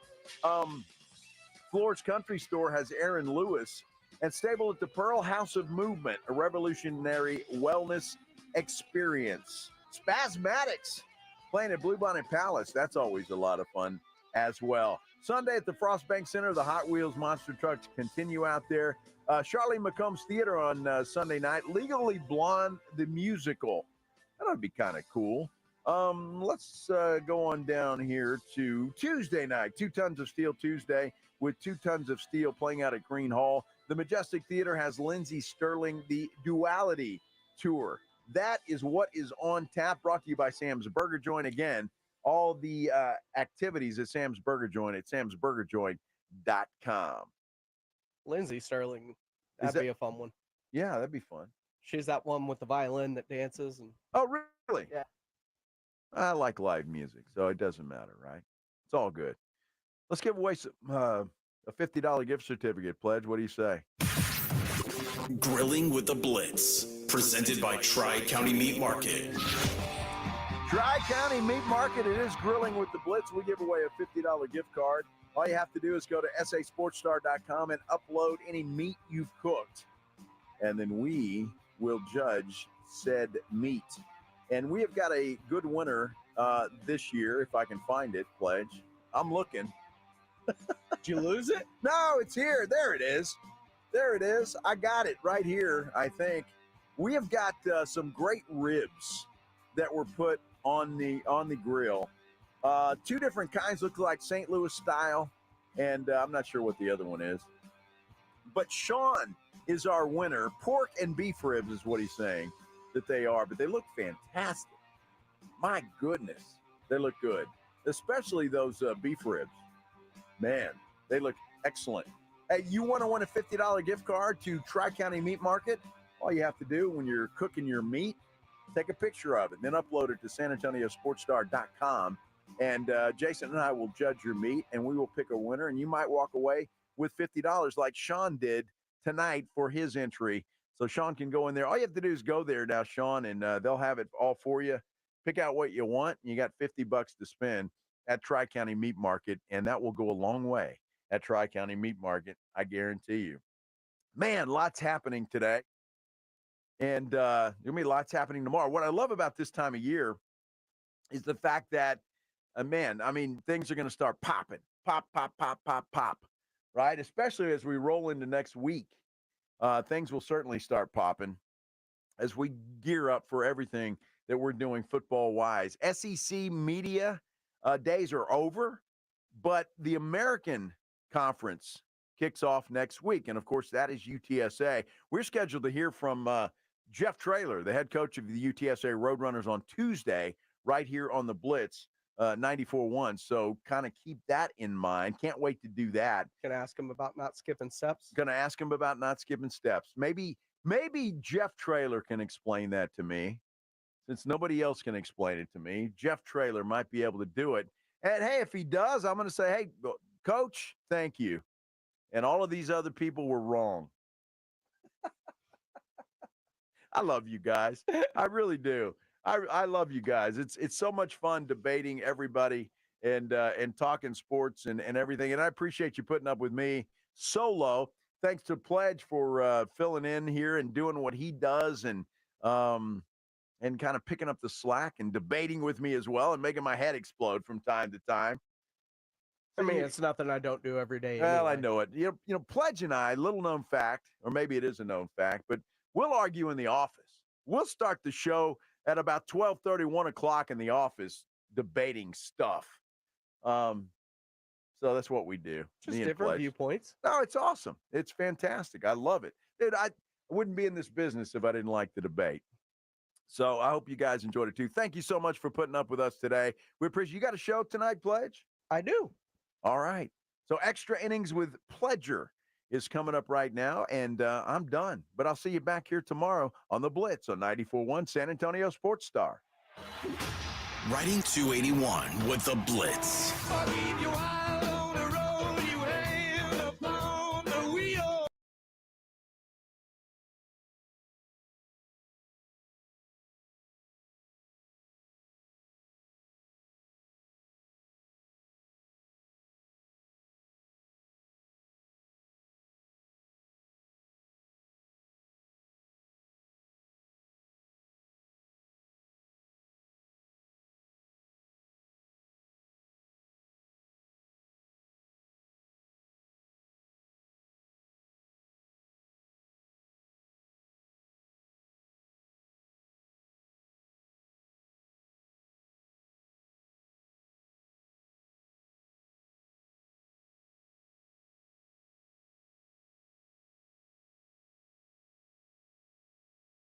Floor's Country Store has Aaron Lewis. And Stable at the Pearl, House of Movement, a revolutionary wellness experience. Spasmatics playing at Bluebonnet Palace. That's always a lot of fun as well. Sunday at the Frostbank Center, the Hot Wheels Monster Trucks continue out there. Charlie McComb's Theater on Sunday night. Legally Blonde, the musical. That would be kind of cool. Let's go on down here to Tuesday night. 2 Tons of Steel Tuesday with 2 Tons of Steel playing out at Green Hall. The Majestic Theater has Lindsey Sterling, the Duality Tour. That is what is on tap, brought to you by Sam's Burger Joint. Again, all the activities at Sam's Burger Joint at samsburgerjoint.com.
Lindsey Sterling, that'd be a fun one.
Yeah, that'd be fun.
She's that one with the violin that dances. And
oh, really?
Yeah.
I like live music, so it doesn't matter, right? It's all good. Let's give away some, a $50 gift certificate, Pledge. What do you say?
Grilling with the Blitz, presented by Tri-County Meat Market.
Tri-County Meat Market, it is Grilling with the Blitz. We give away a $50 gift card. All you have to do is go to sasportstar.com and upload any meat you've cooked. And then we will judge said meat. And we have got a good winner this year, if I can find it, Pledge. I'm looking.
Did you lose it?
No, it's here. There it is. There it is. I got it right here, I think. We have got some great ribs that were put on the grill. 2 different kinds, look like St. Louis style, and I'm not sure what the other one is. But Sean is our winner. Pork and beef ribs is what he's saying that they are, but they look fantastic. My goodness, they look good, especially those beef ribs. Man, they look excellent. Hey, you want to win a $50 gift card to Tri-County Meat Market? All you have to do when you're cooking your meat, take a picture of it, then upload it to SanAntonioSportsStar.com, and Jason and I will judge your meat, and we will pick a winner, and you might walk away with $50 like Sean did tonight for his entry. So Sean can go in there. All you have to do is go there now, Sean, and they'll have it all for you. Pick out what you want, and you got $50 to spend at Tri-County Meat Market, and that will go a long way at Tri-County Meat Market, I guarantee you. Man, lots happening today, and there'll be lots happening tomorrow. What I love about this time of year is the fact that, things are going to start popping. Pop, pop, pop, pop, pop, right? Especially as we roll into next week. Things will certainly start popping as we gear up for everything that we're doing football-wise. SEC Media Days are over, but the American Conference kicks off next week, and, of course, that is UTSA. We're scheduled to hear from Jeff Traylor, the head coach of the UTSA Roadrunners, on Tuesday right here on the Blitz 94.1. So kind of keep that in mind. Can't wait to do that.
Gonna ask him about not skipping steps.
Gonna ask him about not skipping steps. Maybe Jeff Traylor can explain that to me. Since nobody else can explain it to me, Jeff Traylor might be able to do it. And, hey, if he does, I'm going to say, hey, Coach, thank you. And all of these other people were wrong. I love you guys. I really do. I love you guys. It's so much fun debating everybody and talking sports and everything. And I appreciate you putting up with me solo. Thanks to Pledge for filling in here and doing what he does and kind of picking up the slack and debating with me as well and making my head explode from time to time.
I mean, it's nothing I don't do every day.
Well,
anyway.
I know it. You know, Pledge and I, little known fact, or maybe it is a known fact, but we'll argue in the office. We'll start the show at about 12:30, 1 o'clock in the office debating stuff. So that's what we do.
Just different viewpoints.
No, it's awesome. It's fantastic. I love it. Dude, I wouldn't be in this business if I didn't like the debate. So I hope you guys enjoyed it too. Thank you so much for putting up with us today. We appreciate you. Got a show tonight, Pledge?
I do.
All right. So Extra Innings with Pledger is coming up right now, and I'm done. But I'll see you back here tomorrow on The Blitz on 94.1 San Antonio Sports Star.
Riding 281 with The Blitz.
I'll leave you wild.